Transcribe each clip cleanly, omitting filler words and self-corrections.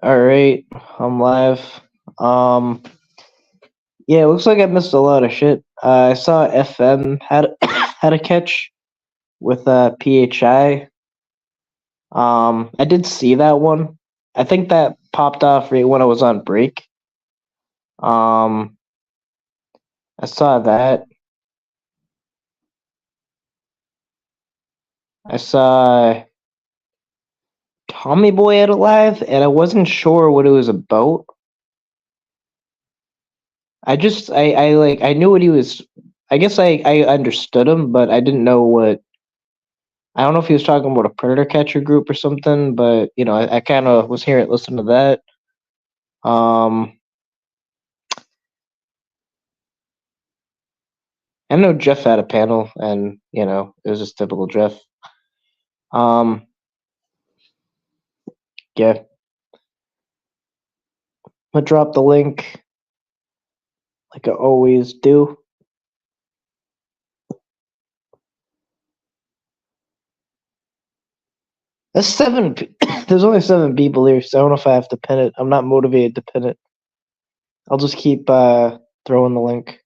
All right, I'm live. Um, yeah, it looks like I missed a lot of shit. I saw FM had had a catch with PHI. I did see that one. I think that popped off right when I was on break. Um, I saw that. I saw Tommy Boy had it live, and I wasn't sure what it was about. I knew what he was. I guess I understood him, but I didn't know what. I don't know if he was talking about a predator catcher group or something, but I kind of was here listening to that. Um, I know Jeff had a panel, and it was just typical Jeff. Um, yeah, I'm gonna drop the link like I always do. That's seven. There's only 7 people here, so I don't know if I have to pin it. I'm not motivated to pin it. I'll just keep throwing the link.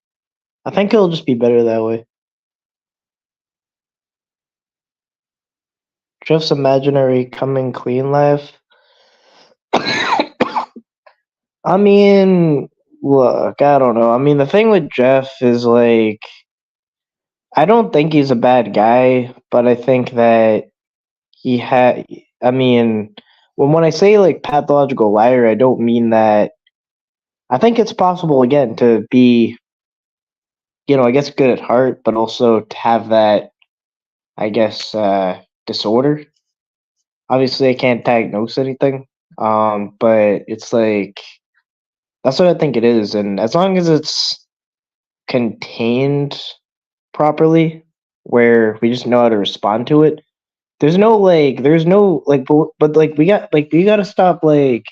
I think it'll just be better that way. Jeff's imaginary coming clean life. I mean, look, I don't know. I mean, the thing with Jeff is like, I don't think he's a bad guy, but I think that he had. I mean, when I say like pathological liar, I don't mean that. I think it's possible again to be, I guess good at heart, but also to have that, I guess, disorder. Obviously, I can't diagnose anything, but it's like that's what I think it is, and as long as it's contained properly, where we just know how to respond to it. There's no like, but like we got to stop like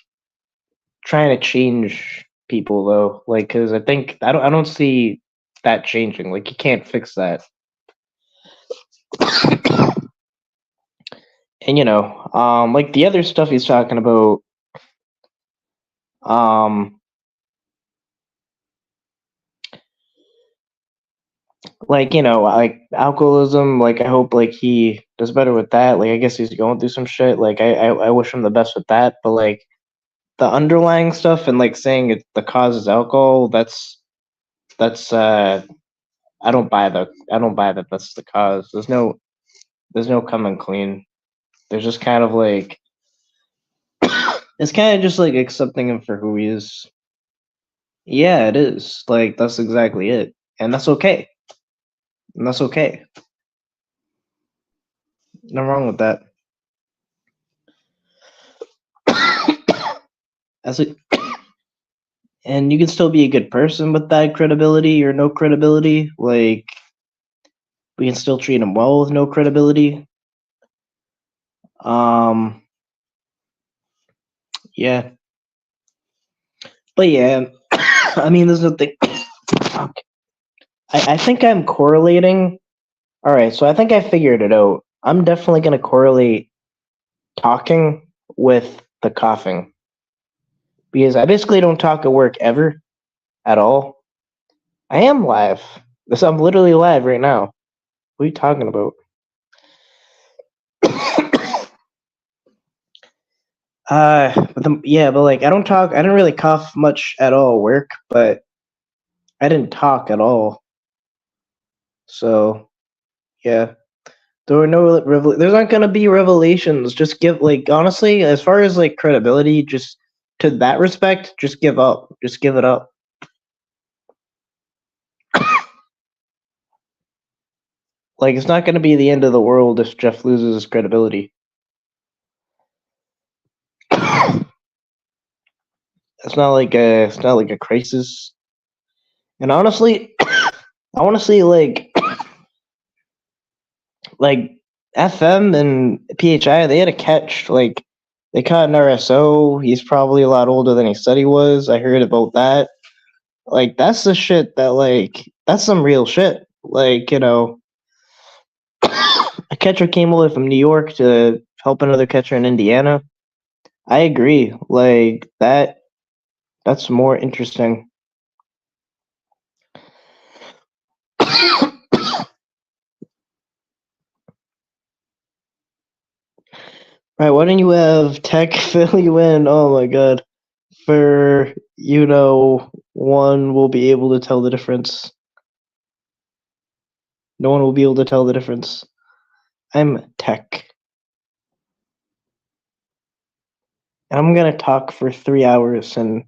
trying to change people though, like because I don't see that changing. Like you can't fix that, and like the other stuff he's talking about, um, like like alcoholism. Like I hope like he does better with that. Like I guess he's going through some shit. Like I wish him the best with that, but like the underlying stuff and like saying the cause is alcohol, that's I don't buy that that's the cause. There's no coming clean. There's just kind of like it's kind of just like accepting him for who he is. Yeah, it is. Like that's exactly it. And that's okay. And that's okay. No wrong with that. That's it. And you can still be a good person with that credibility or no credibility. Like we can still treat him well with no credibility. Um yeah. But yeah, I mean there's nothing I think I'm correlating. All right, so I think I figured it out. I'm definitely going to correlate talking with the coughing because I basically don't talk at work ever at all. I am live. I'm literally live right now. What are you talking about? but like I don't talk. I didn't really cough much at all at work, but I didn't talk at all. So yeah. There were no there's not gonna be revelations. Just give like honestly, as far as like credibility, just to that respect, just give up. Just give it up. Like it's not gonna be the end of the world if Jeff loses his credibility. It's not like a crisis. And honestly, I wanna see like FM and PHI, they had a catch. Like they caught an RSO. He's probably a lot older than he said he was. I heard about that. Like that's the shit that like that's some real shit. Like, a catcher came over from New York to help another catcher in Indiana. I agree. Like that's more interesting. Right, why don't you have tech fill you in? Oh my god. For one will be able to tell the difference. No one will be able to tell the difference. I'm tech. And I'm gonna talk for 3 hours and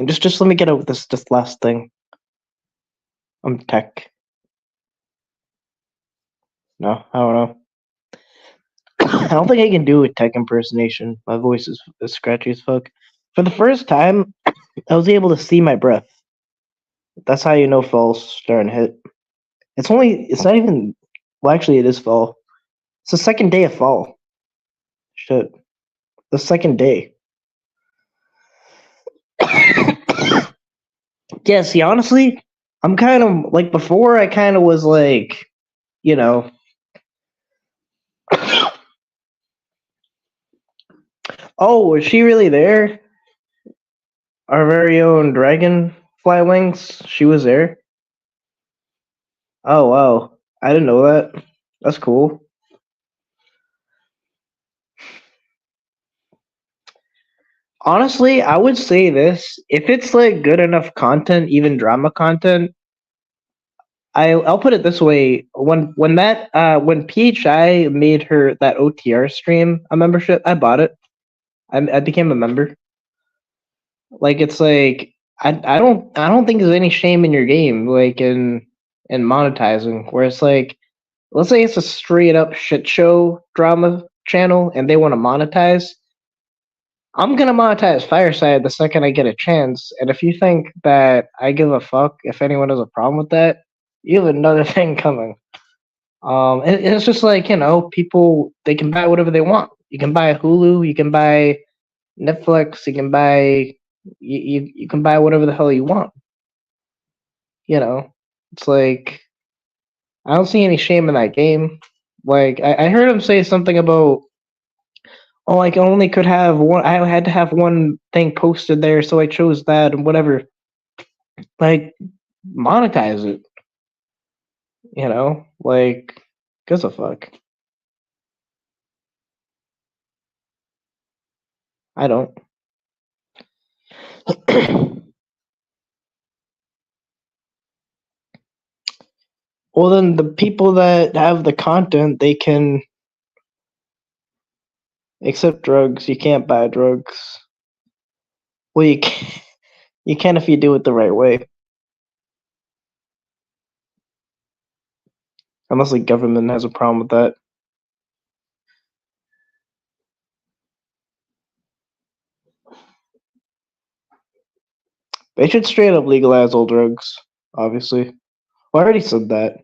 just let me get out with this last thing. I'm tech. No, I don't know. I don't think I can do a tech impersonation. My voice is scratchy as fuck. For the first time, I was able to see my breath. That's how you know fall's starting to hit. It's not even, well, actually, it is fall. It's the second day of fall. Shit. The second day. Yeah, see, honestly, I'm kind of, like, before I kind of was like, you know, oh, was she really there? Our very own dragonfly wings? She was there? Oh, wow. I didn't know that. That's cool. Honestly, I would say this. If it's like good enough content, even drama content, I'll put it this way. When PHI made her that OTR stream a membership, I bought it. I became a member. Like it's like I don't think there's any shame in your game, like in monetizing, where it's like, let's say it's a straight up shit show drama channel and they want to monetize. I'm gonna monetize Fireside the second I get a chance, and if you think that I give a fuck if anyone has a problem with that, you have another thing coming. It's just like, people, they can buy whatever they want. You can buy Hulu, you can buy Netflix, you can buy whatever the hell you want. It's like I don't see any shame in that game. Like I heard him say something about, oh, I only could have one. I had to have one thing posted there, so I chose that and whatever. Like monetize it. Like gives a fuck. I don't. Well, then the people that have the content, they can accept drugs. You can't buy drugs. Well, you can, you can if you do it the right way. Unless the government has a problem with that. They should straight up legalize all drugs, obviously. Well, I already said that.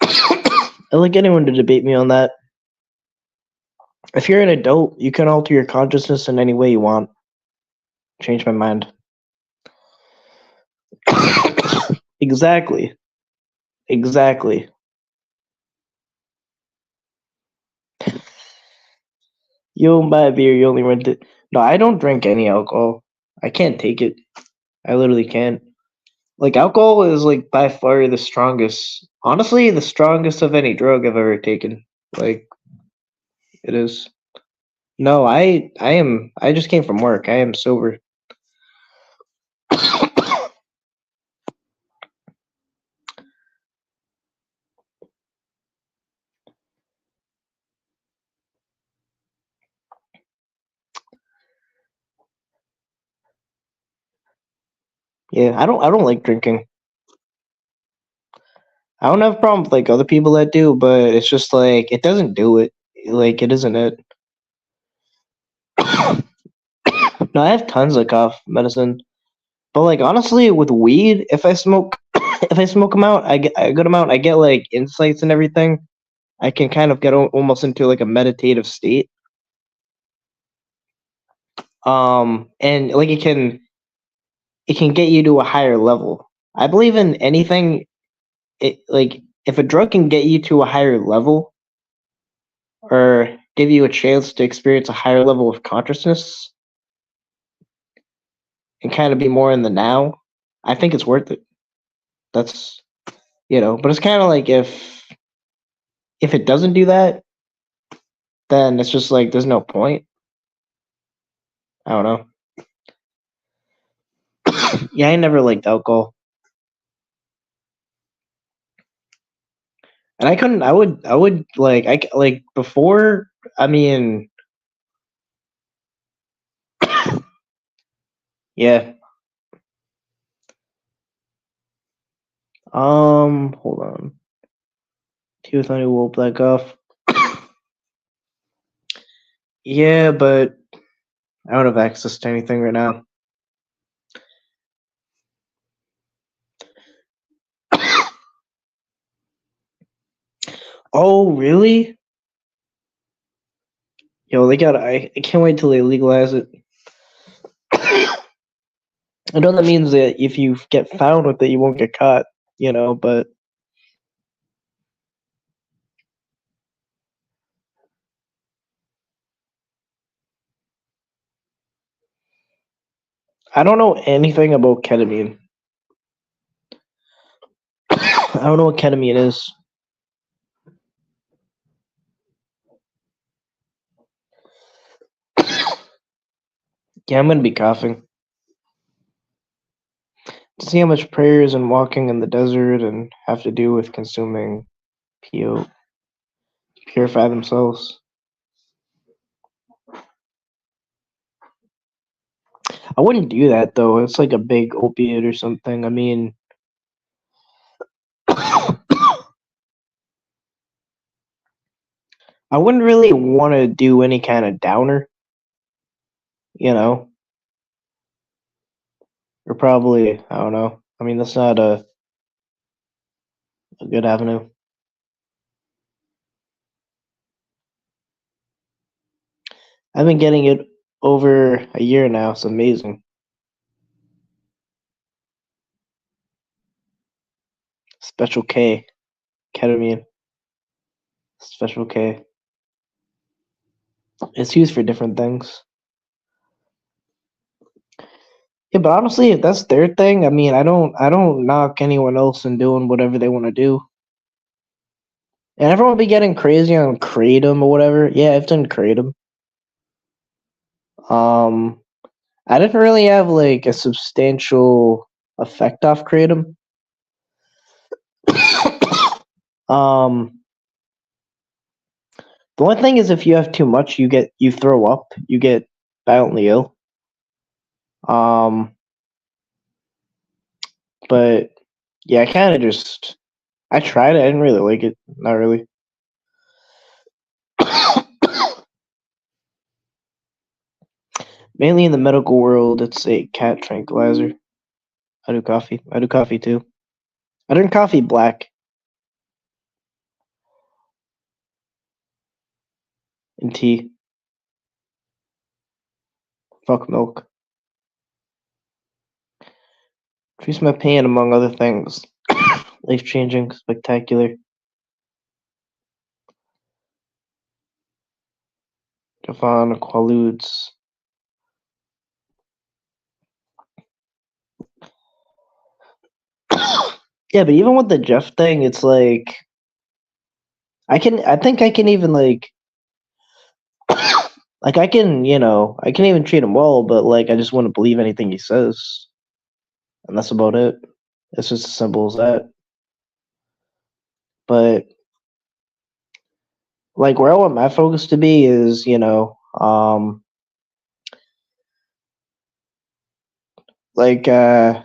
I'd like anyone to debate me on that. If you're an adult, you can alter your consciousness in any way you want. Change my mind. Exactly. Exactly. You don't buy a beer, you only rent it. No, I don't drink any alcohol. I can't take it. I literally can't. Like, alcohol is, like, by far the strongest. Honestly, the strongest of any drug I've ever taken. Like, it is. No, I just came from work. I am sober. Yeah, I don't like drinking. I don't have a problem with like other people that do, but it's just like it doesn't do it. Like it isn't it. No, I have tons of cough medicine, but like honestly, with weed, if I smoke, if I smoke them out, I get a good amount. I get like insights and everything. I can kind of get almost into like a meditative state. And like it can get you to a higher level. I believe in anything. It like if a drug can get you to a higher level, or give you a chance to experience a higher level of consciousness and kind of be more in the now, I think it's worth it. That's, but it's kind of like if it doesn't do that, then it's just like there's no point. I don't know. Yeah, I never liked alcohol. And I would like before, I mean, yeah. Hold on. Tooth honey will black off. Yeah, but I don't have access to anything right now. Oh, really? Yo, I can't wait till they legalize it. I know that means that if you get found with it, you won't get caught, but I don't know anything about ketamine. I don't know what ketamine is. Yeah, I'm gonna be coughing. To see how much prayers and walking in the desert and have to do with consuming PO to purify themselves. I wouldn't do that though. It's like a big opiate or something. I mean, I wouldn't really want to do any kind of downer, or probably, I don't know. I mean, that's not a good avenue. I've been getting it over a year now. It's amazing. Special K, ketamine. Special K. It's used for different things. Yeah, but honestly, if that's their thing, I mean, I don't knock anyone else in doing whatever they want to do. And everyone be getting crazy on kratom or whatever. Yeah, I've done kratom. Um, I didn't really have like a substantial effect off kratom. um, the one thing is if you have too much, you throw up, you get violently ill. Um, but yeah, I tried it. I didn't really like it. Not really. Mainly in the medical world, it's a cat tranquilizer. I do coffee. I do coffee too. I drink coffee black and tea. Fuck milk. Increase my pain among other things. Life changing, spectacular. Javon Qualudes. Yeah, but even with the Jeff thing, it's like I think I can even like I can even treat him well, but like I just wouldn't believe anything he says. And that's about it. It's just as simple as that. But like where I want my focus to be is, like I've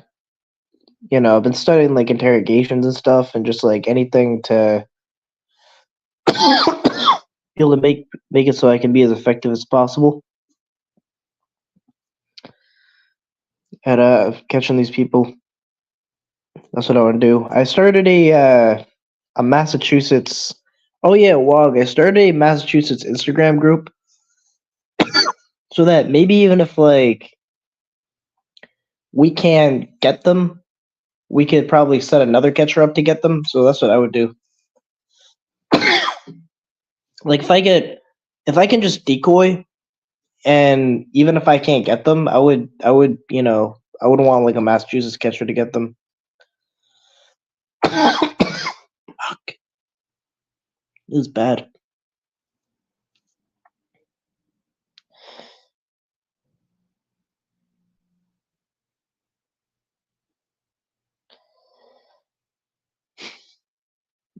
been studying like interrogations and stuff and just like anything to be able to make it so I can be as effective as possible at catching these people. That's what I want to do. I started a Massachusetts. Oh yeah, Wog. I started a Massachusetts Instagram group so that maybe even if like we can get them, we could probably set another catcher up to get them. So that's what I would do. Like if if I can just decoy, and even if I can't get them, I would I wouldn't want like a Massachusetts catcher to get them. Fuck. This is bad.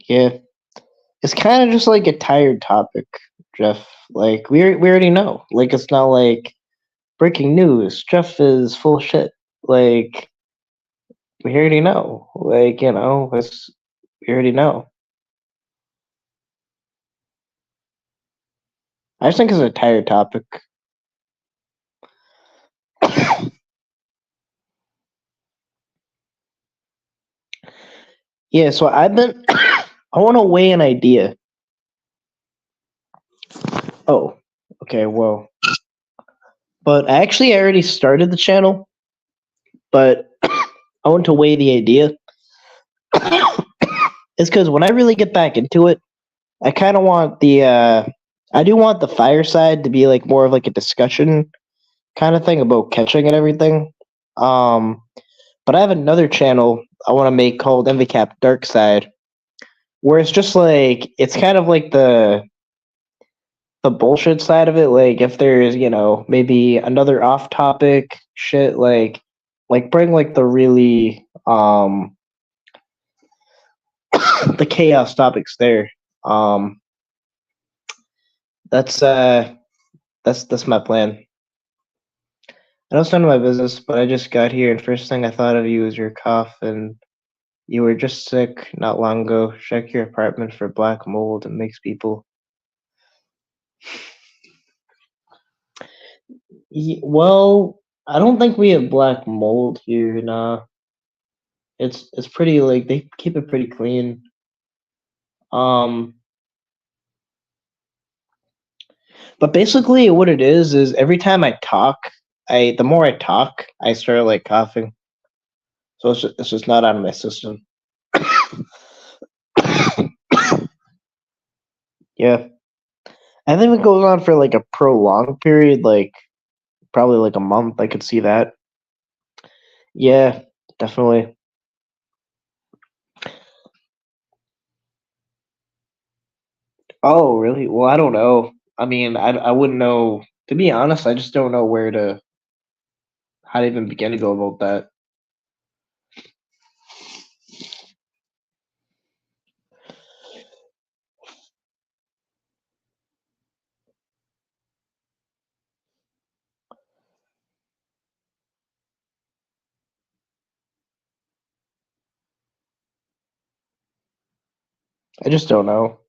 Yeah. It's kind of just like a tired topic, Jeff. Like we already know. Like it's not like breaking news. Jeff is full of shit. Like we already know. Like we already know. I just think it's a tired topic. Yeah, so I've been. I want to weigh an idea. Oh, okay. Well, but actually, I already started the channel, but I want to weigh the idea. It's because when I really get back into it, I kind of want the. I do want the fireside to be like more of like a discussion kind of thing about catching and everything. Um, but I have another channel I want to make called MVCap Dark Side, where it's just like it's kind of like the bullshit side of it. Like if there's maybe another off topic shit, like bring like the really the chaos topics there. Um, that's that's my plan. I know it's none of my business, but I just got here, and first thing I thought of you was your cough, and you were just sick not long ago. Check your apartment for black mold. It makes people. Well, I don't think we have black mold here. Nah, it's pretty like they keep it pretty clean. Um, but basically, what it is every time I talk, the more I talk, I start like coughing. So it's just not out of my system. Yeah, I think it goes on for like a prolonged period, like probably like a month. I could see that. Yeah, definitely. Oh, really? Well, I don't know. I mean, I wouldn't know. To be honest, I just don't know how to even begin to go about that. I just don't know.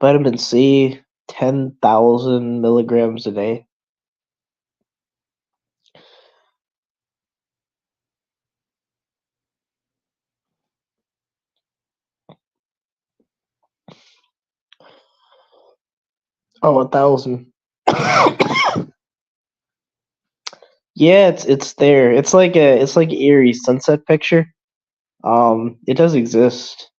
Vitamin C, 10,000 milligrams a day. Oh, 1,000. Yeah, it's there. It's like eerie sunset picture. It does exist.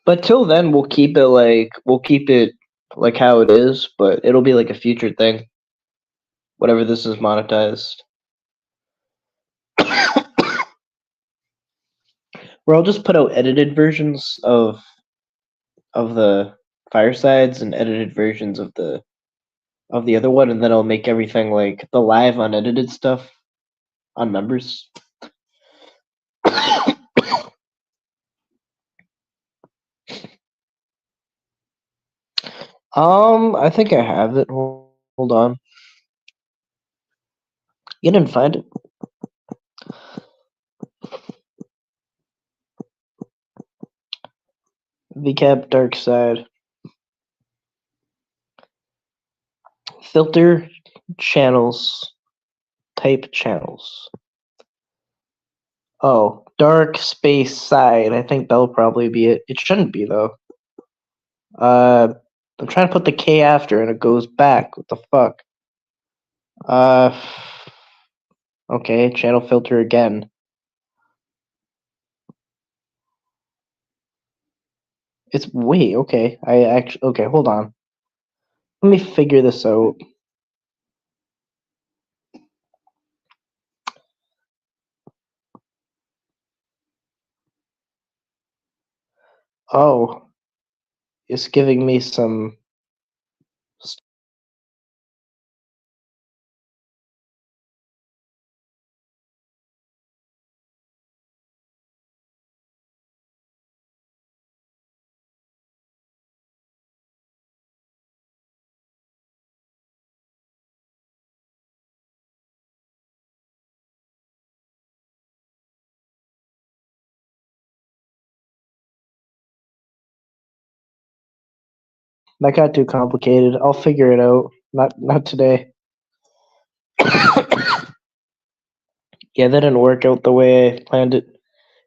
But till then, we'll keep it like how it is, but it'll be like a future thing. Whatever this is monetized. Where I'll just put out edited versions of the firesides and edited versions of the other one, and then I'll make everything like the live unedited stuff on members. I think I have it. Hold on. You didn't find it. VCAP Dark Side. Filter channels. Type channels. Oh, dark space side. I think that'll probably be it. It shouldn't be though. Uh, I'm trying to put the K after and it goes back. What the fuck? Uh, okay, channel filter again. It's wait, okay. I actually okay, hold on. Let me figure this out. Oh, it's giving me some. That got too complicated. I'll figure it out. Not today. Yeah, that didn't work out the way I planned it.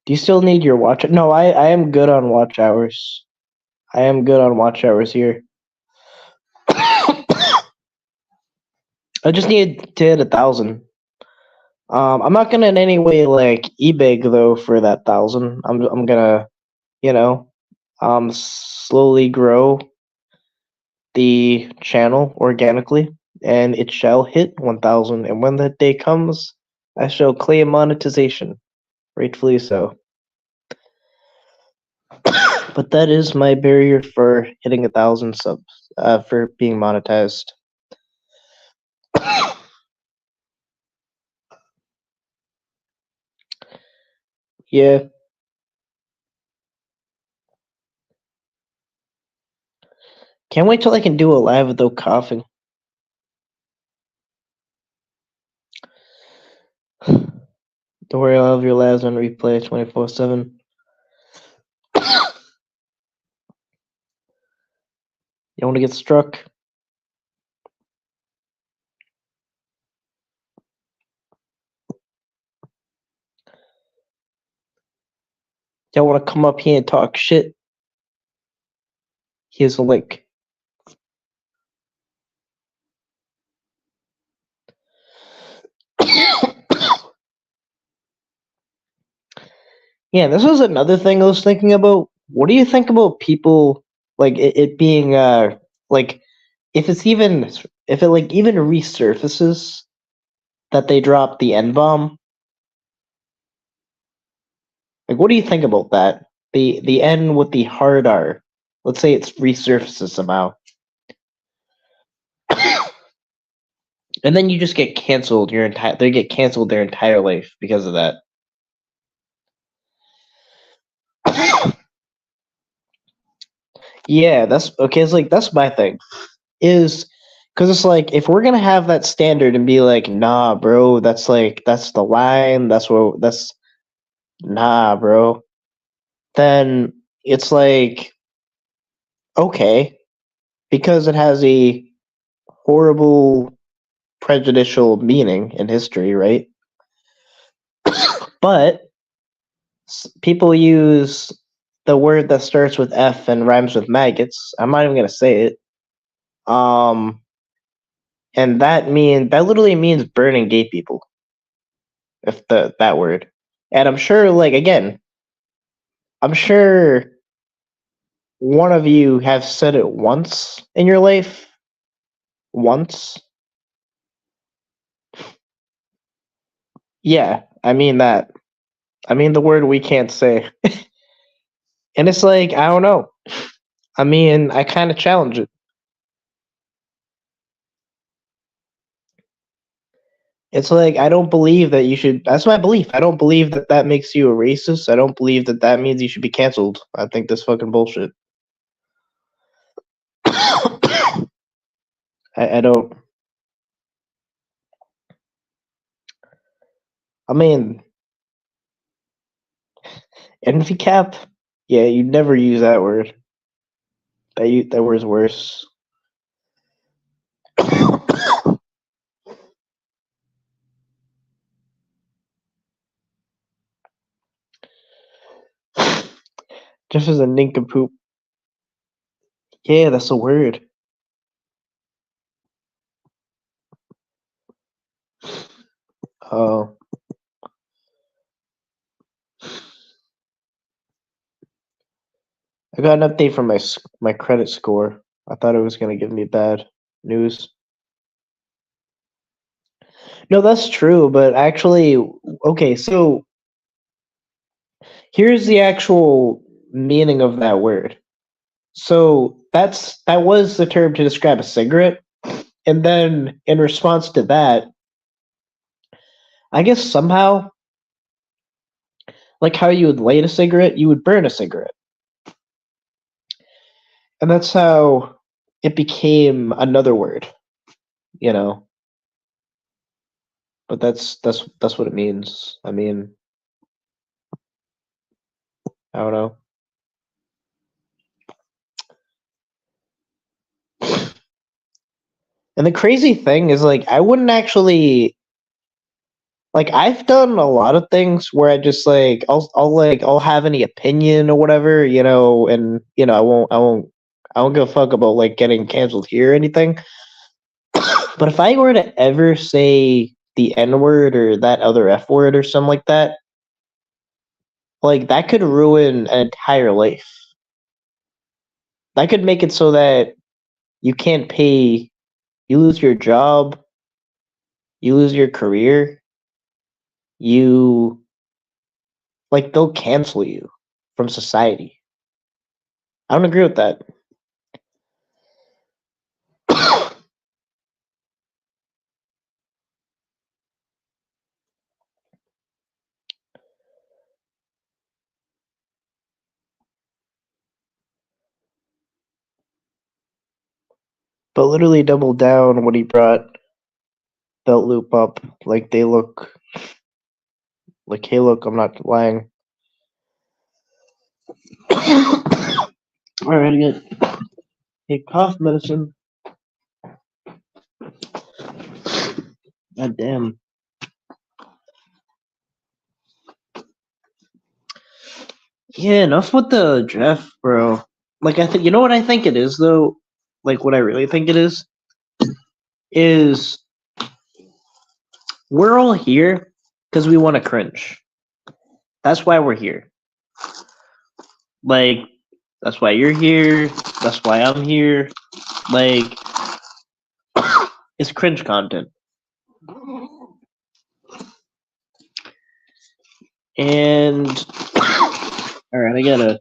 Do you still need your watch? No, I am good on watch hours. I am good on watch hours here. I just need to hit 1,000. I'm not gonna in any way like eBay though for that 1,000. I'm gonna, you know, slowly grow the channel organically, and it shall hit 1,000. And when that day comes, I shall claim monetization, rightfully so. But that is my barrier for hitting 1,000 subs, for being monetized. Yeah. Can't wait till I can do a live without coughing. Don't worry, I'll have your lives on replay 24/7. You want to get struck? Y'all want to come up here and talk shit? Here's a link. Yeah, this was another thing I was thinking about. What do you think about people like it being like if it's even if it like even resurfaces that they drop the N bomb? Like, what do you think about that? The N with the hard R. Let's say it's resurfaces somehow, and then you just get canceled your entire. They get canceled their entire life because of that. Yeah, that's okay. It's like that's my thing. Is because it's like if we're gonna have that standard and be like, nah, bro, that's like that's the line. That's nah, bro. Then it's like okay because it has a horrible prejudicial meaning in history, right? But people use the word that starts with F and rhymes with maggots. I'm not even gonna say it. Um, and that literally means burning gay people. If that word, and I'm sure, like again, I'm sure one of you have said it once in your life. Once, yeah. I mean that. I mean the word we can't say, and it's like I don't know. I mean, I kind of challenge it. It's like I don't believe that you should. That's my belief. I don't believe that that makes you a racist. I don't believe that that means you should be canceled. I think that's fucking bullshit. I don't. I mean, envy cap. Yeah, you never use that word. That word's worse. Just as a nincompoop. Yeah, that's a word. Oh. I got an update from my credit score. I thought it was gonna give me bad news. No, that's true, but actually, okay, so here's the actual meaning of that word. So that was the term to describe a cigarette, and then in response to that, I guess somehow, like how you would light a cigarette, you would burn a cigarette, and that's how it became another word, you know. But that's what it means. I mean, I don't know. And the crazy thing is, like, I wouldn't actually like. I've done a lot of things where I just like I'll have any opinion or whatever, you know, and you know I won't give a fuck about like getting canceled here or anything. But if I were to ever say the N word or that other F word or something like that could ruin an entire life. That could make it so that you can't pay, you lose your job, you lose your career, you like they'll cancel you from society. I don't agree with that. But literally double down when he brought Belt Loop up. Like they look like, hey, look, I'm not lying. All right, I get a cough medicine. God damn. Yeah, enough with the Jeff, bro. Like I think you know what I think it is though. Like what I really think it is we're all here because we want to cringe. That's why we're here. Like that's why you're here. That's why I'm here. Like it's cringe content. And all right, I gotta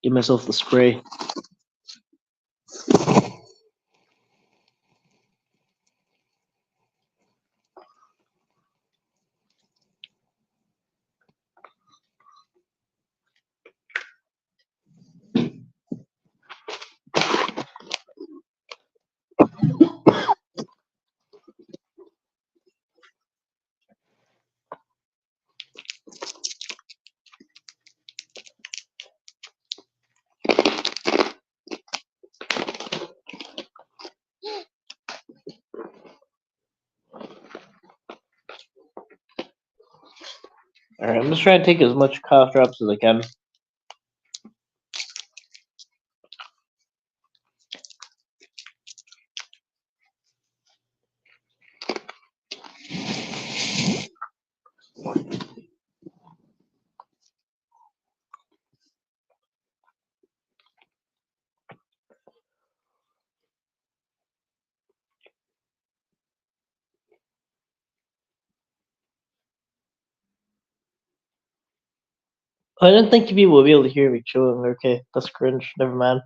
give myself the spray. All right, I'm just trying to take as much cough drops as I can. I didn't think people would be able to hear me chewing. Okay, that's cringe. Never mind.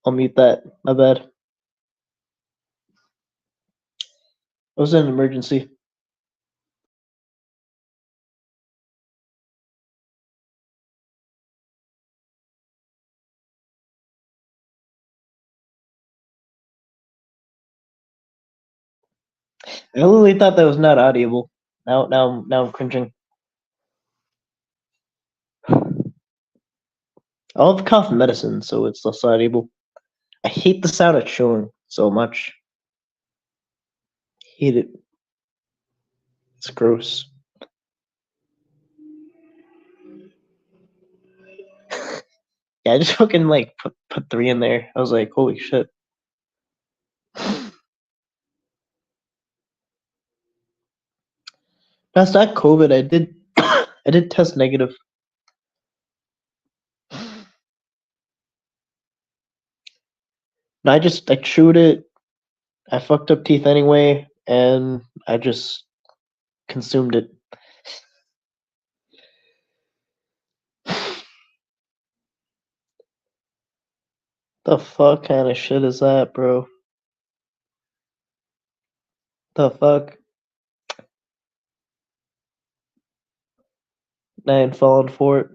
I'll mute that. My bad. It was an emergency. I literally thought that was not audible. Now I'm cringing. I'll have cough medicine, so it's less audible. I hate the sound of chewing so much. Hate it. It's gross. Yeah, I just fucking like put 3 in there. I was like, holy shit. That's not COVID. I did I did test negative. No, I chewed it. I fucked up teeth anyway, and I just consumed it. The fuck kind of shit is that, bro? The fuck? I ain't falling for it.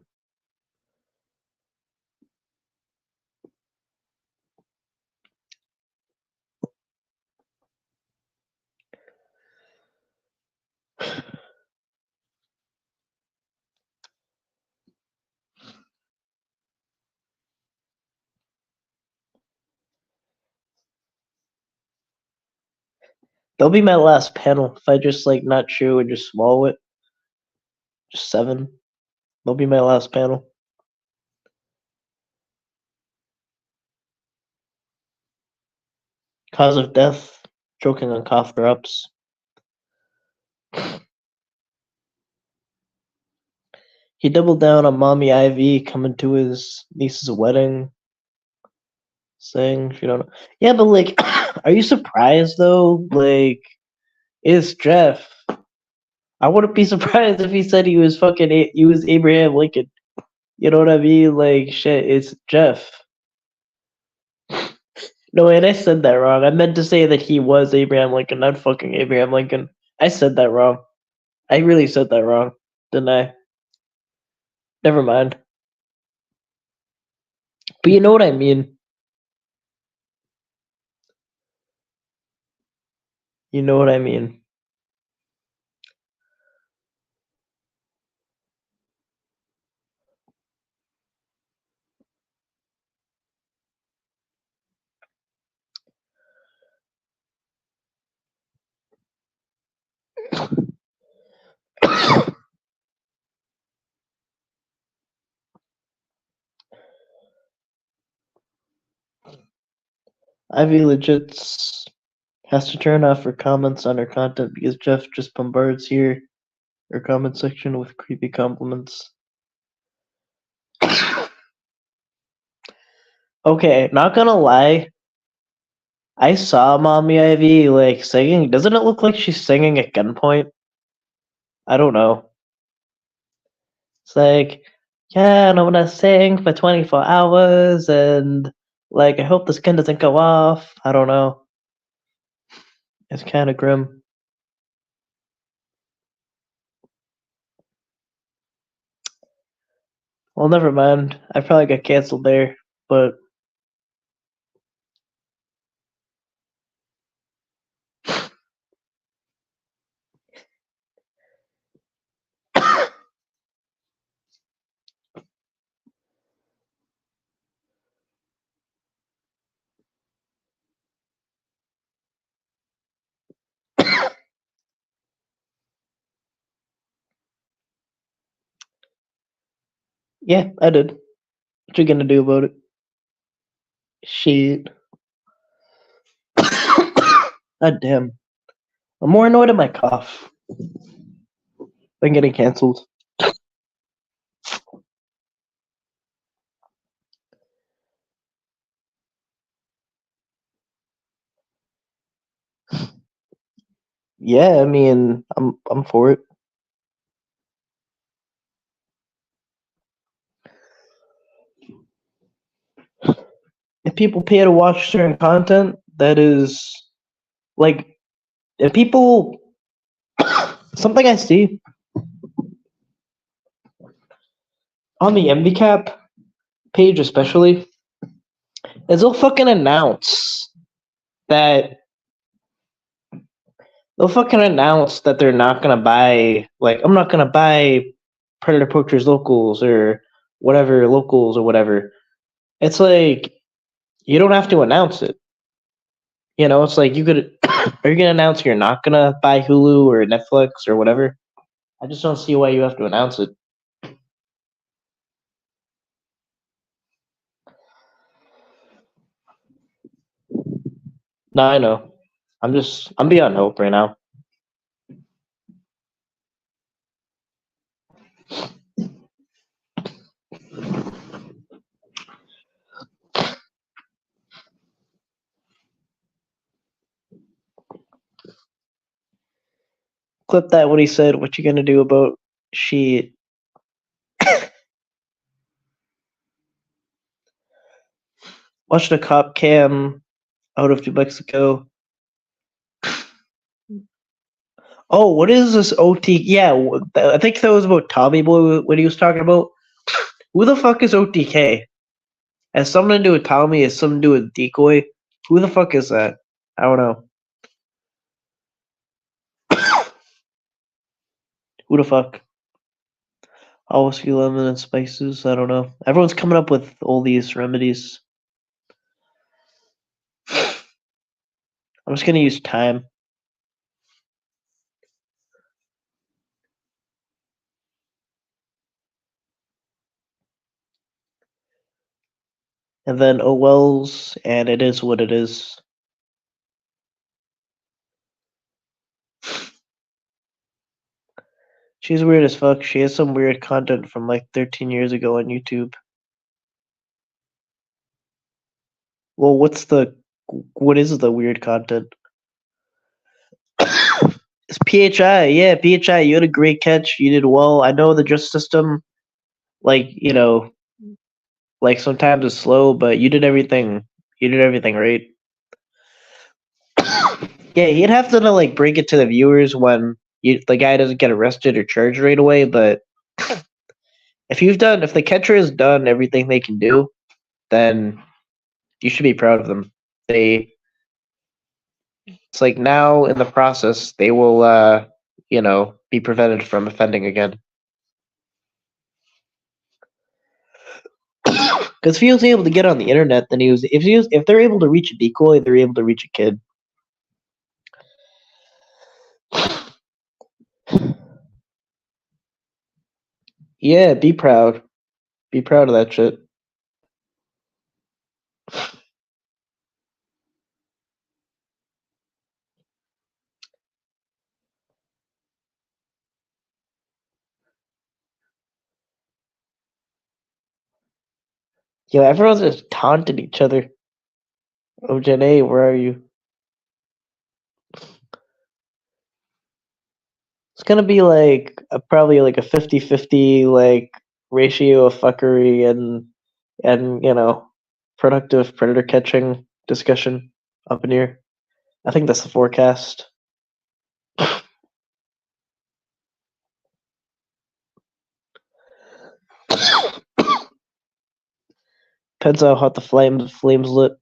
That'll be my last panel if I just like not chew and just swallow it. Just 7. That'll be my last panel. Cause of death, choking on cough drops. He doubled down on mommy IV coming to his niece's wedding. Saying she don't know. Yeah, but like, are you surprised though? Like, it's Jeff. I wouldn't be surprised if he said he was he was Abraham Lincoln. You know what I mean? Like, shit, it's Jeff. No, and I said that wrong. I meant to say that he was Abraham Lincoln, not fucking Abraham Lincoln. I said that wrong. I really said that wrong, didn't I? Never mind. But you know what I mean. You know what I mean. Ivy legit has to turn off her comments on her content because Jeff just bombards her comment section with creepy compliments. Okay, not gonna lie. I saw Mommy Ivy like singing. Doesn't it look like she's singing at gunpoint? I don't know. It's like, yeah, and I'm gonna sing for 24 hours, and like, I hope the skin doesn't go off. I don't know. It's kind of grim. Well, never mind. I probably got canceled there, but yeah, I did. What you gonna do about it? Shit. God damn. I'm more annoyed at my cough than getting canceled. Yeah, I mean, I'm for it. If people pay to watch certain content, that is like if people something I see on the MVCap page especially is they'll fucking announce that they're not gonna buy like I'm not gonna buy Predator Poachers locals or whatever. It's like you don't have to announce it. You know, it's like you could are you gonna announce you're not gonna buy Hulu or Netflix or whatever? I just don't see why you have to announce it. No, I know. I'm beyond hope right now. Clip that what he said. What you gonna do about shit? Watched a cop cam out of New Mexico. Oh, what is this OT? Yeah, I think that was about Tommy Boy what he was talking about. Who the fuck is OTK? Has something to do with Tommy? Has something to do with Decoy? Who the fuck is that? I don't know. Who the fuck? Oh, whiskey, lemon, and spices. I don't know. Everyone's coming up with all these remedies. I'm just gonna use time. And then oh wells, and it is what it is. She's weird as fuck. She has some weird content from like 13 years ago on YouTube. Well, what is the weird content? It's PHI. Yeah, PHI. You had a great catch. You did well. I know the justice system, like, like sometimes it's slow, but you did everything. You did everything right. Yeah, you'd have to like break it to the viewers when the guy doesn't get arrested or charged right away. But if the catcher has done everything they can do, then you should be proud of them. It's like now in the process they will, be prevented from offending again. Because if he was able to get on the internet, then if they're able to reach a decoy, they're able to reach a kid. Yeah, be proud. Be proud of that shit. Yo, everyone's just taunting each other. Oh, Janae, where are you? It's gonna be like probably like a 50-50 like ratio of fuckery and productive predator catching discussion up in here. I think that's the forecast. Depends on how hot the flames lit.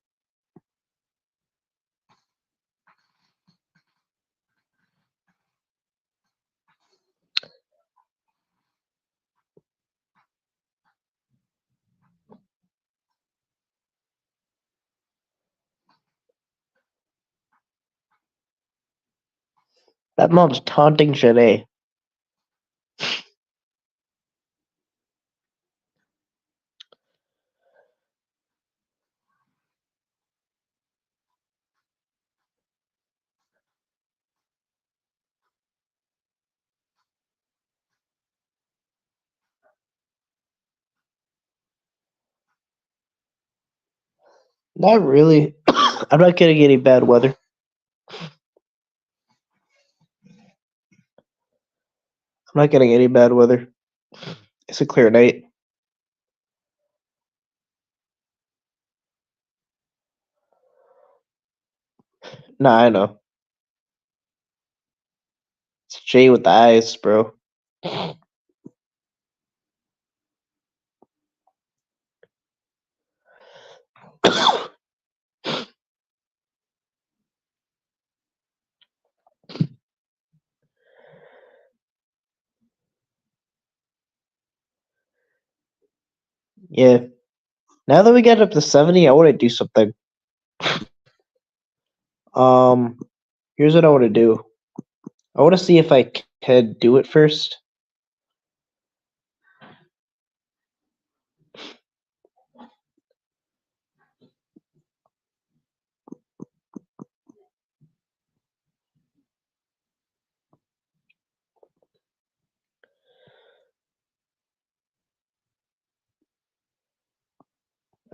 That mom's taunting Janae. Not really. I'm not getting any bad weather. I'm not getting any bad weather. It's a clear night. Nah, I know. It's Jay with the eyes, bro. Yeah. Now that we get up to 70, I want to do something. Um, Here's what I want to do. I want to see if I can do it first.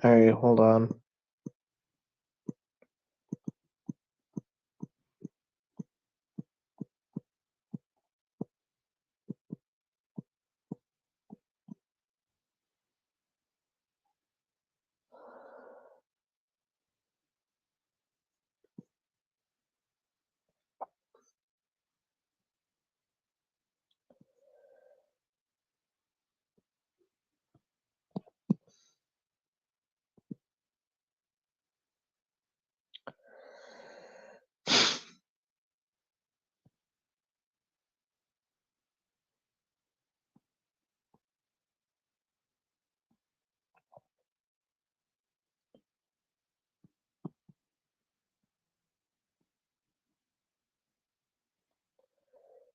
Alright, hold on.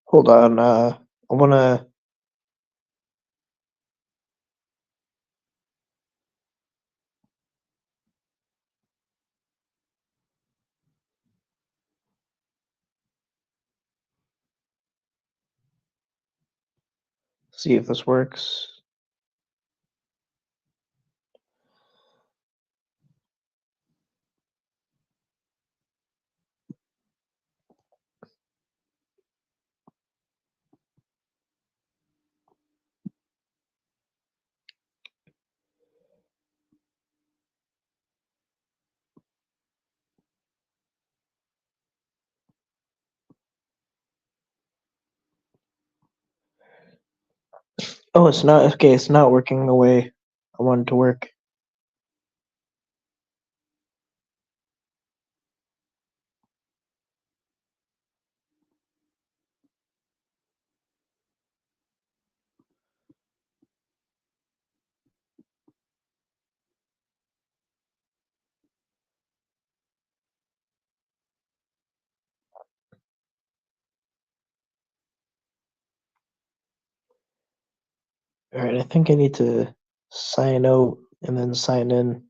Hold on, I wanna see if this works. Oh, it's not okay, it's not working the way I want it to work. Alright, I think I need to sign out and then sign in.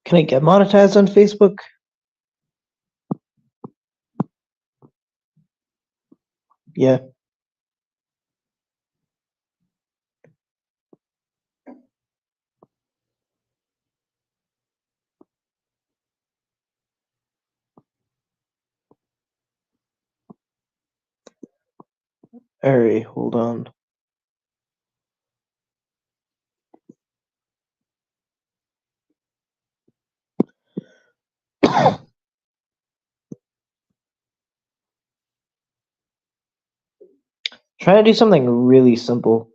Can I get monetized on Facebook? Yeah. Alright, hold on. Try to do something really simple.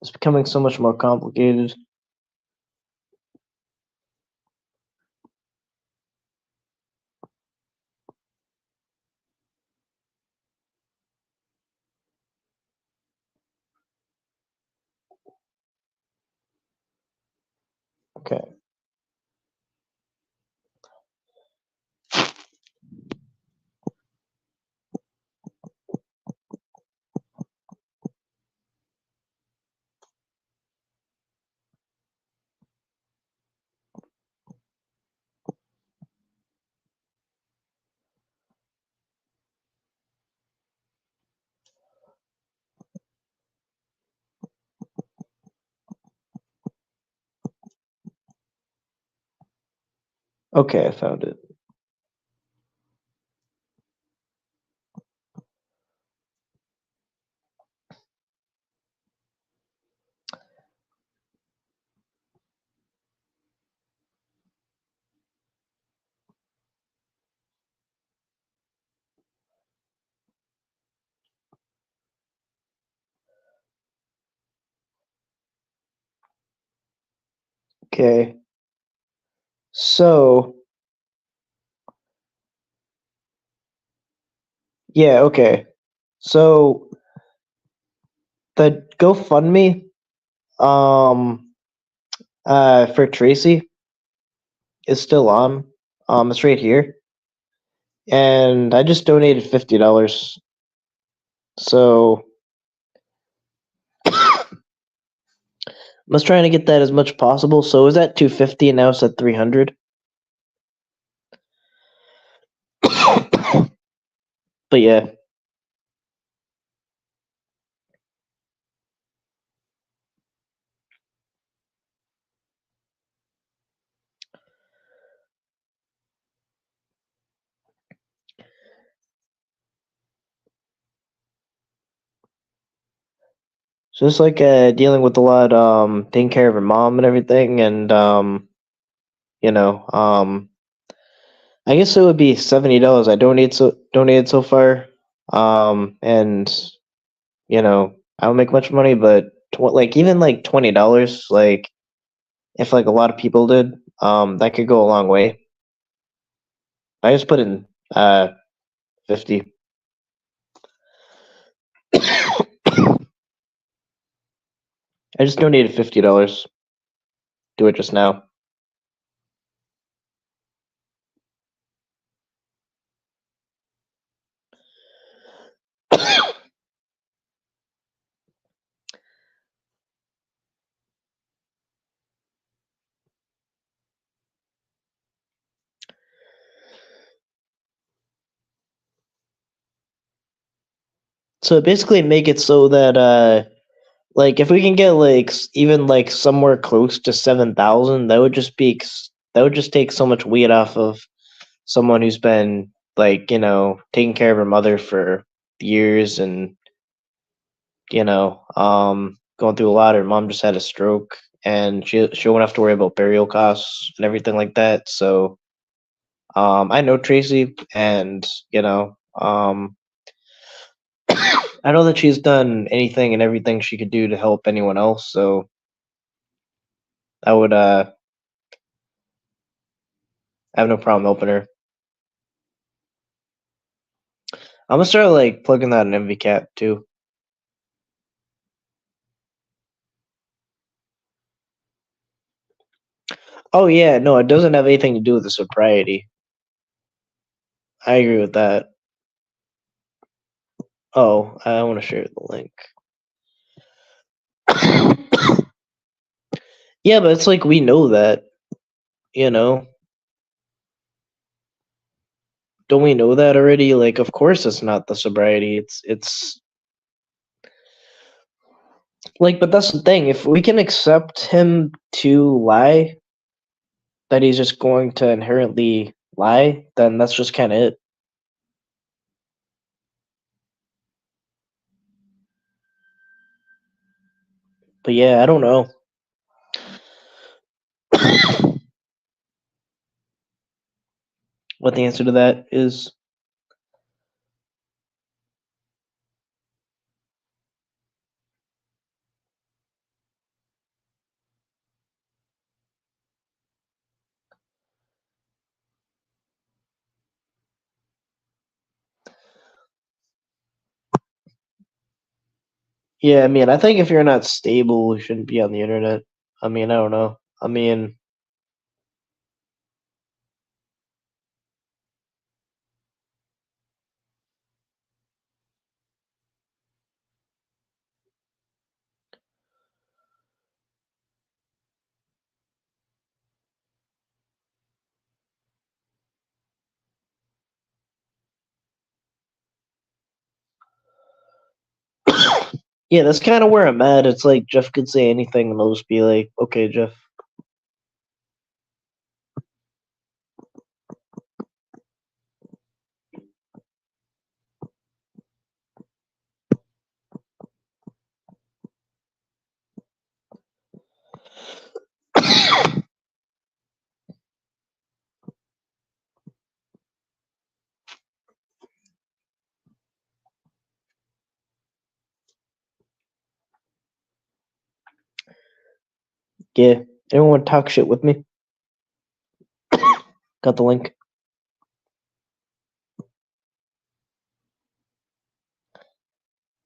It's becoming so much more complicated. Okay. Okay, I found it. Okay. So, yeah, okay. So the GoFundMe um for Tracy is still on. It's right here. And I just donated $50. So I was trying to get that as much possible. So it was at 250 and now it's at 300. But yeah. So it's like dealing with a lot taking care of her mom and everything and you know, I guess it would be $70 I donated so far. And you know, I don't make much money, but like even like $20, like if like a lot of people did, that could go a long way. I just put in 50. I just donated $50. Do it just now. So basically make it so that like if we can get like even like somewhere close to 7,000, that would just take so much weight off of someone who's been like, you know, taking care of her mother for years and, you know, going through a lot. Her mom just had a stroke and she won't have to worry about burial costs and everything like that. So I know Tracy and, you know, I know that she's done anything and everything she could do to help anyone else, so I would have no problem helping her. I'm gonna start like plugging that in MVCat too. Oh yeah, no, it doesn't have anything to do with the sobriety. I agree with that. Oh, I want to share the link. Yeah, but it's like we know that, you know. Don't we know that already? Like, of course it's not the sobriety. It's like, but that's the thing. If we can accept him to lie, that he's just going to inherently lie, then that's just kind of it. But yeah, I don't know what the answer to that is. Yeah, I mean, I think if you're not stable, you shouldn't be on the internet. I mean, I don't know. I mean, yeah, that's kind of where I'm at. It's like Jeff could say anything and I'll just be like, okay, Jeff. Yeah. Anyone want to talk shit with me? Got the link.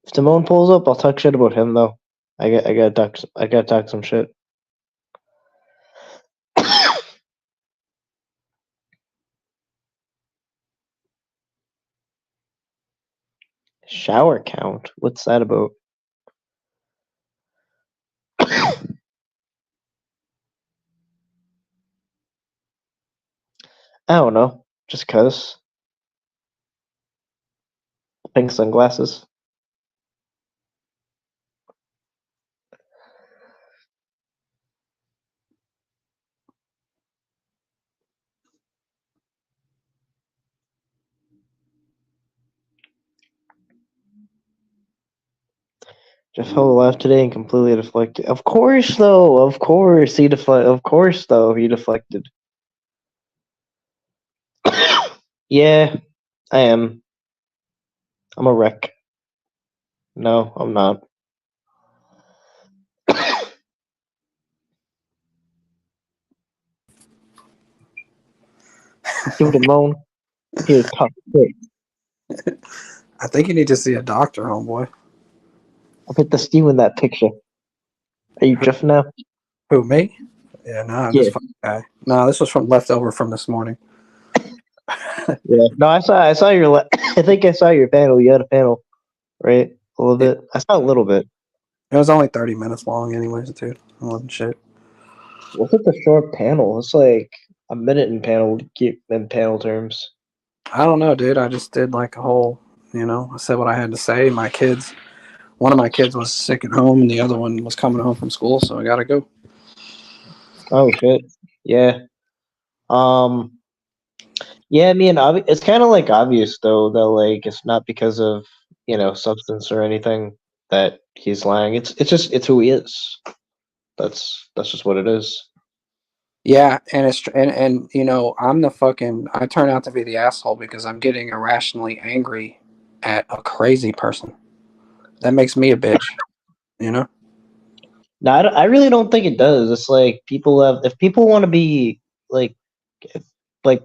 If Timon pulls up, I'll talk shit about him though. I gotta talk some shit. Shower count? What's that about? I don't know. Just cause. Pink sunglasses. Jeff held alive today and completely deflected. Of course, though. Of course he deflected. Of course, though he deflected. Yeah, I am. I'm a wreck. No, I'm not. Give it a moan. Here, talk quick. I think you need to see a doctor, homeboy. I put the stew in that picture. Are you Jeff now? Who, me? Yeah, nah, Yeah. this fucking guy. Nah, this was from leftover from this morning. Yeah. No, I saw your. I think I saw your panel. You had a panel, right? A little bit. I saw a little bit. It was only 30 minutes long, anyways, dude. It wasn't shit. What's with the short panel? It's like a minute in panel terms. I don't know, dude. I just did like a whole, I said what I had to say. One of my kids was sick at home, and the other one was coming home from school, so I gotta go. Oh shit. Yeah. Um. Yeah, I mean, it's kind of like obvious though that like it's not because of substance or anything that he's lying. It's who he is. That's just what it is. Yeah, and I turn out to be the asshole because I'm getting irrationally angry at a crazy person. That makes me a bitch, you know? No, I really don't think it does. It's like if people want to be like if, like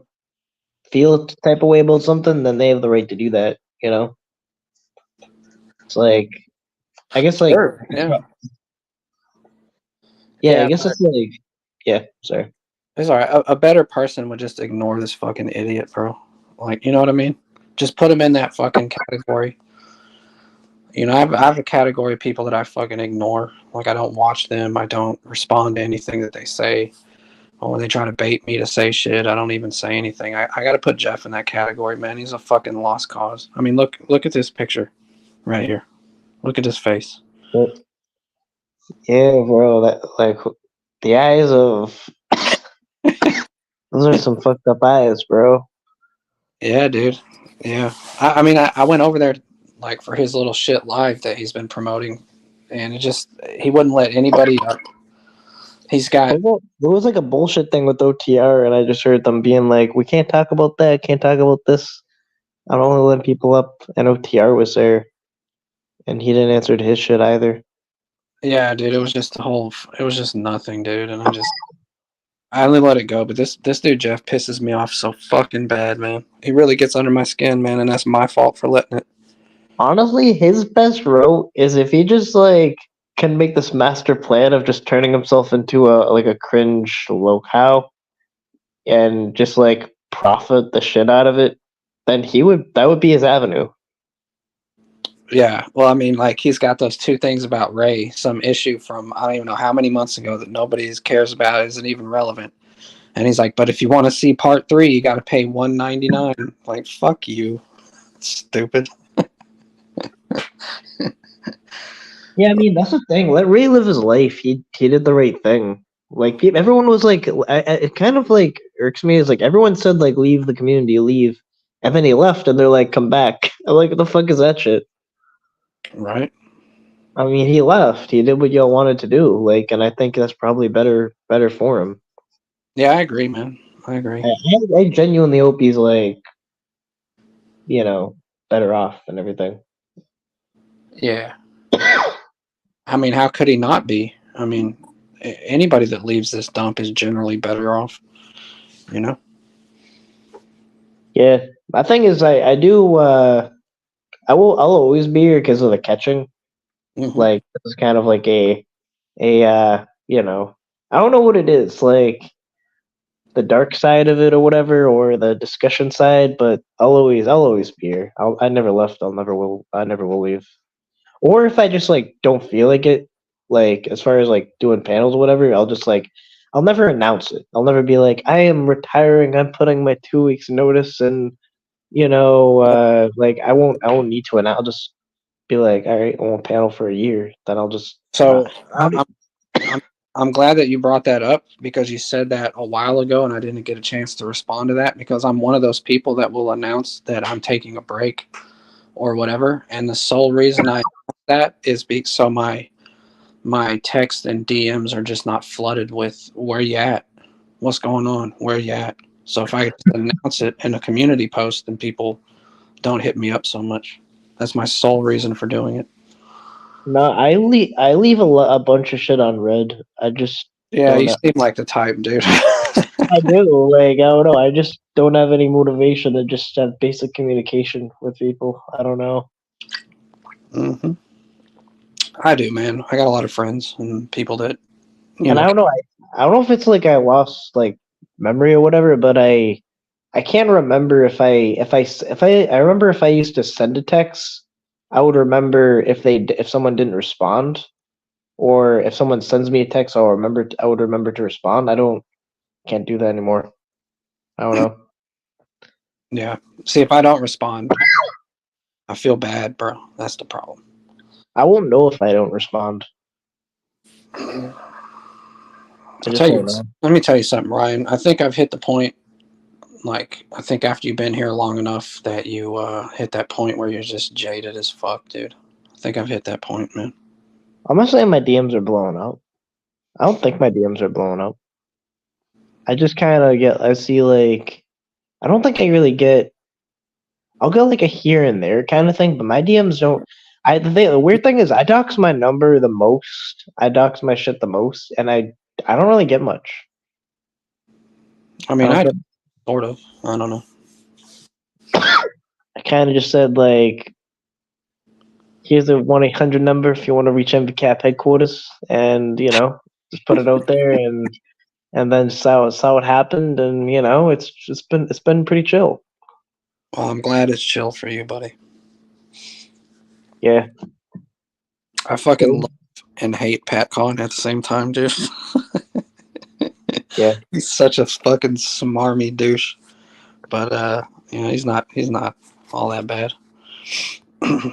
feel a type of way about something, then they have the right to do that. It's like I guess like Sure. Yeah. yeah, I Yeah, guess but it's like yeah. Sorry. it's all right. A better person would just ignore this fucking idiot, bro. Like, you know what I mean? Just put him in that fucking category. I have a category of people that I fucking ignore. Like, I don't watch them. I don't respond to anything that they say. Or when they try to bait me to say shit, I don't even say anything. I got to put Jeff in that category, man. He's a fucking lost cause. I mean, look at this picture right here. Look at his face. But, yeah, bro. That like the eyes of those are some fucked up eyes, bro. Yeah, dude. Yeah. I mean, I went over there like for his little shit live that he's been promoting, and he wouldn't let anybody up. He's got There was like a bullshit thing with OTR, and I just heard them being like, "We can't talk about that. Can't talk about this." I'm only letting people up, and OTR was there, and he didn't answer to his shit either. yeah, dude. It was just nothing, dude. And I only let it go. But this dude Jeff pisses me off so fucking bad, man. He really gets under my skin, man, and that's my fault for letting it. Honestly, his best route is if he just like can make this master plan of just turning himself into a cringe locale and just like profit the shit out of it, then that would be his avenue. Yeah, well, I mean, like he's got those two things about Ray, some issue from I don't even know how many months ago that nobody cares about, isn't even relevant. And he's like, but if you want to see part 3, you got to pay $199. Like, fuck you, stupid. Yeah, I mean that's the thing. Let Ray live his life. He did the right thing. Like everyone was like, it kind of like irks me. Is like everyone said like leave the community, leave, and then he left, and they're like come back. I'm like, what the fuck is that shit? Right? I mean, he left. He did what y'all wanted to do. Like, and I think that's probably better for him. Yeah, I agree, man. I agree. I genuinely hope he's like, you know, better off and everything. Yeah. I mean, how could he not be? I mean, anybody that leaves this dump is generally better off. You know. Yeah, my thing is I do I'll always be here because of the catching. Mm-hmm. Like it's kind of like a I don't know what it is, like the dark side of it or whatever, or the discussion side, but I'll always be here. I never left. I never will leave. Or if I just like don't feel like it, like as far as like doing panels or whatever, I'll never announce it. I'll never be like, I am retiring, I'm putting my 2 weeks notice, and like I won't need to announce. I'll just be like, all right, I won't panel for a year. Then I'll just not. So I'm I'm glad that you brought that up because you said that a while ago and I didn't get a chance to respond to that because I'm one of those people that will announce that I'm taking a break or whatever, and the sole reason I that is so my text and DMs are just not flooded with where you at, what's going on, where you at. So if I could just announce it in a community post, then people don't hit me up so much. That's my sole reason for doing it. No, I leave a bunch of shit on red. I just Yeah, don't you know. seem like the type, dude. I do, like, I don't know. I just don't have any motivation to just have basic communication with people. I don't know. hmm I do, man. I got a lot of friends and people that you And I know. don't know. I don't know if it's like I lost like memory or whatever, but I can't remember if I remember if I used to send a text, I would remember if someone didn't respond, or if someone sends me a text, I would remember to respond. Can't do that anymore. I don't know. Yeah. See, if I don't respond, I feel bad, bro. That's the problem. I won't know if I don't respond. I I'll just tell you. won't know. Let me tell you something, Ryan. I think I've hit the point. Like, I think after you've been here long enough that you hit that point where you're just jaded as fuck, dude. I think I've hit that point, man. I'm not saying my DMs are blowing up. I don't think my DMs are blowing up. I just kind of I see like, I don't think I really get, I'll get like a here and there kind of thing, but my DMs don't. The weird thing is I dox my number the most. I dox my shit the most, and I don't really get much. I I mean, don't I get, sort of. I don't know. I kind of just said like, here's a 1-800 number if you want to reach MVCAP headquarters, and just put it out there, and then saw what happened, and it's been pretty chill. Well, I'm glad it's chill for you, buddy. Yeah. I fucking love and hate Pat Conn at the same time, dude. Yeah. He's such a fucking smarmy douche. But he's not all that bad. I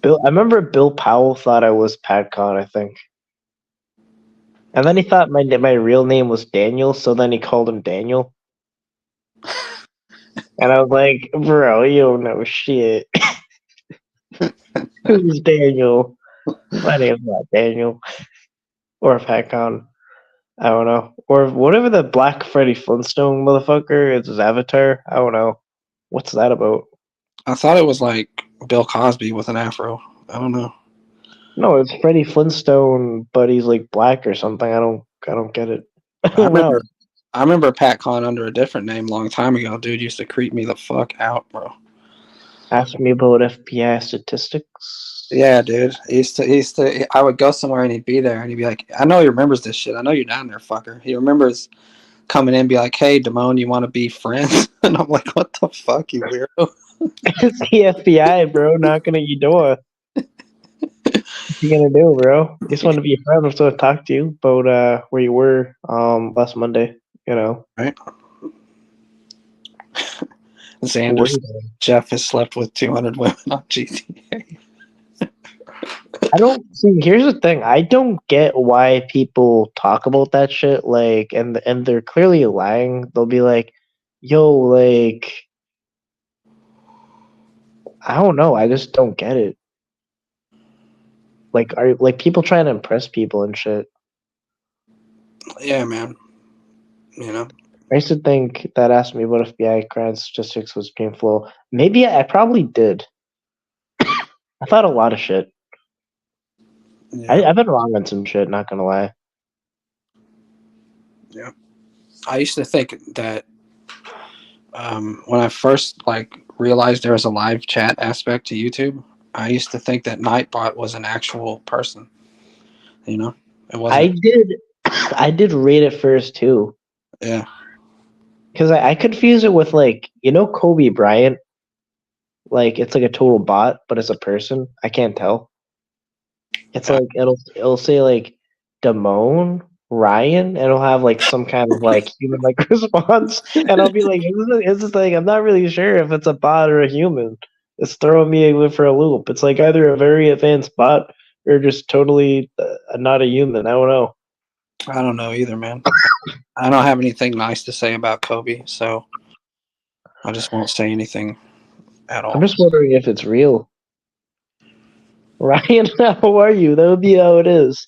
remember Bill Powell thought I was Pat Con, I think. And then he thought my real name was Daniel, so then he called him Daniel. And I was like, bro, you don't know shit. Who's Daniel? My name's not Daniel. Or Pat Con. I don't know. Or whatever the Black Freddy Flintstone motherfucker is his avatar. I don't know. What's that about? I thought it was like Bill Cosby with an afro. I don't know. No, it's Freddy Flintstone, but he's like black or something. I don't get it. I I don't know. remember I remember Pat Conn under a different name a long time ago. Dude used to creep me the fuck out, bro. Ask me about FBI statistics. Yeah, dude. He used to. I would go somewhere and he'd be there and he'd be like, "I know he remembers this shit. I know you're down there, fucker." He remembers coming in and be like, "Hey, Damone, you want to be friends?" And I'm like, "What the fuck, you weirdo?" It's the FBI, bro, knocking at your door. What you gonna do, bro? Just want to be a friend. I'm still talk to you about where you were last Monday. Right? What were Xander you doing? Jeff has slept with 200 women on GTA. I don't see. Here's the thing. I don't get why people talk about that shit. Like, and they're clearly lying. They'll be like, "Yo, like, I don't know. I just don't get it. Like, are like people trying to impress people and shit." Yeah, man. You know, I used to think that asked me what FBI crime statistics was game flow. Maybe I probably did. I thought a lot of shit. Yeah. I've been wrong on some shit, not gonna lie. Yeah. I used to think that when I first realized there was a live chat aspect to YouTube, I used to think that Nightbot was an actual person. You know, it I wasn't. did I did read it first too. Yeah. Because I confuse it with Kobe Bryant. Like it's like a total bot, but it's a person. I can't tell. It's Yeah. like it'll say like Damone Ryan, and it'll have like some kind of like human like response, and I'll be like, it's just like I'm not really sure if it's a bot or a human. It's throwing me for a loop. It's like either a very advanced bot or just totally not a human. I don't know. I don't know either, man. I don't have anything nice to say about Kobe, so I just won't say anything at I'm all. just wondering if it's real. Ryan, how are you? That would be how it is.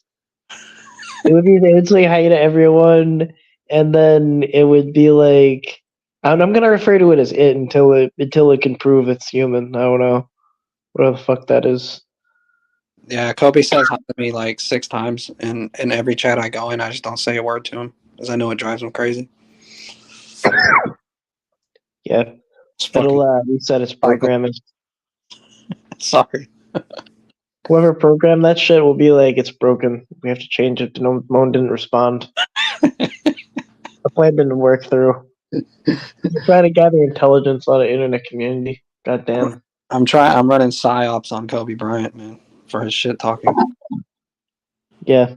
It would be they would say hi to everyone, and then it would be like I'm gonna refer to it as it until it can prove it's human. I don't know what the fuck that is. Yeah, Kobe says hi to me like 6 times, and in every chat I go in, I just don't say a word to him because I know it drives him crazy. Yeah, It's fucking it'll reset its cycle. programming. Sorry. Whoever programmed that shit will be like, it's broken. We have to change it. No, Moan didn't respond. The plan didn't work through. We're trying to gather intelligence on the internet community. God damn. I'm trying. I'm running psyops on Kobe Bryant, man, for his shit talking. Yeah.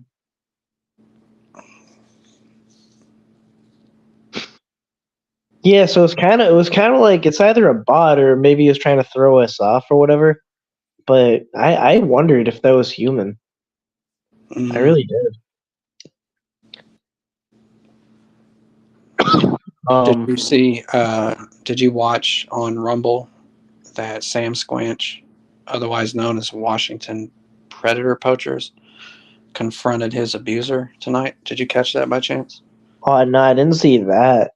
Yeah, so it was kind of like it's either a bot or maybe he was trying to throw us off or whatever. But I wondered if that was human. I Mm. really did. Did you see? Did you watch on Rumble that Sam Squanch, otherwise known as Washington Predator Poachers, confronted his abuser tonight? Did you catch that by chance? Oh no, I didn't see that.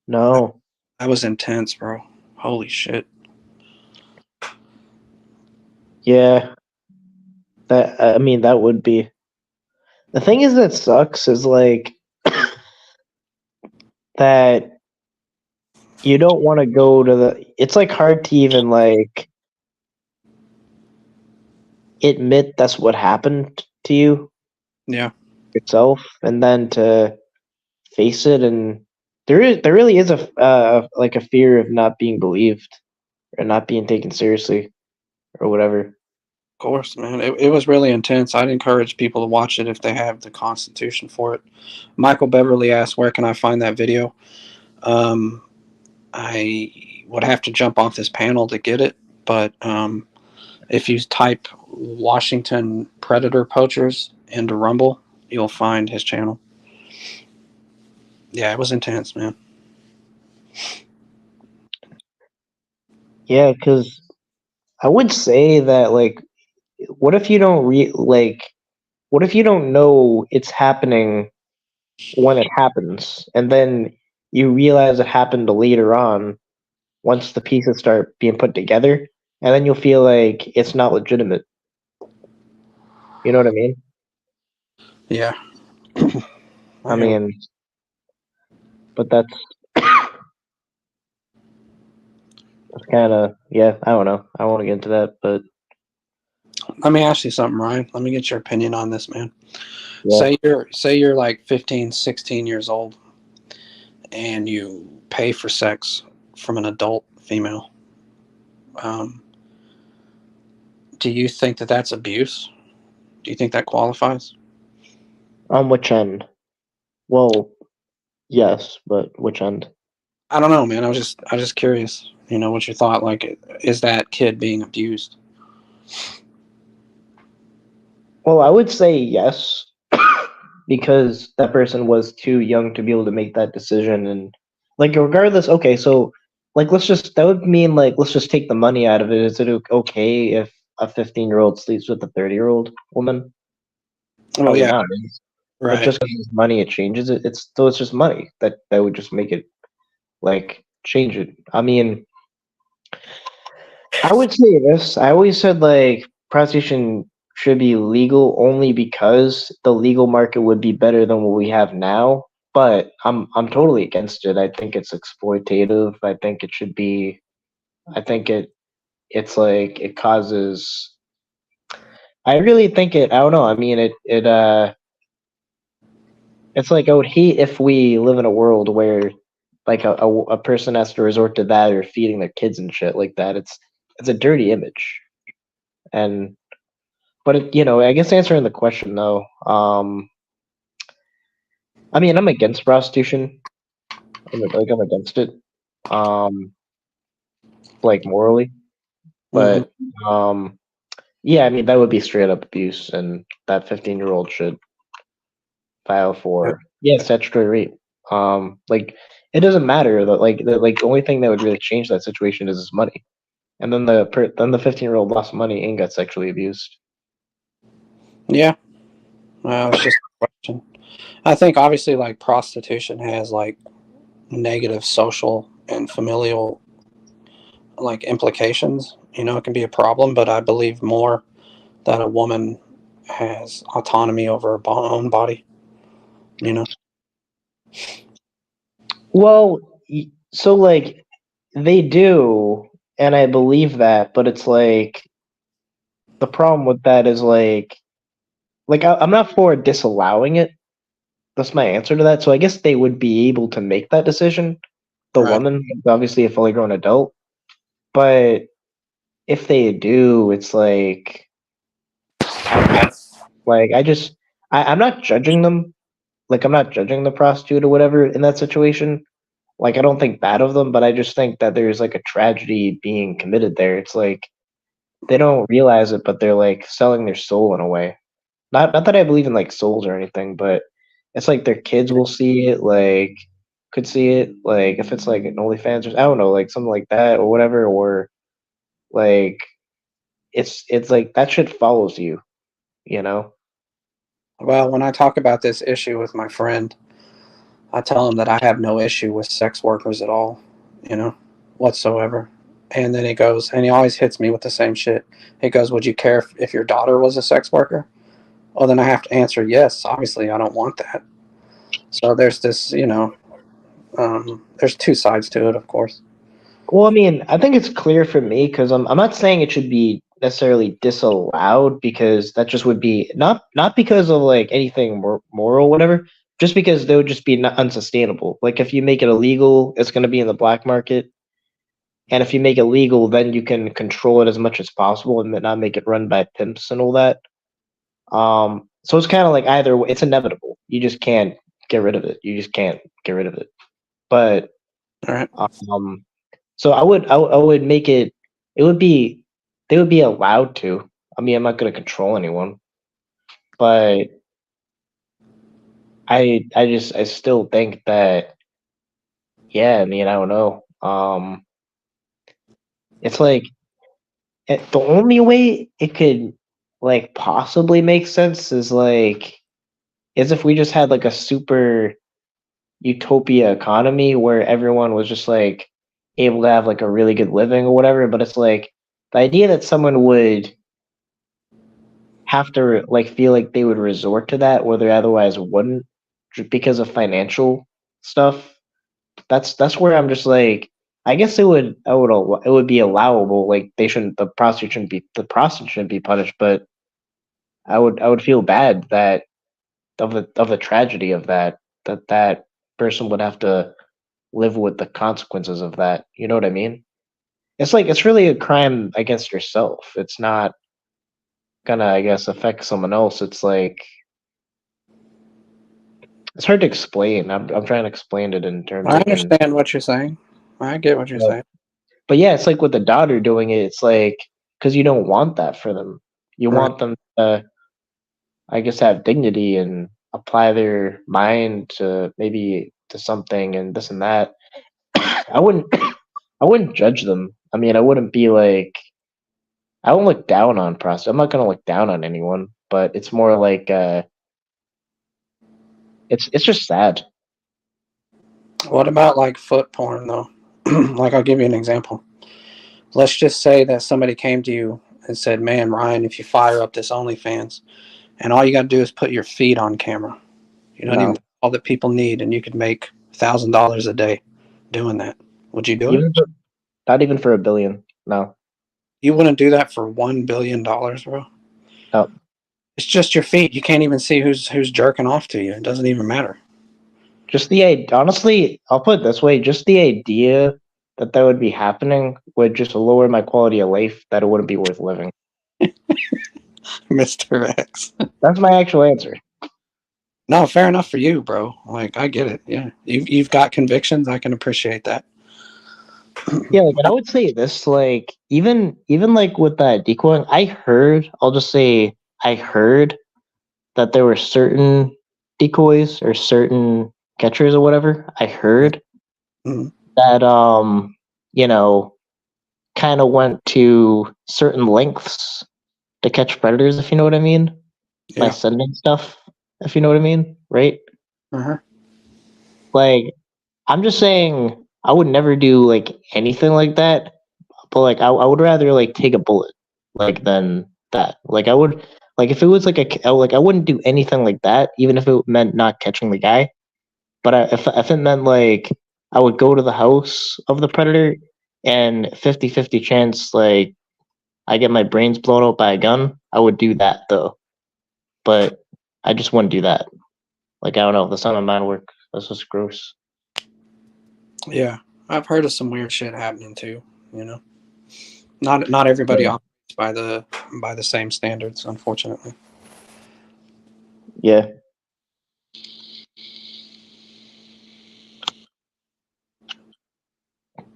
No. That was intense, bro. Holy shit. Yeah. That I mean that would be. The thing is that sucks is like that you don't want to go to the it's like hard to even like admit that's what happened to you Yeah, yourself and then to face it, and there really is a fear of not being believed or not being taken seriously or whatever. of course, man. It was really intense. I'd encourage people to watch it if they have the constitution for it. Michael Beverly asked, "Where can I find that video?" Um, I would have to jump off this panel to get it, but if you type Washington Predator Poachers into Rumble, you'll find his channel. Yeah, it was intense, man. Yeah, because I would say that like what if you don't what if you don't know it's happening when it happens, and then you realize it happened later on once the pieces start being put together, and then you'll feel like it's not legitimate. You know what I mean? Yeah. I Yeah. mean, but that's kind of yeah. I don't know. I don't want to get into that, but Let me ask you something, Ryan. Let me get your opinion on this, man. yeah. Say you're like 15, 16 years old and you pay for sex from an adult female. Um, do you think that that's abuse? Do you think that qualifies? On which end? Well, yes, but which end? I don't know, man. I was just curious. What's your thought? Like, is that kid being abused? Well, I would say yes, because that person was too young to be able to make that decision, and like regardless. Okay, so like that would mean like let's just take the money out of it. Is it okay if a 15-year-old sleeps with a 30-year-old woman? Well, Probably yeah, not. Like right. just because it's money, it changes it. It's just money that would just make it like change it. I mean, I would say this. I always said like prostitution should be legal only because the legal market would be better than what we have now. But I'm totally against it. I think it's exploitative. I think it should be. I think it's like it causes. I really think it. I don't know. I mean, it's like I would hate if we live in a world where like a person has to resort to that or feeding their kids and shit like that. It's a dirty image. And but I guess answering the question though, I mean I'm against prostitution. I'm against it. Um like morally. Hmm. But yeah, I mean that would be straight up abuse and that 15-year-old should file for statutory rape. Like it doesn't matter that the only thing that would really change that situation is his money. And then the 15-year-old lost money and got sexually abused. Yeah. Well, it's just a question. I think obviously like prostitution has like negative social and familial like implications. You know, it can be a problem, but I believe more that a woman has autonomy over her own body. You know, Well, so like they do, and I believe that, but it's like the problem with that is I'm not for disallowing it. That's my answer to that. So I guess they would be able to make that decision. The right? woman, obviously a fully grown adult, but if they do, it's like I'm not judging them. Like I'm not judging the prostitute or whatever in that situation. Like I don't think bad of them, but I just think that there's like a tragedy being committed there. It's like they don't realize it, but they're like selling their soul in a way. Not that I believe in like souls or anything, but it's like their kids will see it, like could see it, like if it's like an OnlyFans or I don't know, like something like that or whatever, or like it's like that shit follows you, you know? Well, when I talk about this issue with my friend, I tell him that I have no issue with sex workers at all, you know, whatsoever. And then he goes, and he always hits me with the same shit. He goes, "Would you care if your daughter was a sex worker?" Well, then I have to answer yes. Obviously, I don't want that. So there's this, there's two sides to it, of course. Well, I mean, I think it's clear for me because I'm not saying it should be necessarily disallowed because that just would be not because of like anything moral, whatever. Just because they would just be unsustainable. Like if you make it illegal, it's going to be in the black market, and if you make it legal, then you can control it as much as possible and not make it run by pimps and all that. So it's kind of like either way, it's inevitable. You just can't get rid of it. You just can't get rid of it. But All right. um, so I would make it. It would be they would be allowed to. I mean, I'm not going to control anyone, but I still think that yeah. I mean, I don't know. It's like the only way it could like possibly make sense is if we just had like a super utopia economy where everyone was just like able to have like a really good living or whatever. But it's like the idea that someone would have to like feel like they would resort to that where they otherwise wouldn't just because of financial stuff. That's where I'm just like I guess it would be allowable. Like the prostitute shouldn't be punished, but I would feel bad that of the tragedy of that person would have to live with the consequences of that. You know what I mean? It's like it's really a crime against yourself. It's not gonna, I guess, affect someone else. It's like it's hard to explain. I'm trying to explain it in terms I I can. understand what you're saying. I get what you're But, saying. but yeah, it's like with the daughter doing it. It's like because you don't want that for them. You Right. want them to, I guess, have dignity and apply their mind to maybe to something and this and that. I wouldn't. I wouldn't judge them. I mean, I wouldn't be like I don't look down on prostitutes. I'm not gonna look down on anyone, but it's more like it's just sad. What about like foot porn though? Like I'll give you an example. Let's just say that somebody came to you and said, "Man, Ryan, if you fire up this OnlyFans, and all you got to do is put your feet on camera, you don't even No. put all that people need, and you could make $1,000 a day doing that. Would you do it? Even for, not even for $1 billion. No. You wouldn't do that for $1 billion, bro. No. It's just your feet. You can't even see who's jerking off to you. It doesn't even matter. Just the honestly, I'll put it this way: just the idea that would be happening would just lower my quality of life. That it wouldn't be worth living. Mr. X. That's my actual answer. No, fair enough for you, bro. Like, I get it. Yeah, you've got convictions. I can appreciate that. Yeah, like, and I would say this, like, even like with that decoying, I'll just say I heard that there were certain decoys or certain catchers or whatever. I heard Mhm. that you know, kind of went to certain lengths to catch predators, if you know what I mean, by Yeah. sending stuff, if you know what I mean, right? Uh-huh. Like, I'm just saying, I would never do like anything like that. But like, I would rather like take a bullet, like than that. Like, I would like if it was like like I wouldn't do anything like that, even if it meant not catching the guy. But if it meant like I would go to the house of the predator and 50-50 chance like I get my brains blown out by a gun, I would do that though. But I just wouldn't do that. Like, I don't know, the son of mine work. That's just gross. Yeah, I've heard of some weird shit happening too. You know, not everybody Yeah. operates by the same standards, unfortunately. Yeah.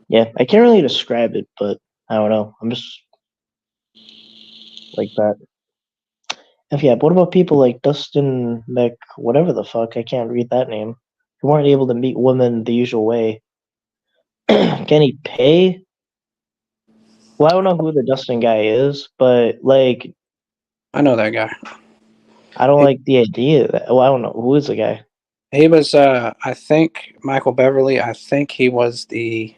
Yeah. I can't really describe it, but I don't know. I'm just like that. Yeah, but what about people like Dustin Mc whatever the fuck, I can't read that name, who weren't able to meet women the usual way? Can he pay? Well, I don't know who the Dustin guy is, but like I know that guy. I don't He, like the idea that, well, I don't know who is the guy. he was, I think, Michael Beverly. I think he was the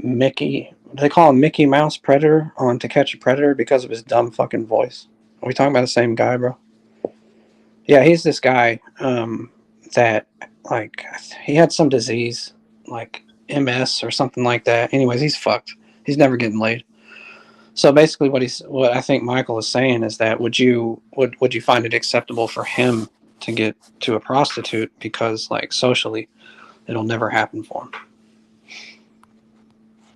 Mickey. They call him Mickey Mouse Predator on To Catch a Predator because of his dumb fucking voice. Are we talking about the same guy, bro? Yeah, he's this guy that, like, he had some disease, like MS or something like that. Anyways, he's fucked. He's never getting laid. So basically, what I think Michael is saying is that would you find it acceptable for him to get to a prostitute because, like, socially it'll never happen for him?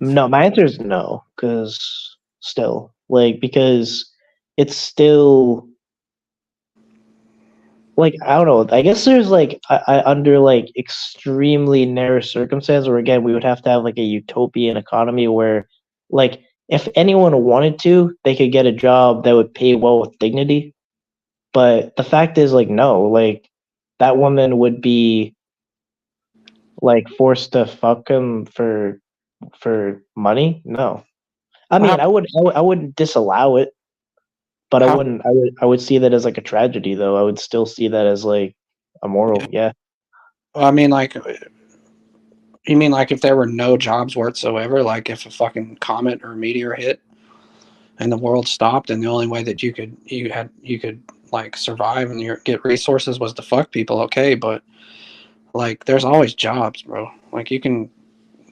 No, my answer is no, because still, like, because it's still like I don't know. I guess there's like under like extremely narrow circumstances where again we would have to have like a utopian economy where like if anyone wanted to, they could get a job that would pay well with dignity. But the fact is like no, like that woman would be like forced to fuck him for money. No, I Well, mean I wouldn't disallow it, but I how wouldn't. I would see that as like a tragedy though. I would still see that as like a yeah. moral. Yeah. Well, I mean, like, you mean like if there were no jobs whatsoever, like if a fucking comet or meteor hit and the world stopped, and the only way that you could like survive and get resources was to fuck people? Okay, but like there's always jobs, bro. Like you can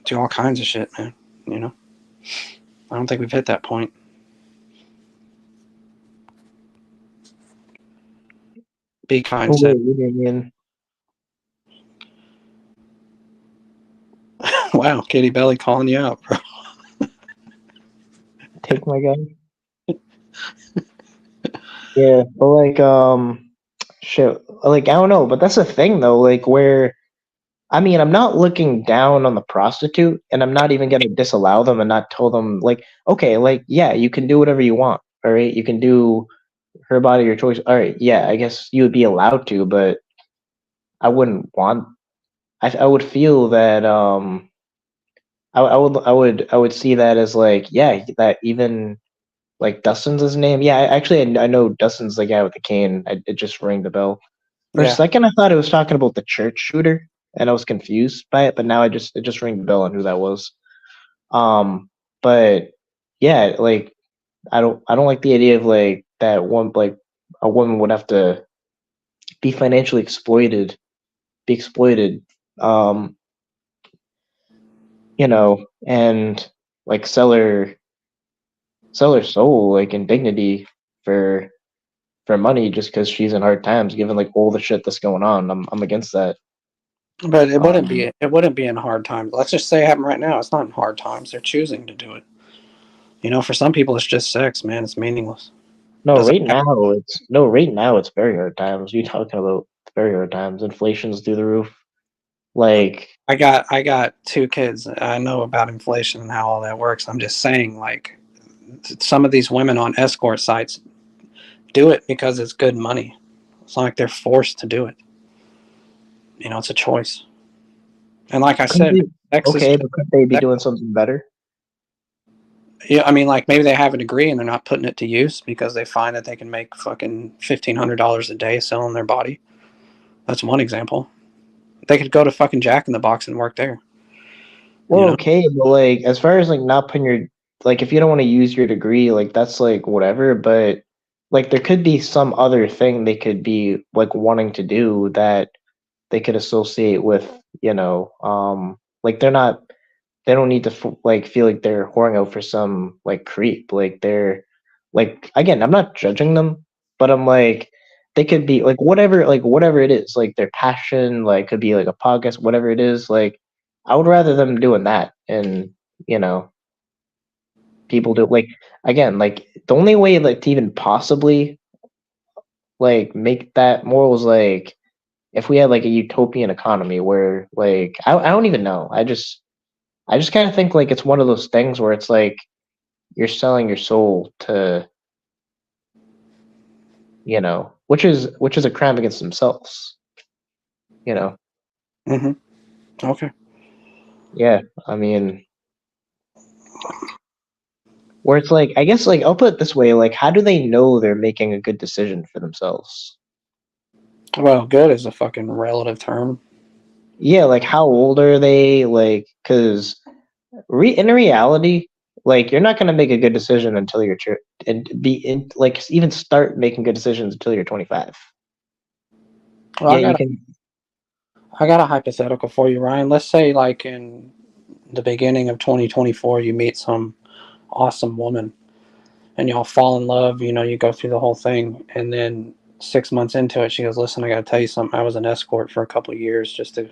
do all kinds of shit, man. You know, I don't think we've hit that point. Be kind, Oh, said. wait, what do you mean? Wow, Kitty Belly calling you out, bro. Take my gun? Yeah, but like shit, like I don't know, but that's the thing though, like where I mean, I'm not looking down on the prostitute and I'm not even gonna disallow them and not tell them like, okay, like yeah, you can do whatever you want. All right, you can do her body, your choice. All right, yeah, I guess you would be allowed to, but I wouldn't want I would feel that I would see that as like, yeah, that even like Dustin's his name. Yeah, I know Dustin's the guy with the cane. It just rang the bell. For a Yeah, second, I thought it was talking about the church shooter, and I was confused by it. But now it just rang the bell on who that was. Um, but yeah, like I don't like the idea of like that one like a woman would have to be financially be exploited, um, and like sell her soul like in dignity for for money just because she's in hard times, given like all the shit that's going on. I'm against that. But Um, it wouldn't be in hard times. Let's just say it happened right now. It's not in hard times. They're choosing to do it. You know, for some people, it's just sex, man. It's meaningless. no, Doesn't right matter. now it's very hard times. You talking about very hard times? Inflation's through the roof. Like, I got two kids. I know about inflation and how all that works. I'm just saying, like, some of these women on escort sites do it because it's good money. It's not like they're forced to do it. You know, it's a choice. And like I could said, they, sex is okay, just but could they be sex. doing something better? Yeah, I mean, like maybe they have a degree and they're not putting it to use because they find that they can make fucking $1,500 a day selling their body. That's one example. They could go to fucking Jack in the Box and work there. You Well, know, okay, but like as far as like not putting your like if you don't want to use your degree, like that's like whatever, but like there could be some other thing they could be like wanting to do that they could associate with, like they don't need to like feel like they're whoring out for some like creep. Like they're like again, I'm not judging them, but I'm like they could be like whatever it is, like their passion, like could be like a podcast, whatever it is. Like I would rather them doing that, and you know, people do like again, like the only way like to even possibly like make that moral is like if we had like a utopian economy where like I don't even know. I just kind of think like it's one of those things where it's like you're selling your soul to, which is a crime against themselves, you know. hmm okay. Yeah, I mean, where it's like I guess like I'll put it this way, like how do they know they're making a good decision for themselves? Well, good is a fucking relative term. Yeah, like how old are they? Like, because in reality, like you're not gonna make a good decision until you're and be in like even start making good decisions until you're 25. Well, Yeah, you can. I got a hypothetical for you, Ryan. Let's say like in the beginning of 2024, you meet some awesome woman and y'all fall in love. You know, you go through the whole thing, and then 6 months into it, she goes, "Listen, I got to tell you something. I was an escort for a couple of years just to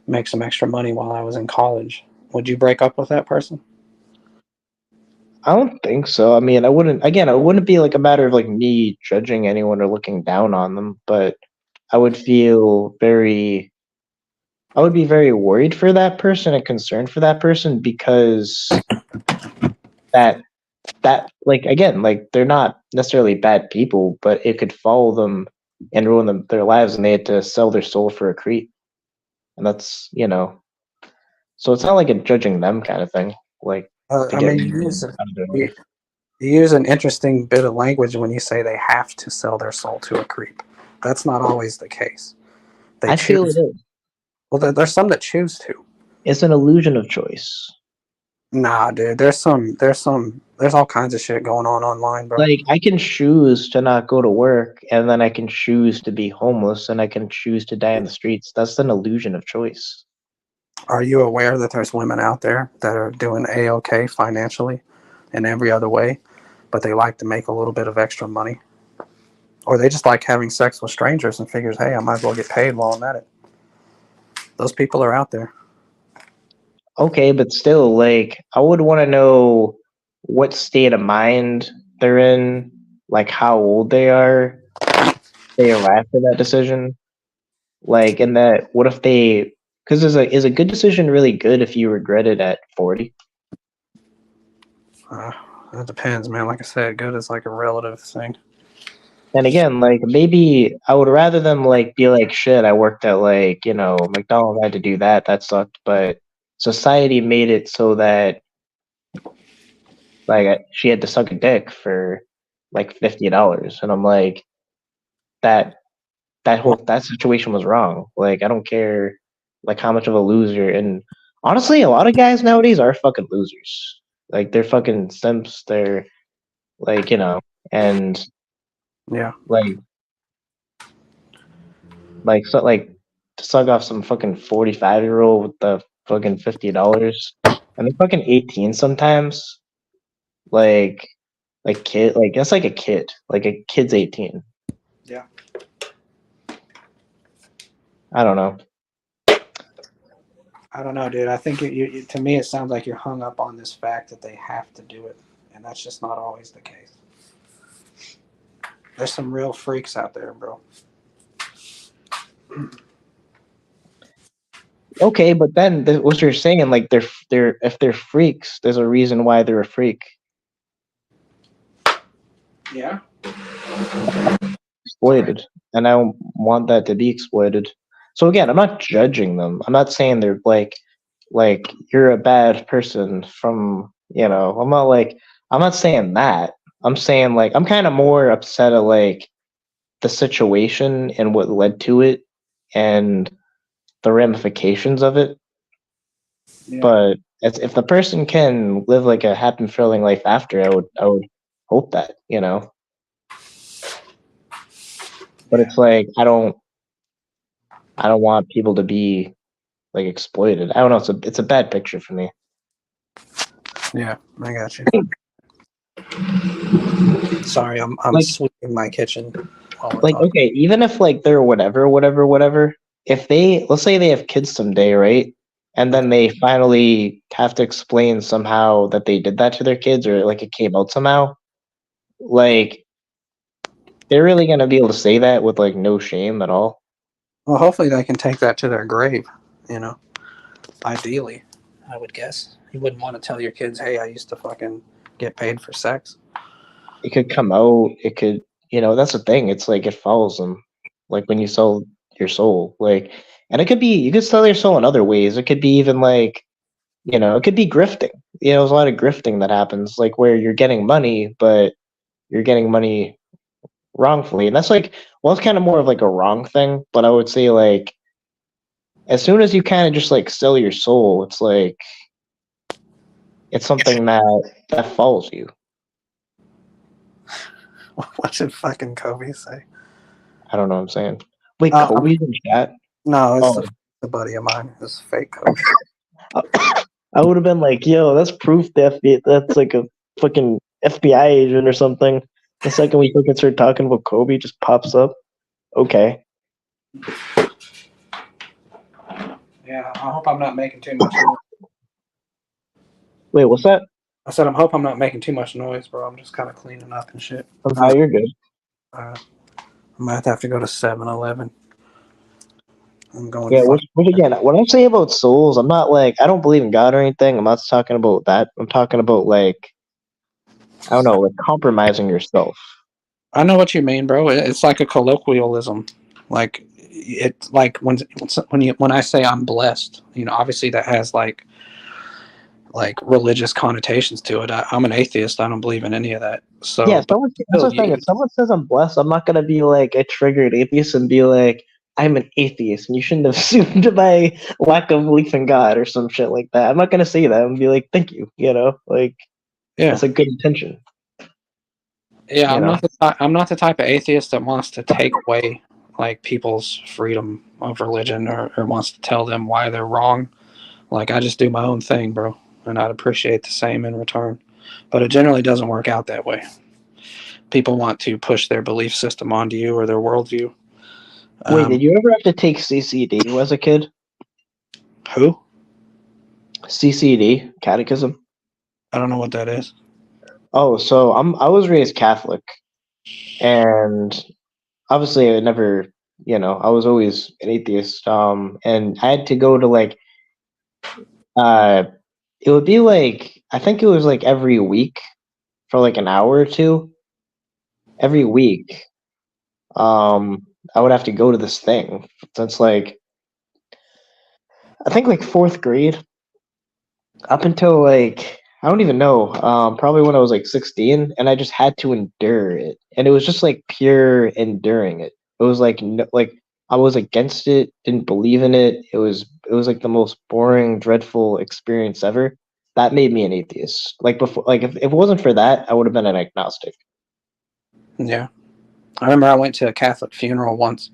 make some extra money while I was in college." Would you break up with that person? I don't think so. I mean, I wouldn't. Again, it wouldn't be like a matter of like me judging anyone or looking down on them, but I would feel very. I would be very worried for that person and concerned for that person because that like again like they're not necessarily bad people, but it could follow them and ruin their lives, and they had to sell their soul for a creep, and that's so it's not like a judging them kind of thing, like to I get mean, rid out of their you, life. you use an interesting bit of language when you say they have to sell their soul to a creep. That's not always the case. They I feel it choose. is. Well, there's some that choose to. It's an illusion of choice. Nah, dude. There's all kinds of shit going on online, bro. Like I can choose to not go to work, and then I can choose to be homeless, and I can choose to die in the streets. That's an illusion of choice. Are you aware that there's women out there that are doing a-okay financially in every other way, but they like to make a little bit of extra money, or they just like having sex with strangers and figures, hey, I might as well get paid while I'm at it. Those people are out there. Okay, but still, like, I would want to know what state of mind they're in, like how old they are, they arrived at that decision. Like, and that, what if they, because is a good decision really good if you regret it at 40? Uh, it depends, man. Like I said, good is like a relative thing. And again, like maybe I would rather them like be like, shit, I worked at like, McDonald's, I had to do that. That sucked. But society made it so that like she had to suck a dick for like $50. And I'm like, that that situation was wrong. Like I don't care like how much of a loser, and honestly, a lot of guys nowadays are fucking losers. Like they're fucking simps. like, you know, and Yeah. like so like to suck off some fucking 45-year-old with the fucking $50, and they're fucking 18 sometimes. Like kid, like that's like a kid, like a kid's 18. Yeah. I don't know. I don't know, dude. I think to me, it sounds like you're hung up on this fact that they have to do it, and that's just not always the case. There's some real freaks out there, bro. Okay, but then what you're saying, like they're if they're freaks, there's a reason why they're a freak. Yeah. Exploited, and I don't want that to be exploited. So again, I'm not judging them. I'm not saying they're like you're a bad person from, you know, I'm not saying that. I'm saying like I'm kind of more upset at like the situation and what led to it and the ramifications of it. Yeah. But if the person can live like a happy and fulfilling life after, I would hope that, you know. But Yeah. it's like I don't want people to be like exploited. I don't know. It's a bad picture for me. Yeah. I got you. Sorry, I'm Like sweeping my kitchen while we're like talking. okay, even if like they're whatever. If let's say they have kids someday, right? And then they finally have to explain somehow that they did that to their kids, or like it came out somehow. Like they're really gonna be able to say that with like no shame at all. Well, hopefully they can take that to their grave. You know, ideally, I would guess you wouldn't want to tell your kids, "Hey, I used to fucking get paid for sex." It could come out. It could, you know, that's the thing. It's like it follows them. Like when you sell your soul, like, and it could be you could sell your soul in other ways. It could be even like, you know, it could be grifting. You know, there's a lot of grifting that happens, like where you're getting money, but you're getting money wrongfully, and that's like, well, it's kind of more of like a wrong thing. But I would say like, as soon as you kind of just like sell your soul, it's like it's something that follows you. What should fucking Kobe say? I don't know what I'm saying. Wait, Um, Kobe's in chat. no, it's Oh, a buddy of mine. It's fake Kobe. I would have been like, yo, that's proof that that's like a fucking FBI agent or something. The second we fucking start talking about Kobe, just pops up. Okay. Yeah, I hope I'm not making too much noise. Wait, what's that? I said, I hope I'm not making too much noise, bro. I'm just kind of cleaning up and shit. Somehow you're good. I might have to go to 7-Eleven. I'm going Yeah, fuck. which again, when I say about souls, I'm not like I don't believe in God or anything. I'm not talking about that. I'm talking about like I don't know, like compromising yourself. I know what you mean, bro. It's like a colloquialism. Like it's like when I say I'm blessed, you know, obviously that has like religious connotations to it. I'm an atheist. I don't believe in any of that. Yeah, So, but someone that's still, the thing. If someone says I'm blessed, I'm not gonna be like a triggered atheist and be like, I'm an atheist and you shouldn't have assumed my lack of belief in God or some shit like that. I'm not gonna say that and be like, thank you, you know, like yeah, that's a good intention, yeah. you know. I'm not the type of atheist that wants to take away like people's freedom of religion or wants to tell them why they're wrong. Like I just do my own thing, bro, and I'd appreciate the same in return. But it generally doesn't work out that way. People want to push their belief system onto you or their worldview. Wait, Um, did you ever have to take CCD as a kid? who? CCD, catechism. I don't know what that is. Oh, so I was raised Catholic, and obviously I never, you know, I was always an atheist. And I had to go to like, uh, it would be like I think it was like every week for like an hour or two. Every week, I would have to go to this thing. Since like I think like fourth grade up until like I don't even know, probably when I was like 16, and I just had to endure it, and it was just like pure enduring it. It was like no, like I was against it, didn't believe in it. It was like the most boring, dreadful experience ever. that made me an atheist. Like before, like if it wasn't for that, I would have been an agnostic. Yeah, I remember I went to a Catholic funeral once.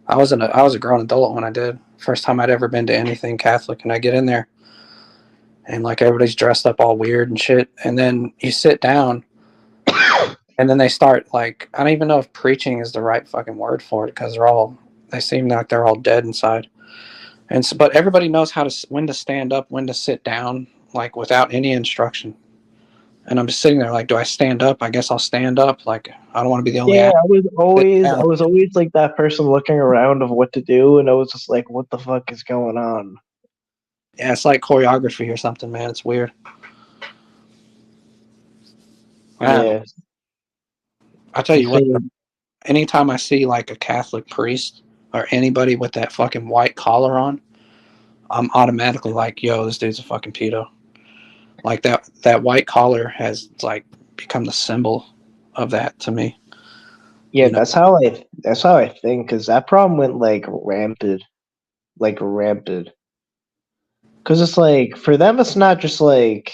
I was a grown adult when I did. First time I'd ever been to anything Catholic, and I get in there, and like everybody's dressed up all weird and shit, and then you sit down, and then they start like, I don't even know if preaching is the right fucking word for it, because they seem like they're all dead inside. And so, but everybody knows when to stand up, when to sit down, like without any instruction. And I'm just sitting there like, do I stand up? I guess I'll stand up. Like, I don't want to be the only Yeah, ass sitting I down. was always like that person looking around of what to do, and I was just like, what the fuck is going on? Yeah, it's like choreography or something, man. It's weird. I don't know. Yeah, I tell you you what, see, anytime I see like a Catholic priest or anybody with that fucking white collar on, I'm automatically like, yo, this dude's a fucking pedo. Like that white collar has like become the symbol of that to me. yeah, You know? that's how I think, because that problem went like rampant. Because it's like for them, it's not just like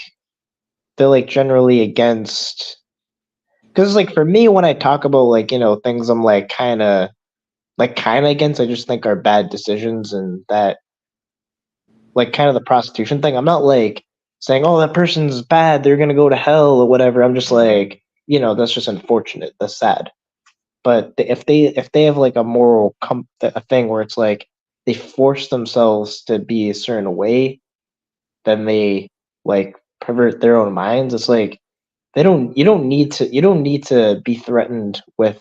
they're like generally against. Because like for me, when I talk about like things, I'm like kind of against. I just think are bad decisions, and that like kind of the prostitution thing. I'm not like saying, oh, that person's bad, they're gonna go to hell or whatever. I'm just like, that's just unfortunate. That's sad. But if they have like a moral a thing where it's like they force themselves to be a certain way, then they like pervert their own minds. It's like they don't you don't need to be threatened with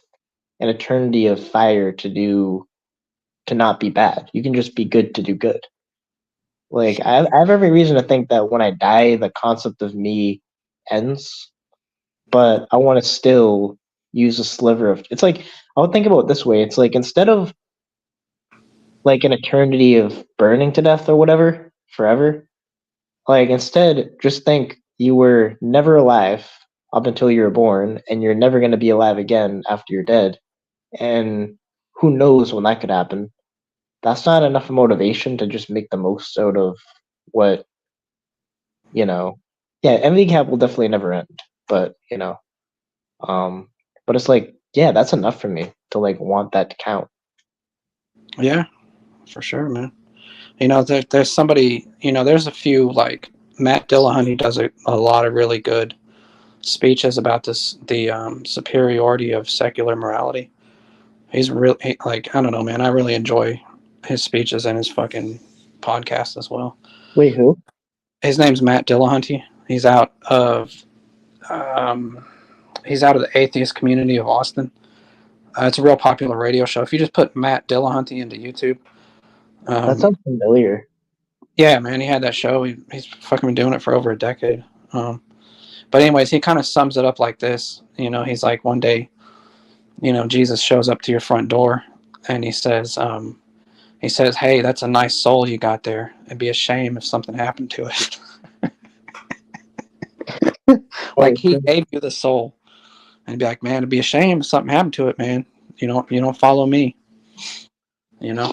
an eternity of fire to not be bad. You can just be good to do good. Like I have every reason to think that when I die, the concept of me ends, but I want to still use a sliver of. It's like I would think about it this way. It's like instead of like an eternity of burning to death or whatever forever, like instead just think you were never alive up until you were born, and you're never going to be alive again after you're dead, and who knows when that could happen. That's not enough motivation to just make the most out of what you know. Yeah, envy cap will definitely never end, but um, but it's like, yeah, that's enough for me to like want that to count. Yeah, for sure, man. There's somebody, there's a few like Matt Dillahunty does a lot of really good speeches about the superiority of secular morality. He's really like, I don't know, man. I really enjoy his speeches and his fucking podcast as well. Wait, who? His name's Matt Dillahunty. Um, he's out of the atheist community of Austin. It's a real popular radio show. If you just put Matt Dillahunty into YouTube, That um, sounds familiar. yeah, man, he had that show. He's fucking been doing it for over a decade. But anyways, he kind of sums it up like this. He's like, one day, Jesus shows up to your front door, and he says, "Hey, that's a nice soul you got there. It'd be a shame if something happened to it." Like, Oh, he shit. gave you the soul, and be like, "Man, it'd be a shame if something happened to it, man. You don't follow me, you know."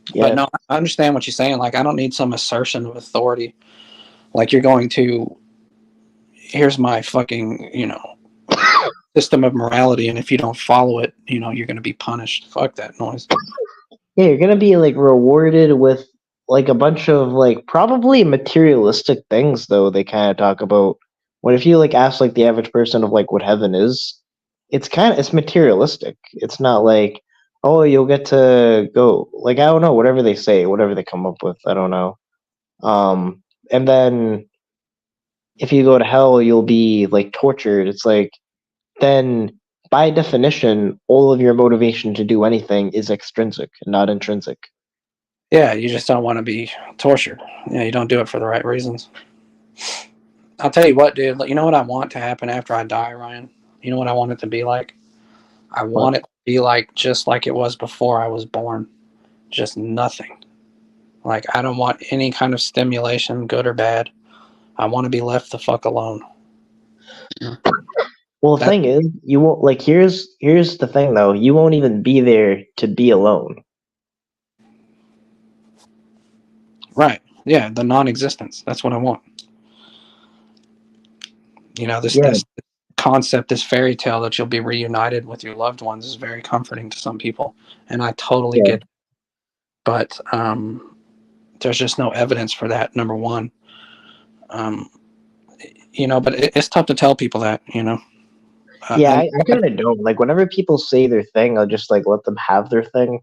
But Yeah, no, I understand what you're saying. Like, I don't need some assertion of authority. Like, you're going to, here's my fucking, system of morality, and if you don't follow it, you're going to be punished. Fuck that noise. yeah, you're gonna be like rewarded with like a bunch of like probably materialistic things though. They kind of talk about what if you like ask like the average person of like what heaven is. It's materialistic. It's not like, oh, you'll get to go like I don't know, whatever they say, whatever they come up with. I don't know. And then if you go to hell, you'll be like tortured. It's like then by definition, all of your motivation to do anything is extrinsic, not intrinsic. Yeah, you just don't want to be tortured. Yeah, you don't do it for the right reasons. I'll tell you what, dude. You know what I want to happen after I die, Ryan? You know what I want it to be like? I But want it to be like just like it was before I was born. Just nothing. Like, I don't want any kind of stimulation, good or bad. I want to be left the fuck alone. well, the That thing is, you won't like. Here's the thing though. You won't even be there to be alone. right. Yeah, the non-existence. That's what I want. You know, Yeah, this concept, this fairy tale that you'll be reunited with your loved ones is very comforting to some people, and I totally yeah, get it. But there's just no evidence for that. Number one, um, you know, but it's tough to tell people that, you know. yeah. And I kind of don't like whenever people say their thing. I'll just like let them have their thing.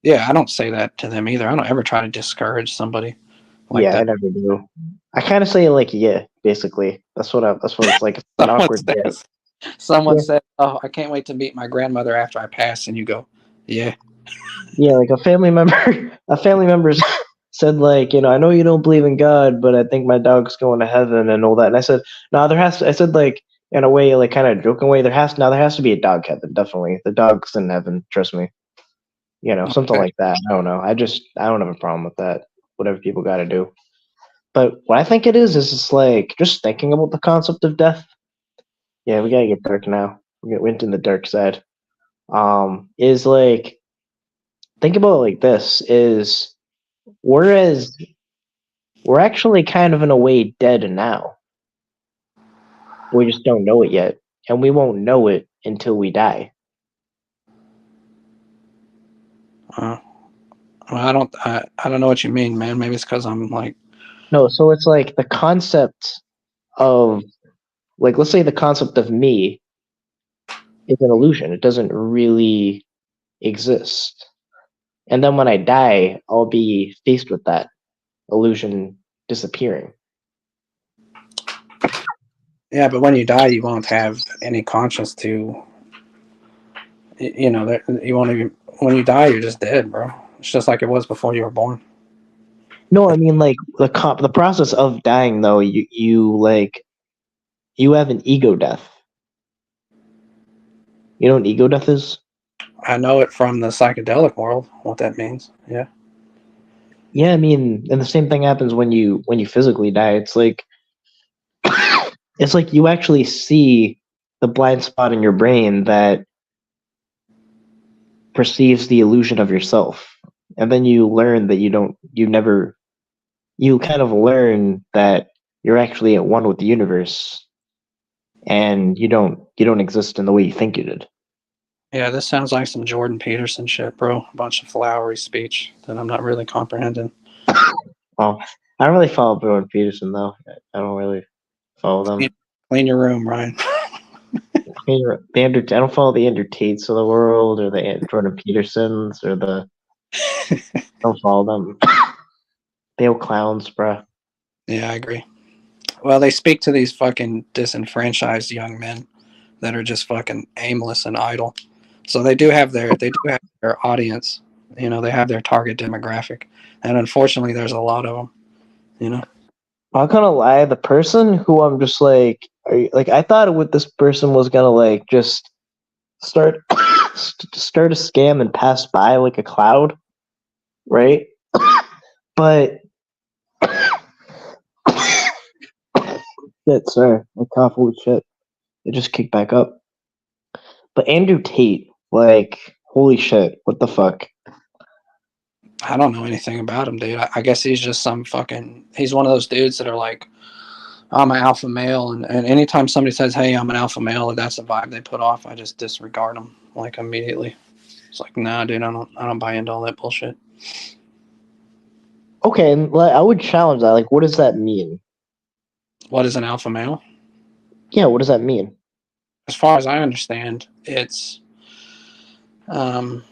yeah, I don't say that to them either. I don't ever try to discourage somebody like Yeah, I that. never do. I kind of say like yeah, basically. That's what it's like. It's an Someone awkward yeah. says, someone Yeah, says, "Oh, I can't wait to meet my grandmother after I pass," and you go, "Yeah, yeah. Like a family member, a family member said like I know you don't believe in God, but I think my dog's going to heaven and all that. And I said no, there has to. I said like in a way like kind of joking way there has to be a dog heaven definitely. The dog's in heaven. Trust me. Something okay." like that. I don't know. I don't have a problem with that. Whatever people got to do. But what I think it is it's like just thinking about the concept of death. Yeah, we gotta get dark now. Went in the dark side. Is like think about it like this: is whereas we're actually kind of in a way dead now. We just don't know it yet, and we won't know it until we die. Uh, well, I don't know what you mean, man. Maybe it's because I'm like, No, so it's like the concept of like let's say the concept of me is an illusion. It doesn't really exist. And then when I die, I'll be faced with that illusion disappearing. yeah, but when you die, you won't have any conscience to, you know, that you won't even. When you die, you're just dead, bro. It's just like it was before you were born. No, I mean like the process of dying though, you like you have an ego death. You know what ego death is? I know it from the psychedelic world. What that means. Yeah. Yeah, I mean, and the same thing happens when you physically die. It's like you actually see the blind spot in your brain that perceives the illusion of yourself. And then you learn that you kind of learn that you're actually at one with the universe and you don't exist in the way you think you did. Yeah, this sounds like some Jordan Peterson shit, bro. A bunch of flowery speech that I'm not really comprehending. Well, I don't really follow Jordan Peterson though. I don't really follow Clean, them. clean your room, Ryan. I don't follow the Andrew Tates of the world or the Jordan Petersons or the. I don't follow them. They all clowns, bruh. Yeah, I agree. Well, they speak to these fucking disenfranchised young men that are just fucking aimless and idle. So they do have their audience. You know, they have their target demographic, and unfortunately, there's a lot of them. You know. I'm not gonna lie. The person who I'm just like, like I thought what this person was gonna like just start start a scam and pass by like a cloud, right? But shit, sorry, my cough, holy shit, it just kicked back up. But Andrew Tate, like, holy shit, what the fuck? I don't know anything about him, dude. I guess he's just some fucking. He's one of those dudes that are like, I'm an alpha male, and anytime somebody says, "Hey, I'm an alpha male," that's the vibe they put off. I just disregard them like immediately. It's like, nah, dude, I don't buy into all that bullshit. Okay, and like, I would challenge that. Like, what does that mean? What is an alpha male? Yeah, what does that mean? As far as I understand, it's um,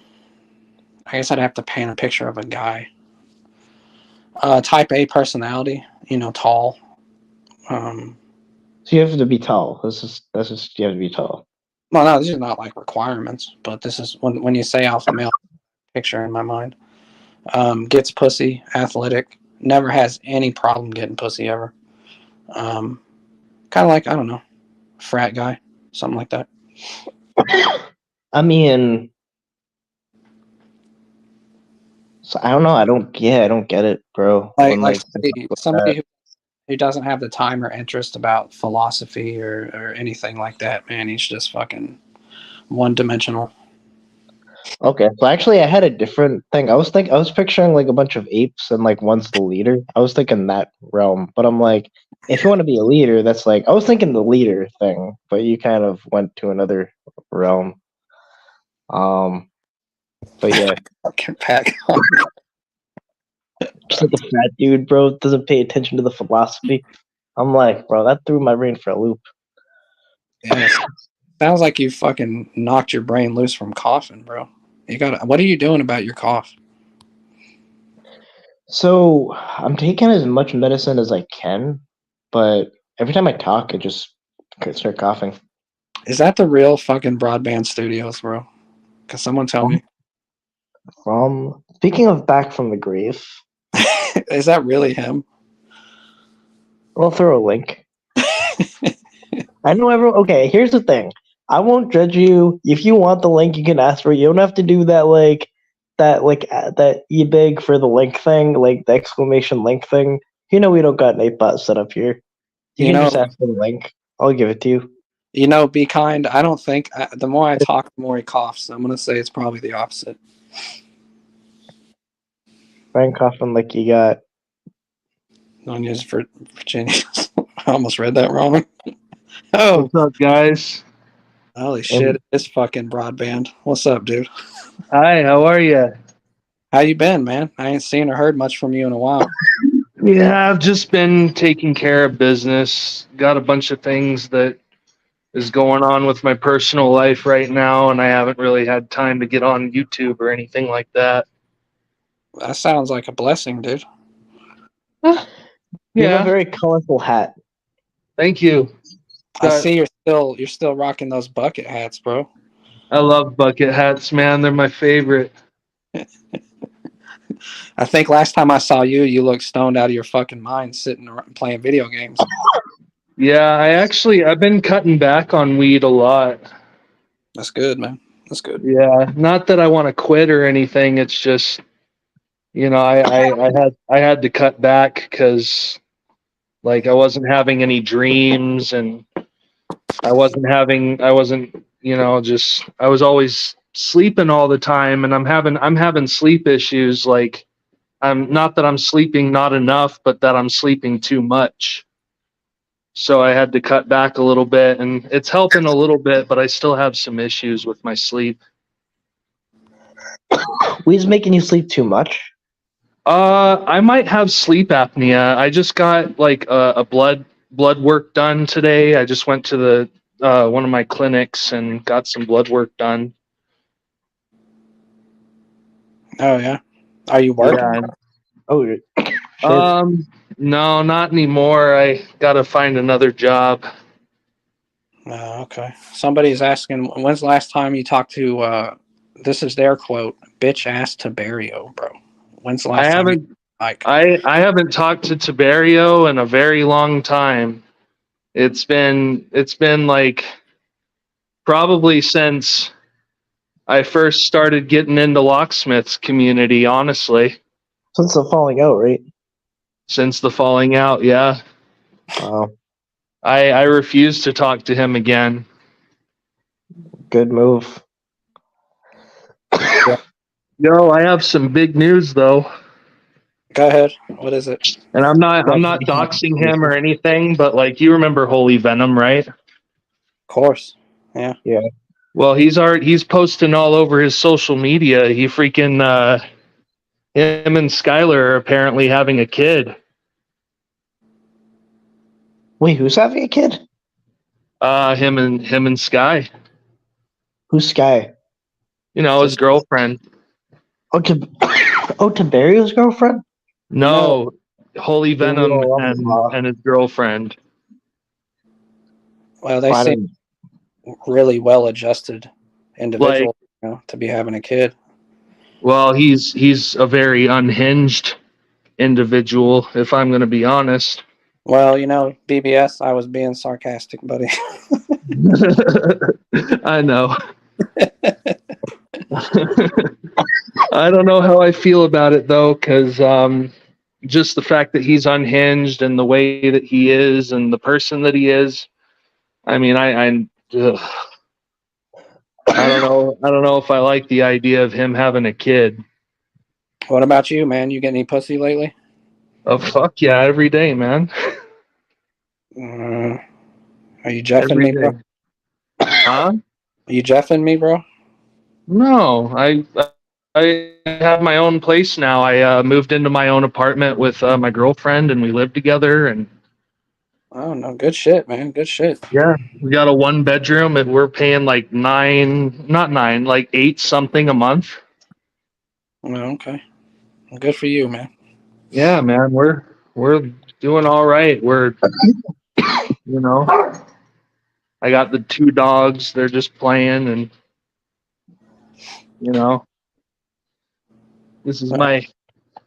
I guess I'd have to paint a picture of a guy. Type A personality, you know, tall. Um, So you have to be tall. That's just you have to be tall. well, no, these are not like requirements, but this is when you say alpha male, picture in my mind. Gets pussy, athletic, never has any problem getting pussy ever. Um, kind of like, I don't know, frat guy, something like that. I mean, so I don't know. I don't get it, bro. When Like somebody, like that. who doesn't have the time or interest about philosophy or anything like that, man. He's just fucking one dimensional. Okay, so actually, I had a different thing. I was picturing like a bunch of apes and like one's the leader. I was thinking that realm, but I'm like, if you want to be a leader, that's like I was thinking the leader thing, but you kind of went to another realm. Um, but yeah, Fucking pack on. just like a fat dude, bro, doesn't pay attention to the philosophy. I'm like, bro, that threw my brain for a loop. Yes. Sounds like you fucking knocked your brain loose from coughing, bro. You got. What are you doing about your cough? So I'm taking as much medicine as I can, but every time I talk, I just start coughing. Is that the real fucking broadband studios, bro? Can someone tell me? From speaking of back from the grave, Is that really him? I'll throw a link. I know everyone. Okay, here's the thing. I won't judge you. If you want the link, you can ask for it. You don't have to do that that you beg for the link thing, like the exclamation link thing. You know we don't got an 8-bot set up here. You You can know, just ask for the link. I'll give it to you. Be kind. I don't think the more I talk, the more he coughs. So I'm gonna say it's probably the opposite. Brian Coffin, like you got. Nunez for Virginia. I almost read that wrong. Oh, What's up, guys? holy shit! It's fucking broadband. What's up, dude? Hi, how are you? How you been, man? I ain't seen or heard much from you in a while. Yeah, I've just been taking care of business. Got a bunch of things that is going on with my personal life right now, and I haven't really had time to get on YouTube or anything like that. That sounds like a blessing, dude. You have a Yeah, very colorful hat. thank you. I Got, see you're still rocking those bucket hats, bro. I love bucket hats, man. They're my favorite. I think last time I saw you, you looked stoned out of your fucking mind, sitting around playing video games. Yeah, I've been cutting back on weed a lot. That's good, man. That's good. Yeah, not that I want to quit or anything. It's just, I had to cut back because like I wasn't having any dreams and I wasn't, just I was always sleeping all the time and I'm having sleep issues like I'm not that I'm sleeping not enough, but that I'm sleeping too much. So I had to cut back a little bit and it's helping a little bit, but I still have some issues with my sleep. Weed's making you sleep too much. I might have sleep apnea. I just got like a blood work done today. I just went to the one of my clinics and got some blood work done. Oh yeah. Are you working? Yeah. Oh, shit. No, not anymore. I gotta find another job. Oh, okay. Somebody's asking, when's the last time you talked to? This is their quote, "Bitch ass Tiberio, bro." When's the I last time you haven't like? I haven't talked to Tiberio in a very long time. It's been like probably since I first started getting into locksmiths community, honestly. Since the falling out, right? Since the falling out, yeah. Wow, I refuse to talk to him again. good move. Yo, I have some big news though. Go ahead. What is it? And I'm not doxing him or anything, but like you remember Holy Venom, right? Of course. Yeah. Yeah. Well, he's posting all over his social media. He freaking him and Skylar are apparently having a kid. Wait, who's having a kid? Him and Sky. Who's Sky? His girlfriend. Oh, Tiberio's girlfriend? No, Holy Venom Well, and his girlfriend. Well, they I seem don't- really well-adjusted individual, Like, to be having a kid. well, he's a very unhinged individual, if I'm going to be honest. Well, BBS, I was being sarcastic, buddy. I know. I don't know how I feel about it though, because just the fact that he's unhinged and the way that he is and the person that he is. I mean, ugh. I don't know. I don't know if I like the idea of him having a kid. What about you, man? You get any pussy lately? Oh fuck yeah, every day, man. Mm, are you jeffing Every me, bro? day. Huh? Are you jeffing me, bro? No, I have my own place now. I moved into my own apartment with my girlfriend, and we live together. And Oh no, good shit, man. Good shit. yeah, we got a one bedroom, and we're paying like not nine, like eight something a month. Oh, okay. Well, good for you, man. Yeah, man, we're doing all right. We're you know, I got the two dogs. They're just playing, and you know, this is my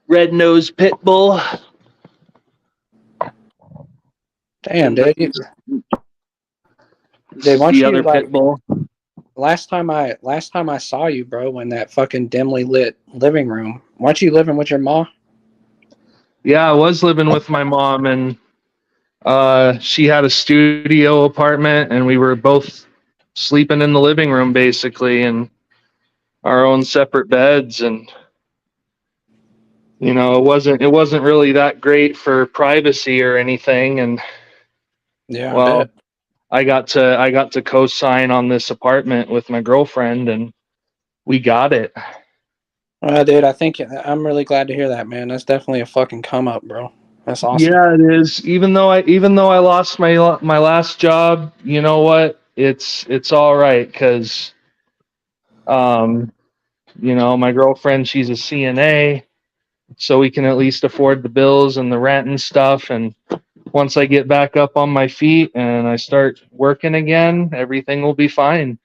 red nosed pit bull. Damn, And dude. this Dude, is once the you other like pit bull. last time I saw you, bro, in that fucking dimly lit living room. Weren't you living with your mom? Yeah, I was living with my mom, and she had a studio apartment, and we were both sleeping in the living room basically, in our own separate beds. And it wasn't really that great for privacy or anything. And Yeah, I well, bet. I got to co-sign on this apartment with my girlfriend, and we got it. Well, dude, I think I'm really glad to hear that, man. That's definitely a fucking come up, bro. That's awesome. Yeah, it is. Even though I lost my last job, you know what? It's all right because um my girlfriend, she's a CNA, so we can at least afford the bills and the rent and stuff. And once I get back up on my feet and I start working again, everything will be fine.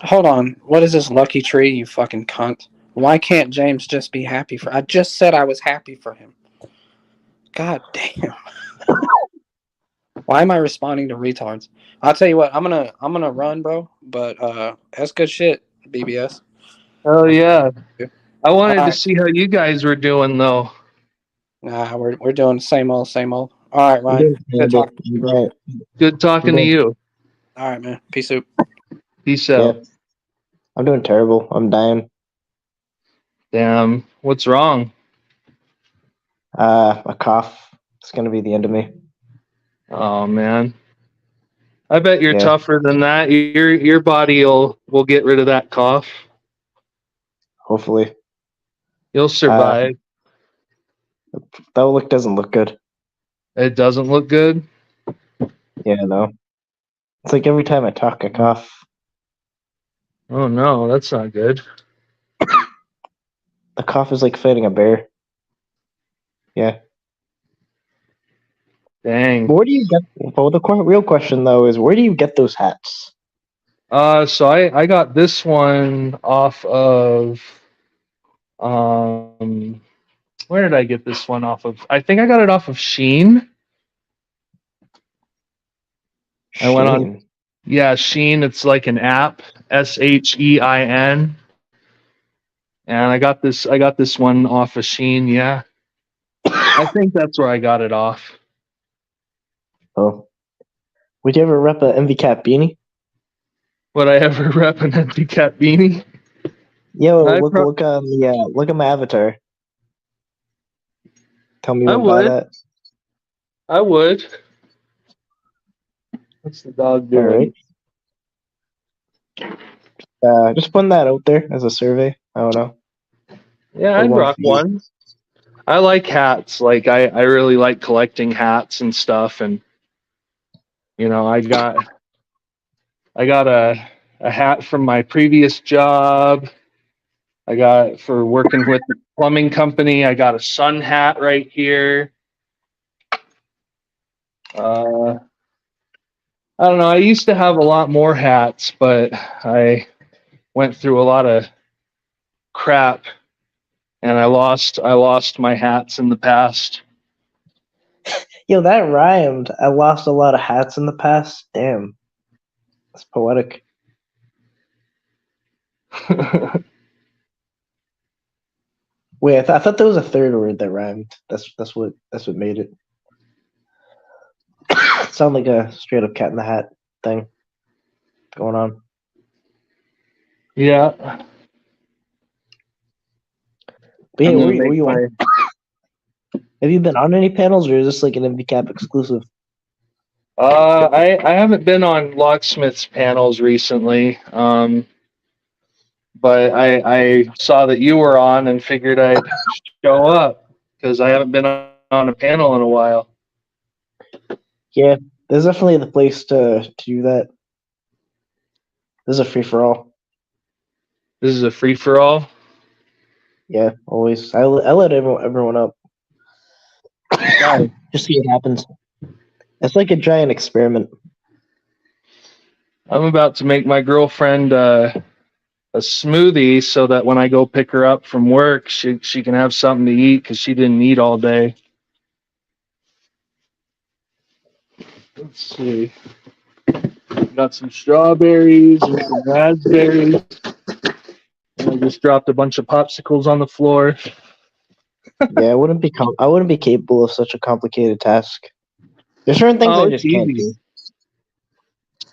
Hold on. What is this lucky tree, you fucking cunt? Why can't James just be happy for I just said I was happy for him. God damn. Why am I responding to retards? I'll tell you what, I'm gonna run, bro. But that's good shit, BBS. Oh yeah. I All wanted to right. see how you guys were doing though. Nah, we're doing the same old, same old. All right, I'm Ryan. doing Good terrible. talking to you, bro. Good I'm talking to doing, you. All right, man. Peace out. Peace yeah, out. I'm doing terrible. I'm dying. Damn. What's wrong? A cough. It's gonna be the end of me. Oh man. I bet you're Yeah, tougher than that. Your body will get rid of that cough. hopefully. You'll Uh, survive. that look doesn't look good. It doesn't look good. Yeah, no. It's like every time I talk, I cough. Oh no, that's not good. The cough is like fighting a bear. Yeah. Dang. But where do you get? Well, the real question though is where do you get those hats? So I got this one off of um where did I get this one off of? I think I got it off of Sheen. I went on Sheen. Yeah, Sheen, it's like an app, SHEIN. And I got this one off of Sheen, yeah. I think that's where I got it off. Oh, would you ever rep a MV Cat beanie? Would I ever rep an empty cat beanie? Yo, I look, pro- look at my avatar. Tell me you I wouldn't buy would. that. I would. What's the dog All right. doing? Just putting that out there as a survey. I don't know. Yeah, Put I'd one rock for you. one. I like hats. Like I really like collecting hats and stuff. And I got a hat from my previous job. I got for working with the plumbing company. I got a sun hat right here. Uh, I don't know. I used to have a lot more hats, but I went through a lot of crap, and I lost my hats in the past. Yo, that rhymed. I lost a lot of hats in the past. Damn, that's poetic. Wait, I thought there was a third word that rhymed. That's what made it. Sound like a straight up Cat in the Hat thing going on. Yeah. But yeah, I'm gonna were make you on? my. Have you been on any panels, or is this like an MVCap exclusive? I haven't been on locksmiths panels recently. But I saw that you were on and figured I'd show up because I haven't been on a panel in a while. Yeah, there's definitely the place to do that. This is a free for all. This is a free for all. Yeah, always. I let everyone up. Just see what happens. It's like a giant experiment. I'm about to make my girlfriend a smoothie so that when I go pick her up from work, she can have something to eat because she didn't eat all day. Let's see. Got some strawberries and some raspberries. And I just dropped a bunch of popsicles on the floor. Yeah, I wouldn't be capable of such a complicated task. There's certain things Oh, I it's just can't easy. do.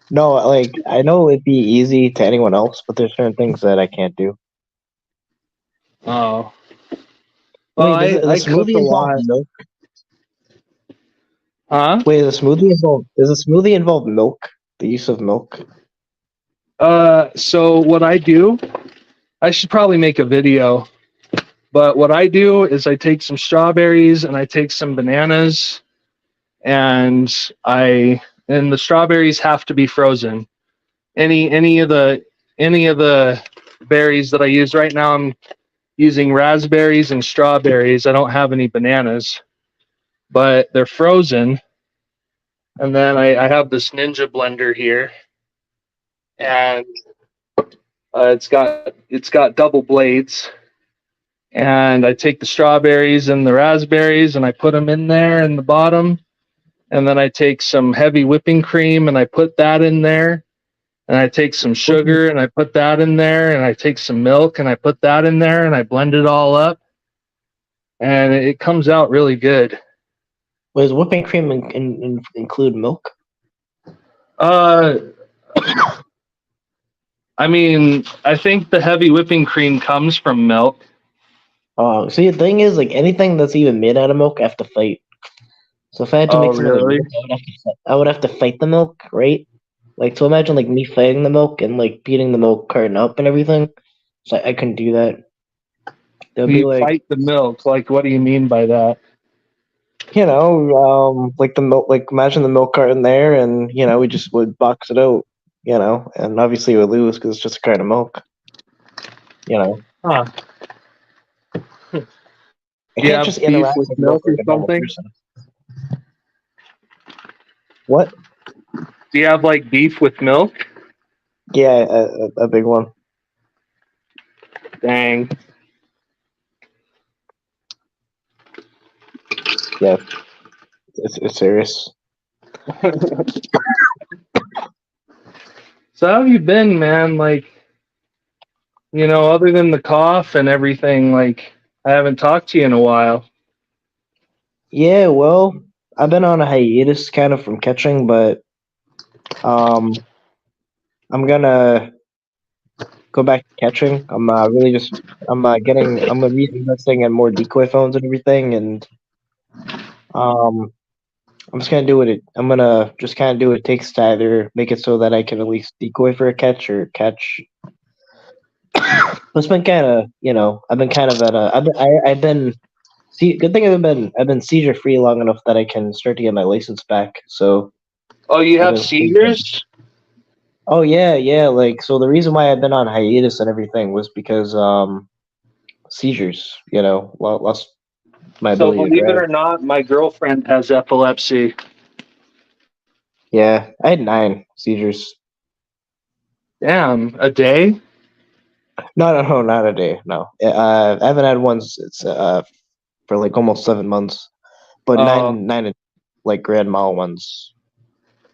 No, like I know it'd be easy to anyone else, but there's certain things that I can't do. Oh. Well, Wait, does the I cook smoothie a involve lot. milk? Huh? Wait, does the smoothie involve milk? The use of milk? So what I do, I should probably make a video. But what I do is I take some strawberries and I take some bananas and the strawberries have to be frozen. Any of the berries that I use right now, I'm using raspberries and strawberries. I don't have any bananas, but they're frozen. And then I have this Ninja blender here, and it's got double blades. And I take the strawberries and the raspberries and I put them in there in the bottom. And then I take some heavy whipping cream and I put that in there. And I take some sugar and I put that in there. And I take some milk and I put that in there and I blend it all up. And it comes out really good. Wait, does whipping cream include milk? Uh, I mean, I think the heavy whipping cream comes from milk. See, the thing is, like anything that's even made out of milk, I have to fight. So if I had to Oh, make something with really? milk, I would have to fight the milk, right? Like, so imagine like me fighting the milk and like beating the milk carton up and everything. So I couldn't do that. They'll be You like, fight the milk. Like, what do you mean by that? like the milk, like imagine the milk carton there, and we just would box it out, and obviously we would lose because it's just a carton of milk. Huh. I Do you can't have just beef interact with with milk milk or like a normal something? person. What? Do you have like beef with milk? Yeah, a big one. Dang. Yeah, it's serious. So how have you been, man? Like, other than the cough and everything, like I haven't talked to you in a while. Yeah, well, I've been on a hiatus kind of from catching, but um, I'm gonna go back to catching. I'm gonna be investing in more decoy phones and everything, and um, I'm just gonna do what I'm gonna just kind of do what it takes to either make it so that I can at least decoy for a catch or catch. It's been kind of, I've been kind of at a, I've been, see, good thing I've been seizure free long enough that I can start to get my license back. So Oh, you I've have been, seizures? oh yeah, like, so the reason why I've been on hiatus and everything was because, seizures, lost my So ability to believe it drive. or not, my girlfriend has epilepsy. Yeah, I had 9 seizures. Damn, a day? No, not a day. No, I haven't had one since for like almost 7 months, but Oh, nine like grand mal ones.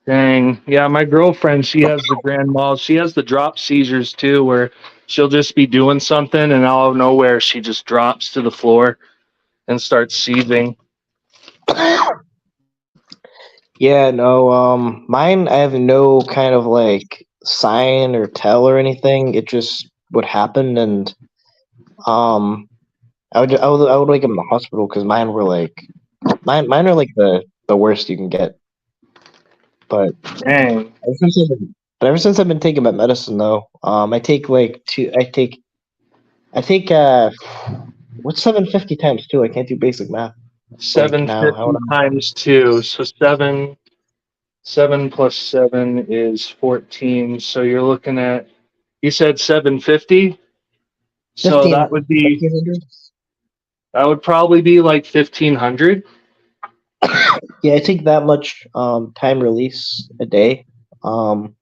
dang. Yeah, my girlfriend, she has the grand mal. She has the drop seizures too, where she'll just be doing something and out of nowhere she just drops to the floor and starts seizing. Yeah, no, mine I have no kind of like sign or tell or anything. It just what happened, and I would wake up in the hospital because mine are like the worst you can get. But Dang. ever since I've been taking my medicine though, I take what's 750 times 2? I can't do basic math. Like now, 750 times 2, so 7 plus 7 is 14. So you're looking at, you said 750. So 1500. that would probably be like 1500. Yeah, I take that much time release a day, in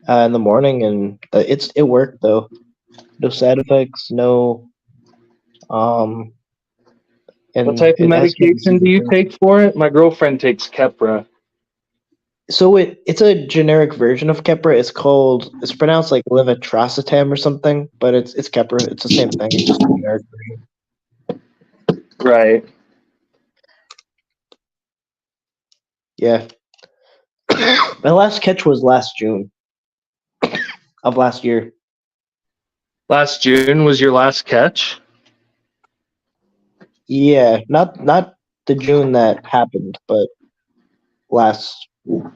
the morning, and it worked though. No side effects, no What and type of it has been medication do you take for it? My girlfriend takes Keppra. So it's a generic version of Keppra. It's pronounced like levetiracetam or something, but it's Keppra. It's the same thing. It's just a generic version. Right. Yeah. My last catch was last June of last year. Last June was your last catch? Yeah, not the June that happened, but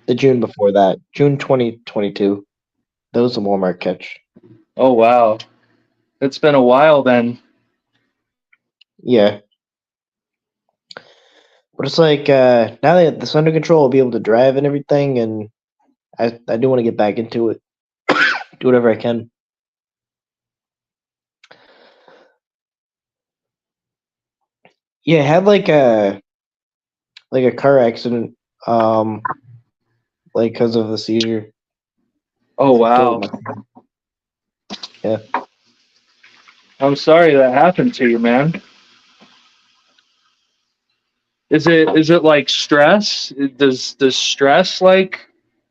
the June before that, June 2022. That was a Walmart catch. Oh, wow. It's been a while then. Yeah. But it's like now that it's under control, I'll be able to drive and everything, and I do want to get back into it. Do whatever I can. Yeah, I had like a car accident, like because of the seizure. Oh, wow. Yeah. I'm sorry that happened to you, man. Is it like stress? Does stress like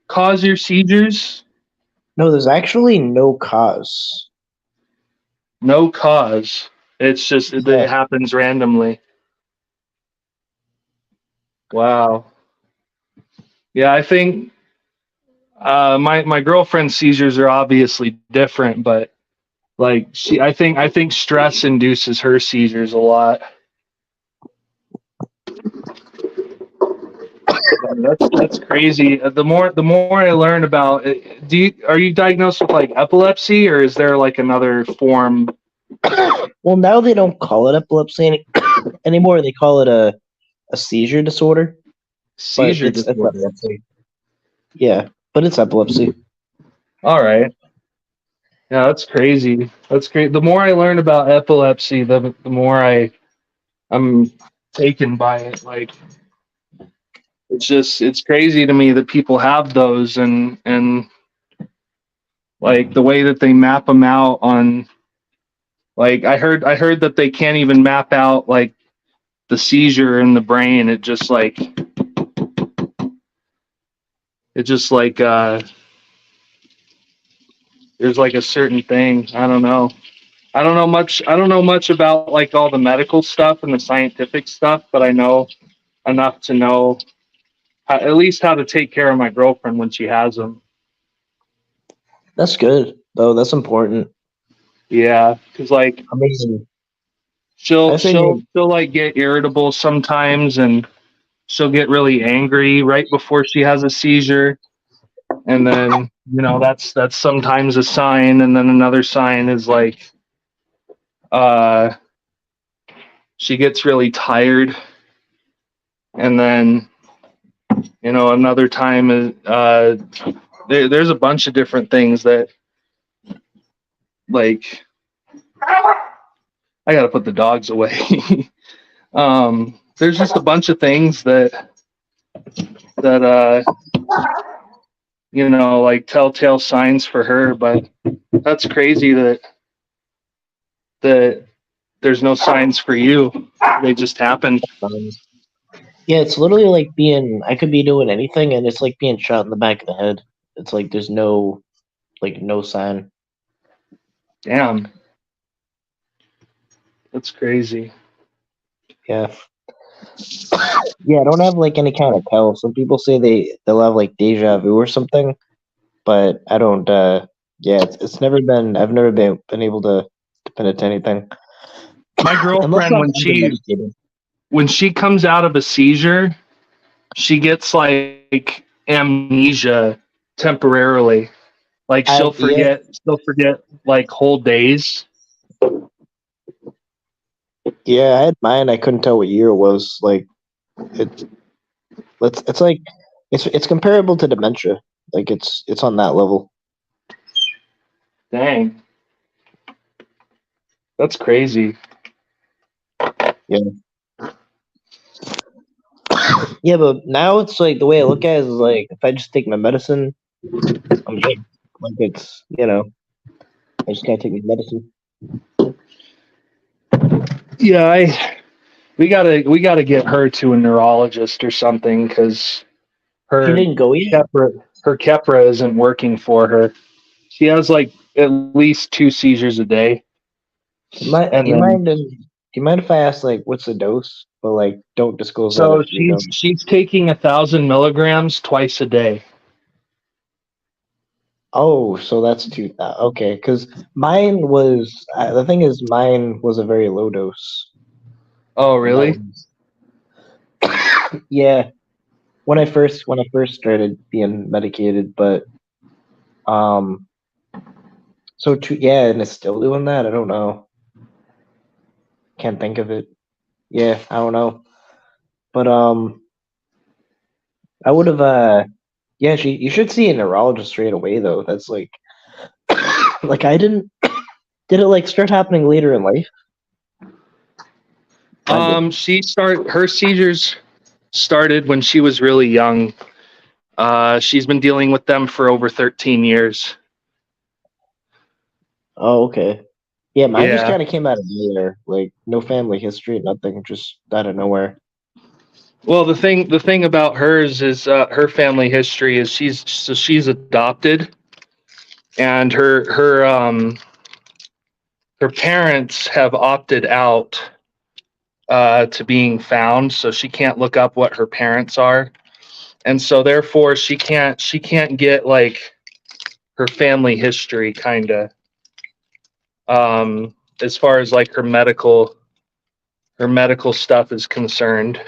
cause your seizures? No, there's actually no cause. No cause. It's just it Yeah. happens randomly. Wow. Yeah, I think my girlfriend's seizures are obviously different, but like I think stress induces her seizures a lot. That's crazy. The more I learn about it, are you diagnosed with like epilepsy, or is there like another form? Well, now they don't call it epilepsy anymore. They call it a seizure disorder, but Seizure it's disorder. epilepsy. Yeah, but it's epilepsy. All right. Yeah, that's crazy. That's great. The more I learn about epilepsy, the more I'm taken by it. Like it's crazy to me that people have those, and like the way that they map them out on, like I heard that they can't even map out like the seizure in the brain. It just like there's like a certain thing. I don't know. I don't know much about like all the medical stuff and the scientific stuff, but I know enough to know at least how to take care of my girlfriend when she has them. That's good, though. That's important. Yeah, because like I mean, she'll I say she'll she'll like get irritable sometimes, and she'll get really angry right before she has a seizure, and then that's sometimes a sign, and then another sign is like uh she gets really tired, and then another time is there's a bunch of different things that, like, I gotta put the dogs away. There's just a bunch of things that like telltale signs for her, but that's crazy that there's no signs for you. They just happen. yeah, it's literally like I could be doing anything, and it's like being shot in the back of the head. It's like there's no sign. Damn, that's crazy. Yeah. Yeah, I don't have like any kind of tell. Some people say they'll have like deja vu or something, but I don't. Yeah, it's never been. I've never been able to pin it to anything. My Unless girlfriend, I'm under-medicated. when she comes out of a seizure, she gets like amnesia temporarily. Like Yeah, she'll forget like whole days. yeah, I had mine. I couldn't tell what year it was. Like it, it's like it's comparable to dementia. Like it's on that level. Dang, that's crazy. Yeah. Yeah, but now it's like the way I look at it is like if I just take my medicine, I'm good. Like it's I just gotta take my medicine. Yeah, we gotta get her to a neurologist or something because She her didn't go yet. her Keppra isn't working for her. She has like at least 2 seizures a day, and then Do you mind if I ask like what's the dose? But like don't disclose that so if you don't. she's taking 1,000 milligrams twice a day. Oh, so that's too okay. Because mine was the thing is mine was a very low dose. Oh, And that really? was yeah. When I first started being medicated, but um, so yeah, and it's still doing that. I don't know. Can't think of it. Yeah, I don't know. But I would have yeah. You should see a neurologist straight away though. That's like like I didn't. Did it like start happening later in life? Mine did. Her seizures started when she was really young. She's been dealing with them for over 13 years. Oh, okay. Yeah, mine just Yeah. kind of came out of nowhere. Like no family history, nothing, just out of nowhere. Well, the thing about hers is her family history is she's adopted, and her parents have opted out to being found, so she can't look up what her parents are, and so therefore she can't get like her family history kind of as far as like her medical stuff is concerned.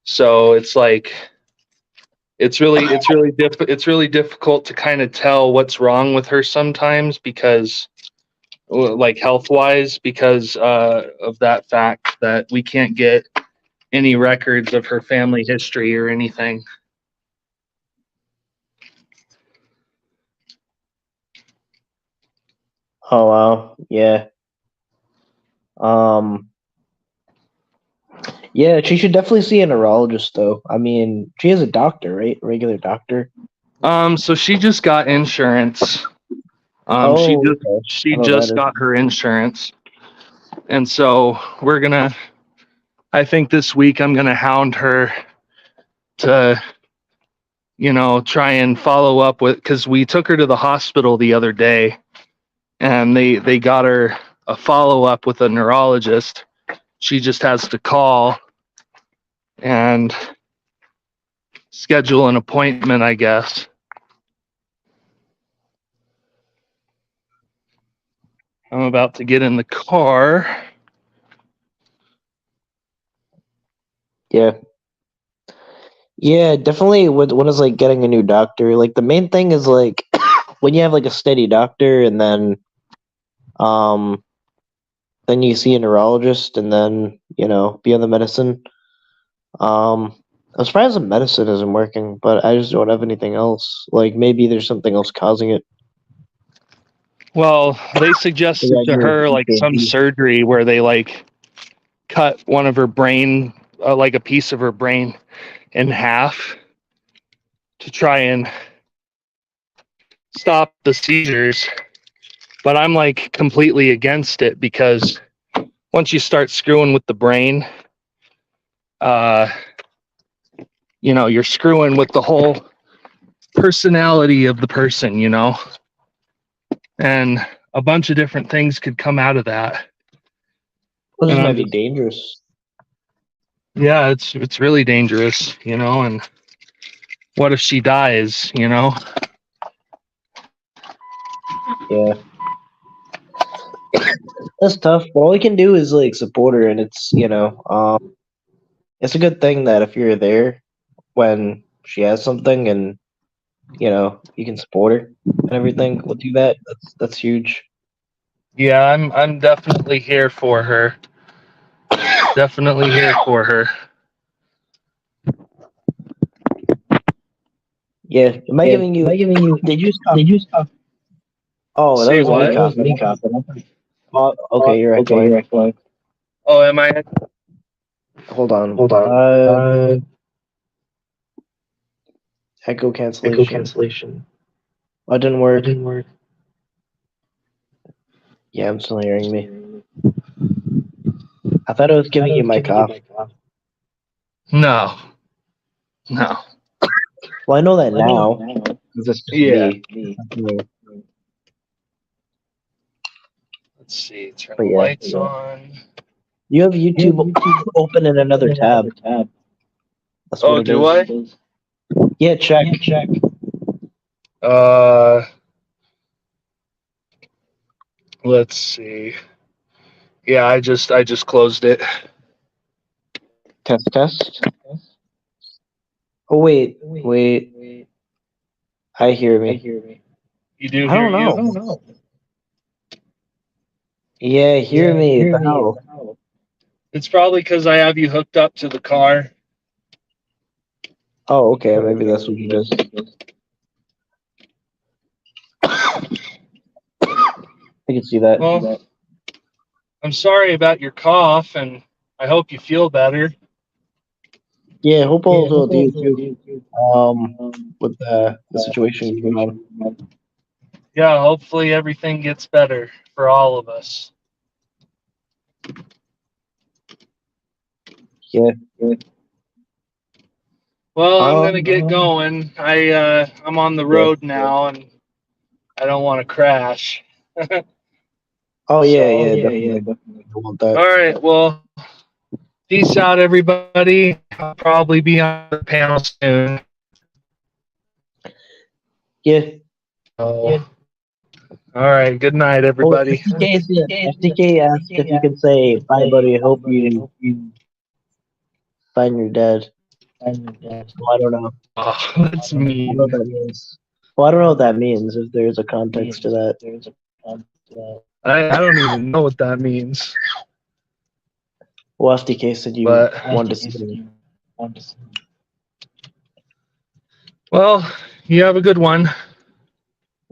So it's like it's really difficult to kind of tell what's wrong with her sometimes because like health wise because of that fact that we can't get any records of her family history or anything. Oh wow, yeah. Um, yeah, she should definitely see a neurologist though. I mean, she has a doctor, right? A regular doctor. So she just got insurance. Oh, okay. She I know that just is. got her insurance, and so we're gonna. I think this week I'm gonna hound her to try and follow up with because we took her to the hospital the other day and they got her a follow up with a neurologist. She just has to call and schedule an appointment, I guess. I'm about to get in the car. Yeah. Yeah, definitely. What is like getting a new doctor? Like the main thing is like when you have like a steady doctor, and um, then you see a neurologist, and then be on the medicine. I'm surprised the medicine isn't working, but I just don't have anything else. Like maybe there's something else causing it. Well, they Like, suggested I to do her like some EKG. surgery where they like cut one of her brain, like a piece of her brain, in half to try and stop the seizures. But I'm like completely against it because once you start screwing with the brain, uh, you're screwing with the whole personality of the person, and a bunch of different things could come out of that. Well, this And might I'm be just, dangerous. yeah, it's really dangerous, and what if she dies, Yeah. That's tough. All we can do is like support her, and it's it's a good thing that if you're there when she has something, and you can support her and everything. We'll do that. That's huge. Yeah, I'm definitely here for her. Definitely here for her. Yeah. Am I giving you? Did you stop? Oh, that Say was me what? coughing. Oh, okay, you're echoing. Oh, am I? Hold on. Echo cancellation. Oh, it didn't work. Yeah, I'm still hearing me. I thought I was giving you my cough. No. No. Well, I know that now because it's just Yeah. me. Okay. Let's see. Turn But the yeah, lights on. you have YouTube open in another tab. That's what Oh, it do is. I? Yeah, check. Uh, let's see. Yeah, I just closed it. Test. Oh wait. I hear me. You do I hear don't you? know. Yeah, hear me. The hell? It's probably because I have you hooked up to the car. Oh, okay. Maybe that's what you just. I can see that. Well, I'm sorry about your cough, and I hope you feel better. Yeah, hope all is well with you too. With the situation going on. Yeah, hopefully everything gets better for all of us. Yeah. Well, I'm gonna get going. I'm on the Yeah. road now, and I don't want to crash. Oh So, definitely. I want that. all right. Well, peace out, everybody. I'll probably be on the panel soon. Yeah. So, all right. Good night, Oh, everybody. FTK asked if you can say bye, buddy. I hope you find your dad. Well, I don't know. Oh, that's I don't know what mean. that means. Well, I don't know what that means. If there's a context to that. I don't even know what that means. Well, FTK said you But wanted to see me. well, you have a good one.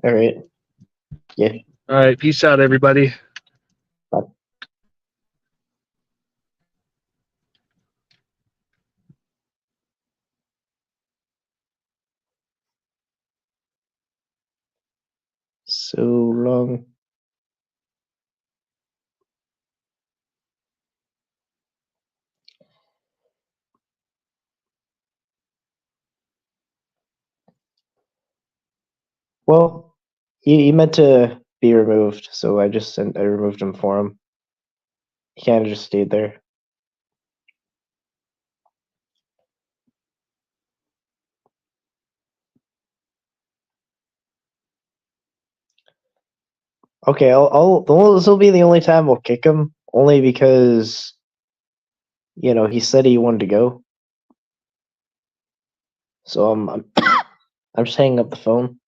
All right. Yeah. All right. Peace out, everybody. Bye. So long. Well, he meant to be removed, so I removed him for him. He kind of just stayed there. Okay, this will be the only time we'll kick him, only because he said he wanted to go. So I'm just hanging up the phone.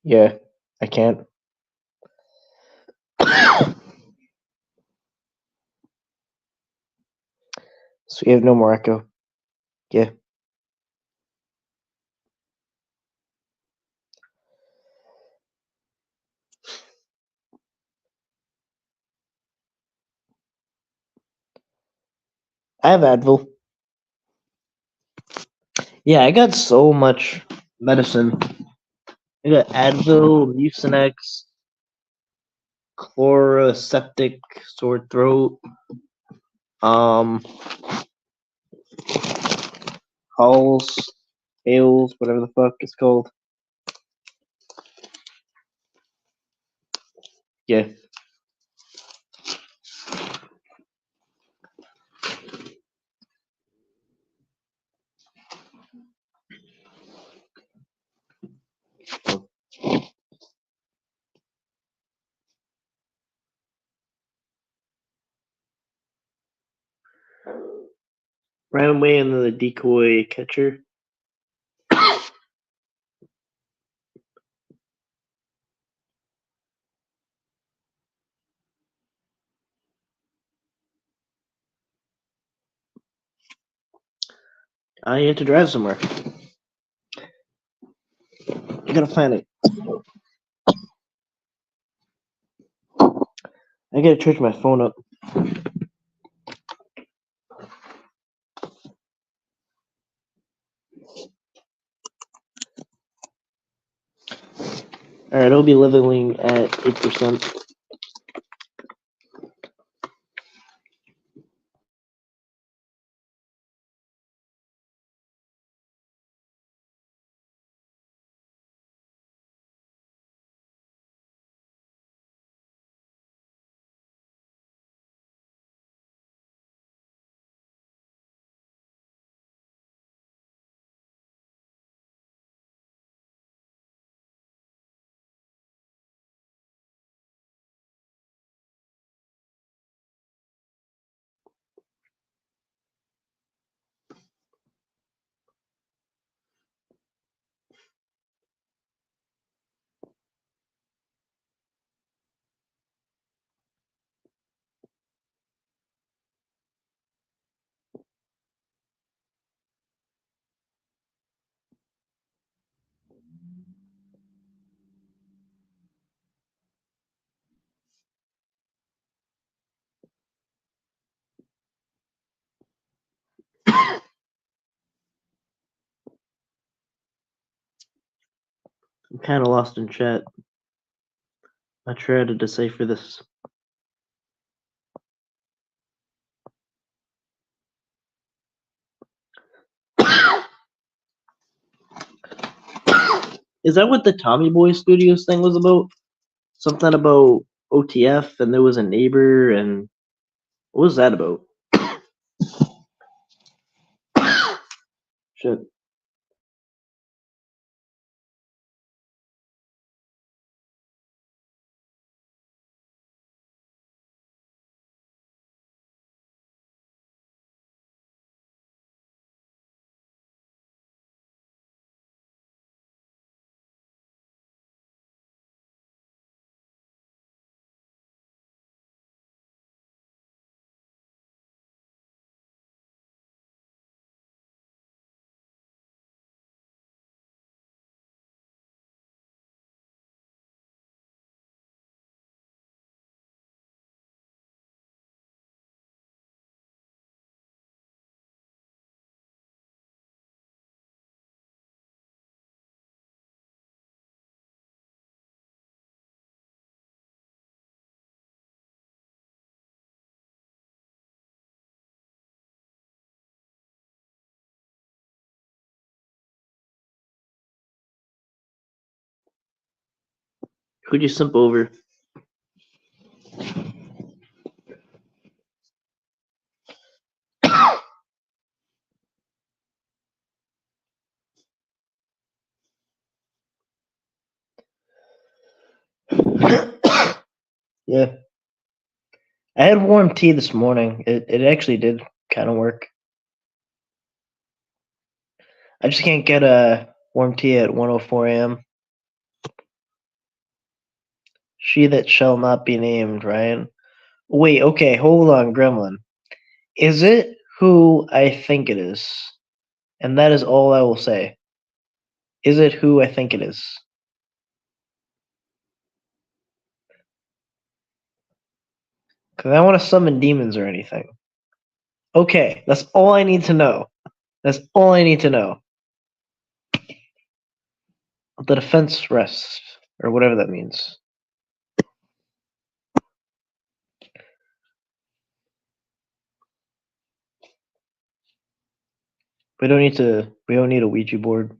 Yeah, I can't. So we have no more echo. Yeah. I have Advil. Yeah, I got so much medicine. I got Advil, Mucinex, Chloraseptic, sore throat, um, Halls, Hales, whatever the fuck it's called. Yeah. Ran away into the decoy catcher. I have to drive somewhere. I gotta find it. I gotta charge my phone up. Alright, I'll be leveling at 8%. I'm kinda lost in chat. Not sure how to decipher this. Is that what the Tommy Boy Studios thing was about? Something about OTF and there was a neighbor and what was that about? Shit. Could you simp over? Yeah. I had warm tea this morning. It actually did kind of work. I just can't get a warm tea at 1:04 a.m. She that shall not be named, Ryan. Wait, okay, hold on, Gremlin. Is it who I think it is? And that is all I will say. Is it who I think it is? Because I don't want to summon demons or anything. Okay, that's all I need to know. That's all I need to know. The defense rests, or whatever that means. We don't need a Ouija board.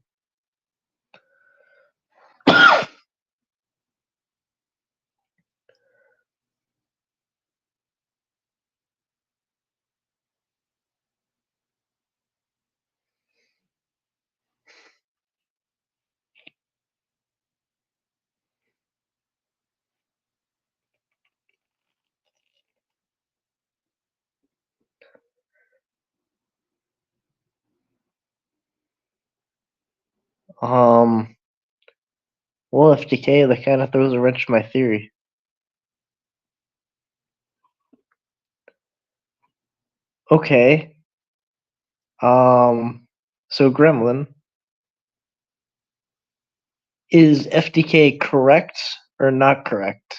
Well, FTK, that kind of throws a wrench in my theory. Okay. So Gremlin, is FTK correct or not correct?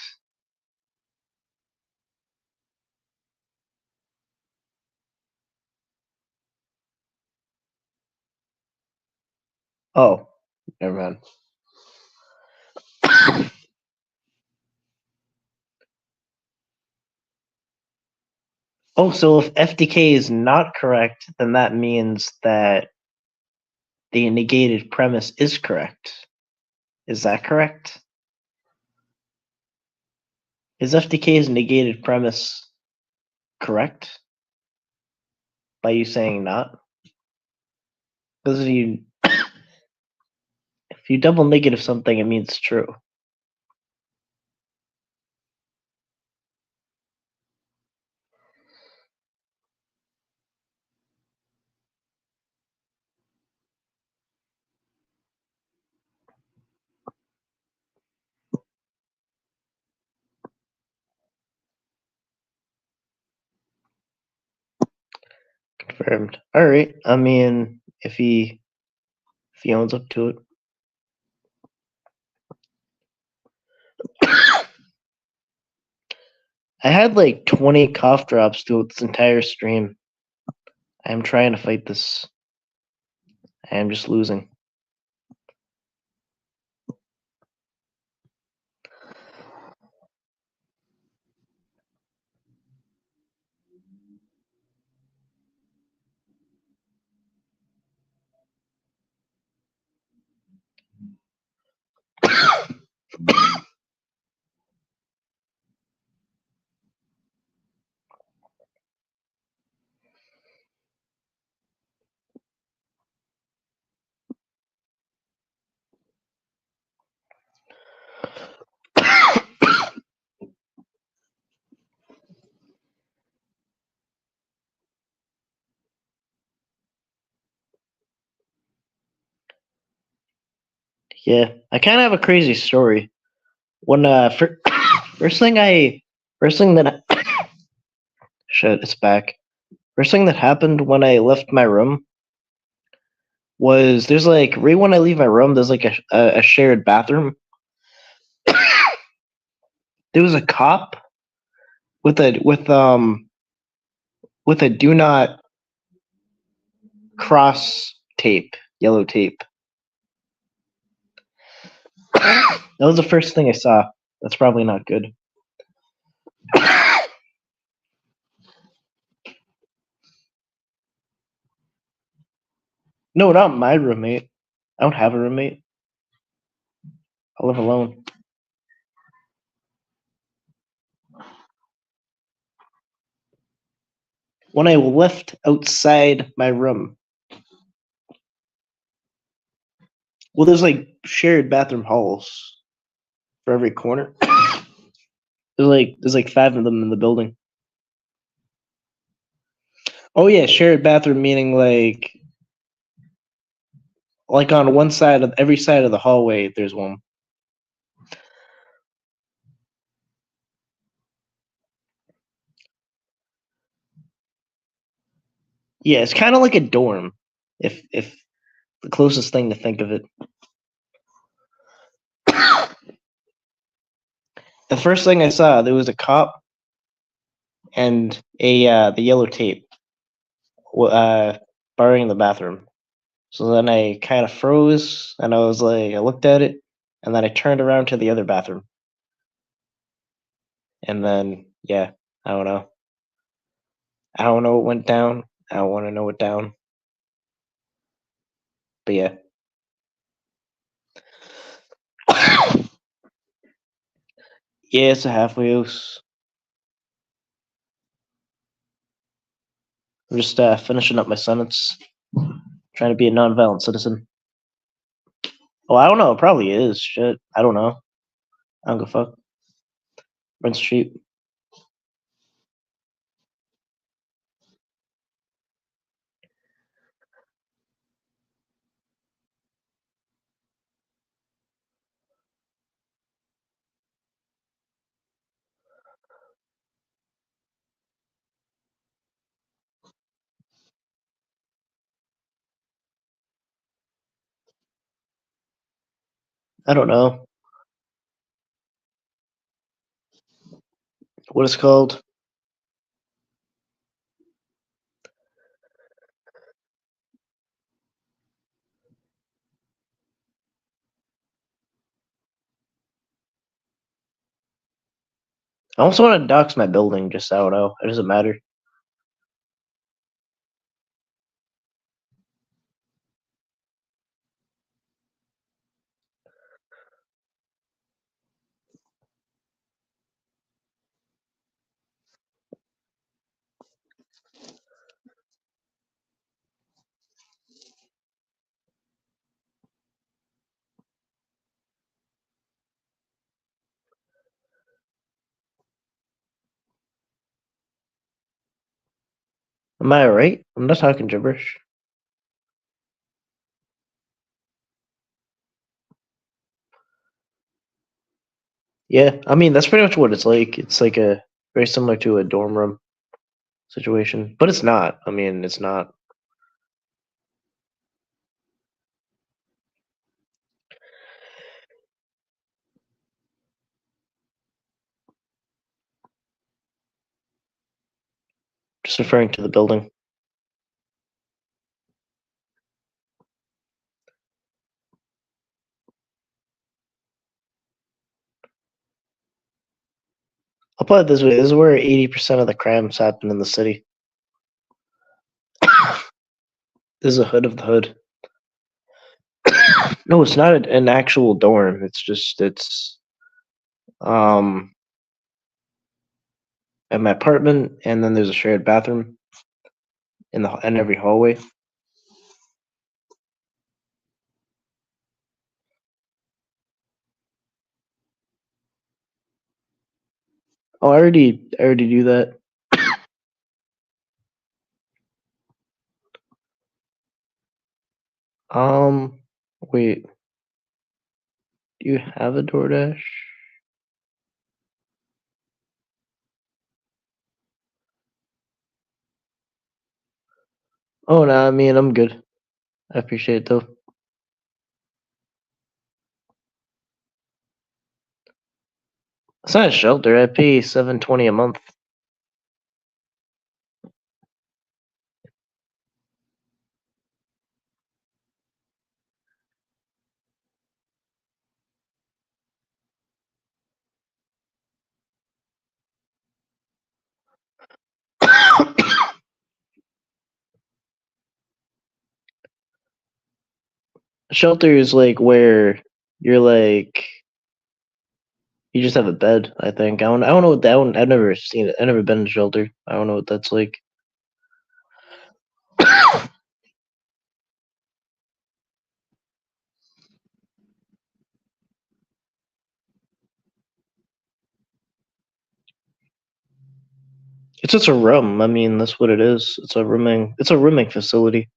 Oh, never mind. Oh, so if FTK is not correct, then that means that the negated premise is correct. Is that correct? Is FTK's negated premise correct? By you saying not? Because if you double negative something, it means true. Confirmed. All right. I mean, if he owns up to it. I had like 20 cough drops throughout this entire stream. I am trying to fight this. I am just losing. Yeah, I kind of have a crazy story. When first thing that shit, it's back. First thing that happened when I left my room was there's like right when I leave my room, there's like a shared bathroom. There was a cop with a do not cross tape, yellow tape. That was the first thing I saw. That's probably not good. No, not my roommate. I don't have a roommate. I live alone. When I left outside my room, well, there's like shared bathroom halls for every corner. There's like 5 of them in the building. Oh yeah, shared bathroom meaning like on one side of every side of the hallway there's one. Yeah, it's kind of like a dorm, if the closest thing to think of it. The first thing I saw, there was a cop and the yellow tape barring the bathroom. So then I kind of froze and I was like, I looked at it and then I turned around to the other bathroom. And then, yeah, I don't know. I don't know what went down. I don't want to know what down. But yeah. Yeah, it's a halfway house. I'm just finishing up my sentence. Trying to be a nonviolent citizen. Oh, I don't know. It probably is. Shit. I don't know. I don't give a fuck. Rent's cheap. I don't know what it's called. I also want to dox my building, just so I don't know. It doesn't matter. Am I right? I'm not talking gibberish. Yeah, I mean that's pretty much what it's like. It's like a very similar to a dorm room situation, but it's not. I mean, it's not. Just referring to the building. I'll put it this way: this is where 80% of the crimes happen in the city. This is a hood of the hood. No, it's not an actual dorm. It's um at my apartment, and then there's a shared bathroom in every hallway. Oh, I already do that. Wait, do you have a DoorDash? Oh no, I mean I'm good. I appreciate it though. It's not a shelter. I pay $7.20 a month. Shelter is like where you're like you just have a bed. I think I don't know what that one. I've never seen it. I've never been to shelter. I don't know what that's like. It's just a room. I mean, that's what it is. It's a rooming. It's a rooming facility.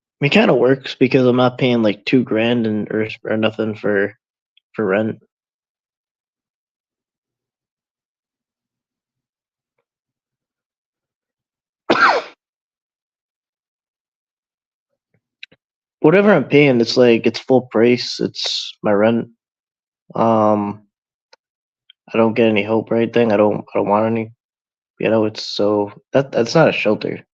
I mean, it kind of works because I'm not paying like $2,000 and or nothing for rent. Whatever I'm paying, it's like it's full price. It's my rent. Um, I don't get any help or anything. I don't want any. You know, it's so that's not a shelter.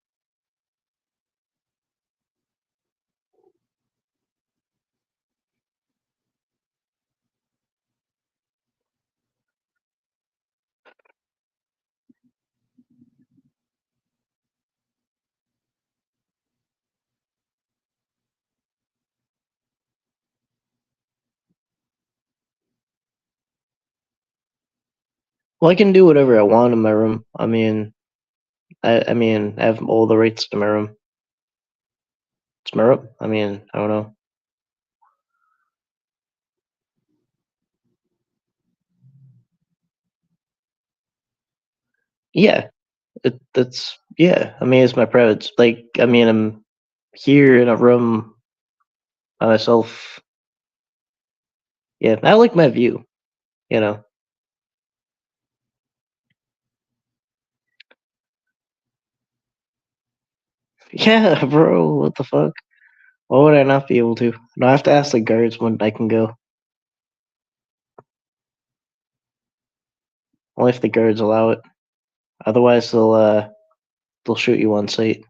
Well, I can do whatever I want in my room. I mean, I have all the rights to my room. It's my room. I mean, I don't know. Yeah, that's yeah. I mean, it's my private. Like, I mean, I'm here in a room by myself. Yeah, I like my view. You know. Yeah, bro. What the fuck? Why would I not be able to? No, I have to ask the guards when I can go. Only if the guards allow it. Otherwise, they'll shoot you on sight.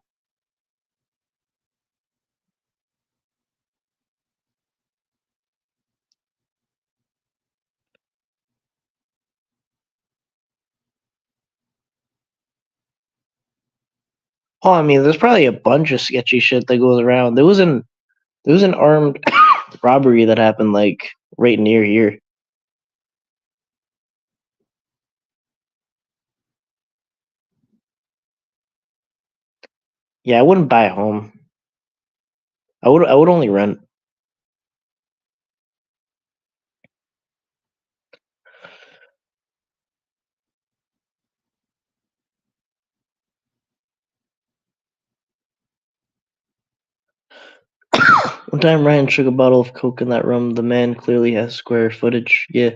Oh, I mean, there's probably a bunch of sketchy shit that goes around. There was an armed robbery that happened like right near here. Yeah, I wouldn't buy a home. I would only rent. One time Ryan took a bottle of Coke in that room. The man clearly has square footage. Yeah.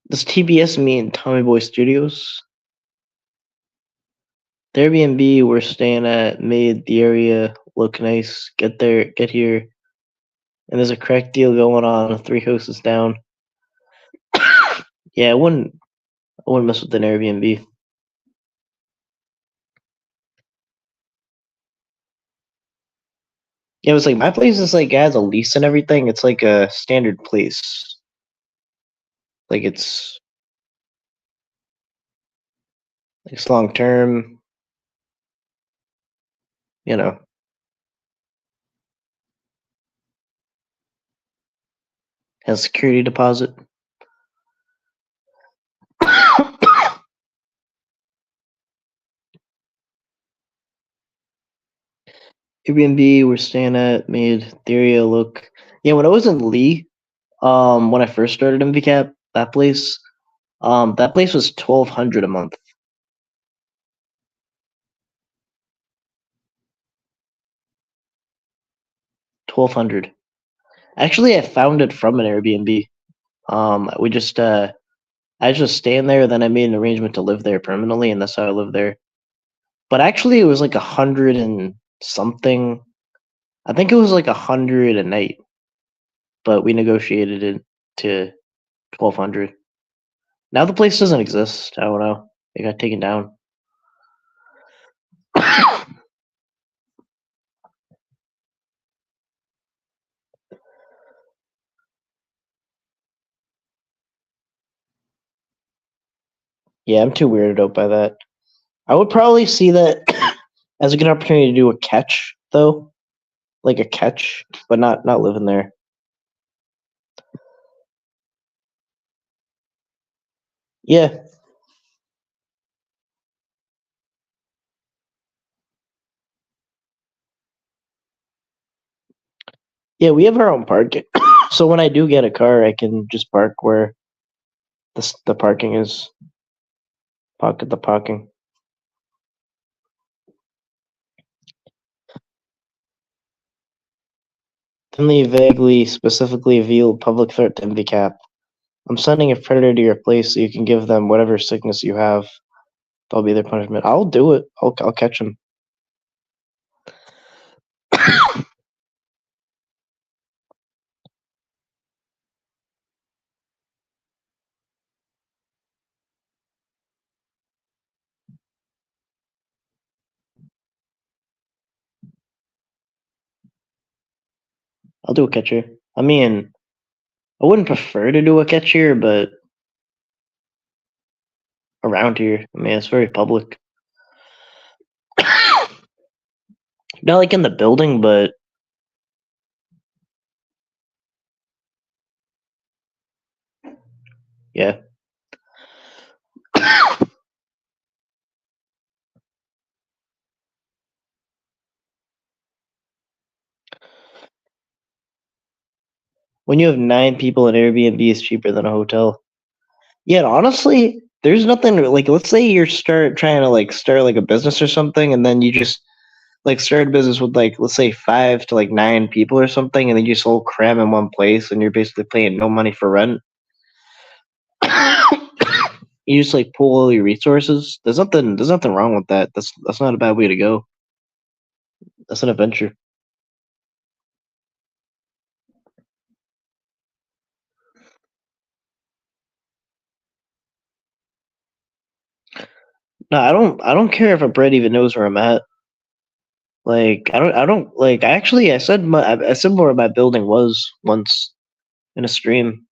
Does TBS mean Tommy Boy Studios? The Airbnb we're staying at made the area look nice. Get here, and there's a crack deal going on 3 houses down. Yeah, I wouldn't mess with an Airbnb. Yeah, it was like my place is like has a lease and everything. It's like a standard place. Like it's long term, you know. Has security deposit. Airbnb we're staying at made the area look. Yeah, when I was in Lee, when I first started in VCAP, that place was 1,200 a month. 1,200. Actually, I found it from an Airbnb. We just I was just staying there, then I made an arrangement to live there permanently, and that's how I live there. But actually, it was like 100 and something. I think it was like 100 a night, but we negotiated it to 1,200. Now the place doesn't exist. I don't know. It got taken down. Yeah, I'm too weirded out by that. I would probably see that as a good opportunity to do a catch, though, like a catch, but not living there. Yeah, yeah, we have our own parking, so when I do get a car, I can just park where the parking is. Pocket the parking. Thinly, vaguely, specifically veiled public threat to MVCAP. I'm sending a predator to your place so you can give them whatever sickness you have. That'll be their punishment. I'll do it. I'll catch him. I'll do a catch here. I mean, I wouldn't prefer to do a catch here, but around here, I mean, it's very public. Not like in the building, but Yeah. When you have 9 people, an Airbnb is cheaper than a hotel. Yeah, honestly, there's nothing like. Let's say you're trying to start like a business or something, and then you just start a business with let's say 5 to 9 people or something, and then you just all cram in one place, and you're basically paying no money for rent. You just pool all your resources. There's nothing wrong with that. That's not a bad way to go. That's an adventure. No, I don't care if a Brett even knows where I'm at. I don't I said I said where my building was once in a stream.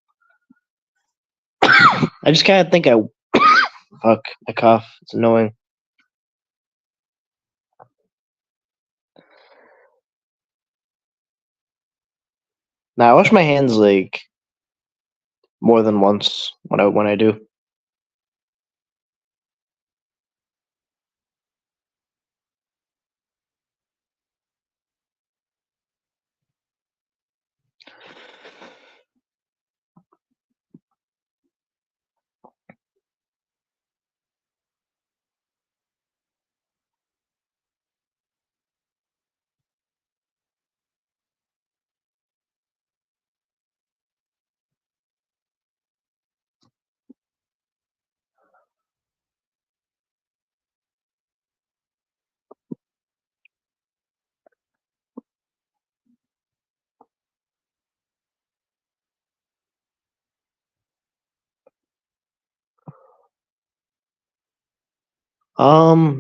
I just kind of think fuck, I cough. It's annoying. Now I wash my hands more than once when I do.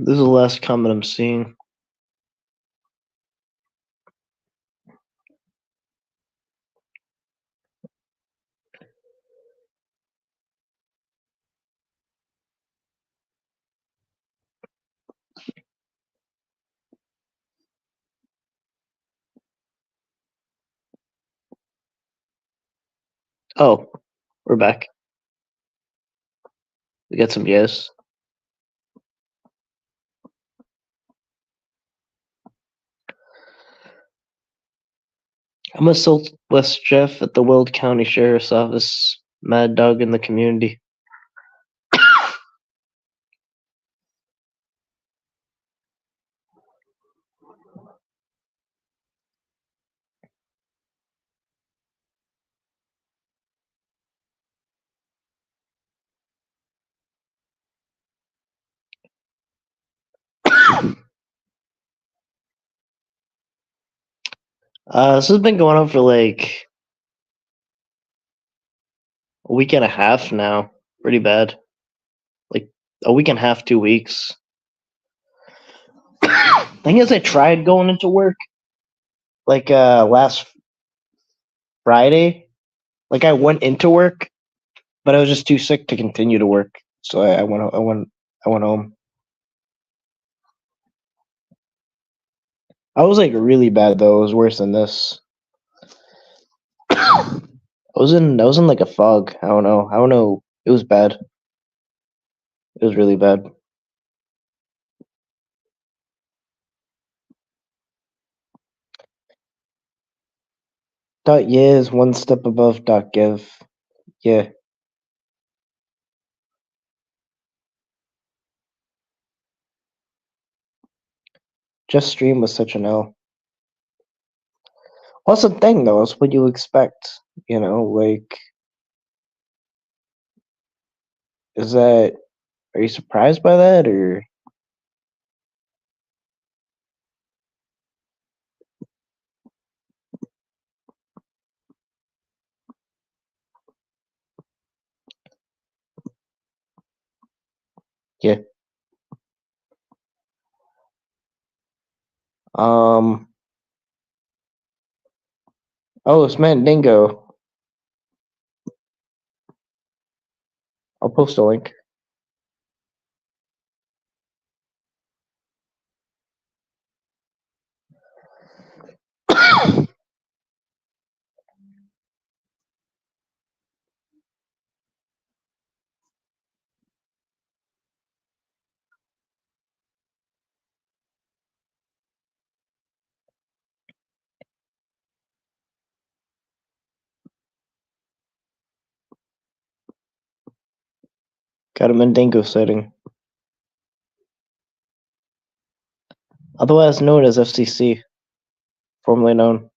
This is the last comment I'm seeing. Oh, we're back. We got some yes. I'm a Southwest Jeff at the Weld County Sheriff's Office. Mad dog in the community. This has been going on for a week and a half now. Pretty bad. A week and a half, 2 weeks. Thing is, I tried going into work last Friday. I went into work, but I was just too sick to continue to work, so I went home. I was really bad though. It was worse than this. I was in a fog. I don't know. It was bad. It was really bad. .yeah is one step above .give. Yeah. Just stream was such an L. What's the thing though? It's what you expect. Is that? Are you surprised by that or? Yeah. Oh, it's Mandingo. I'll post a link. Got a Mandingo sighting. Otherwise known as FCC. Formerly known.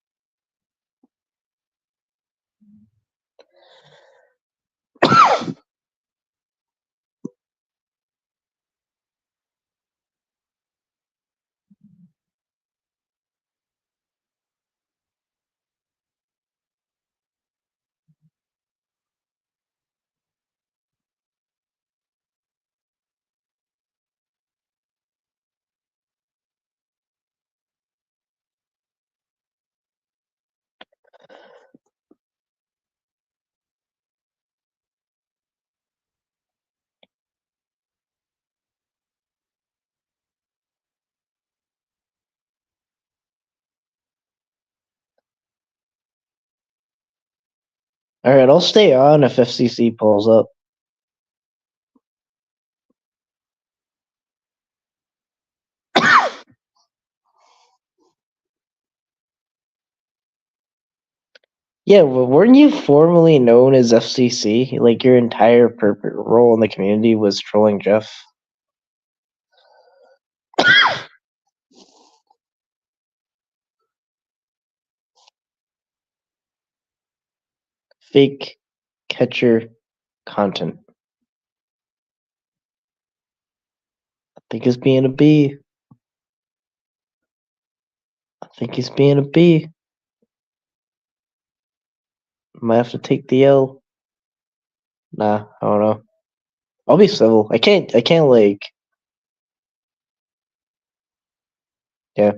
Alright, I'll stay on if FCC pulls up. Yeah, well, weren't you formerly known as FCC? Like your entire role in the community was trolling Jeff. Fake catcher content. I think he's being a B. I think he's being a B. Might have to take the L. Nah, I don't know. I'll be civil. I can't like, yeah.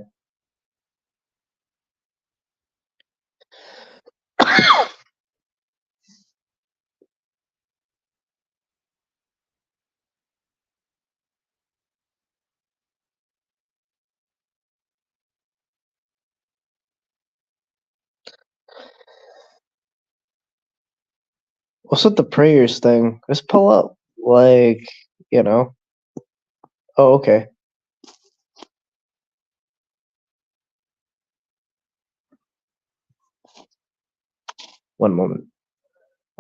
What's with the prayers thing? Just pull up. Like, you know. Oh, okay. One moment.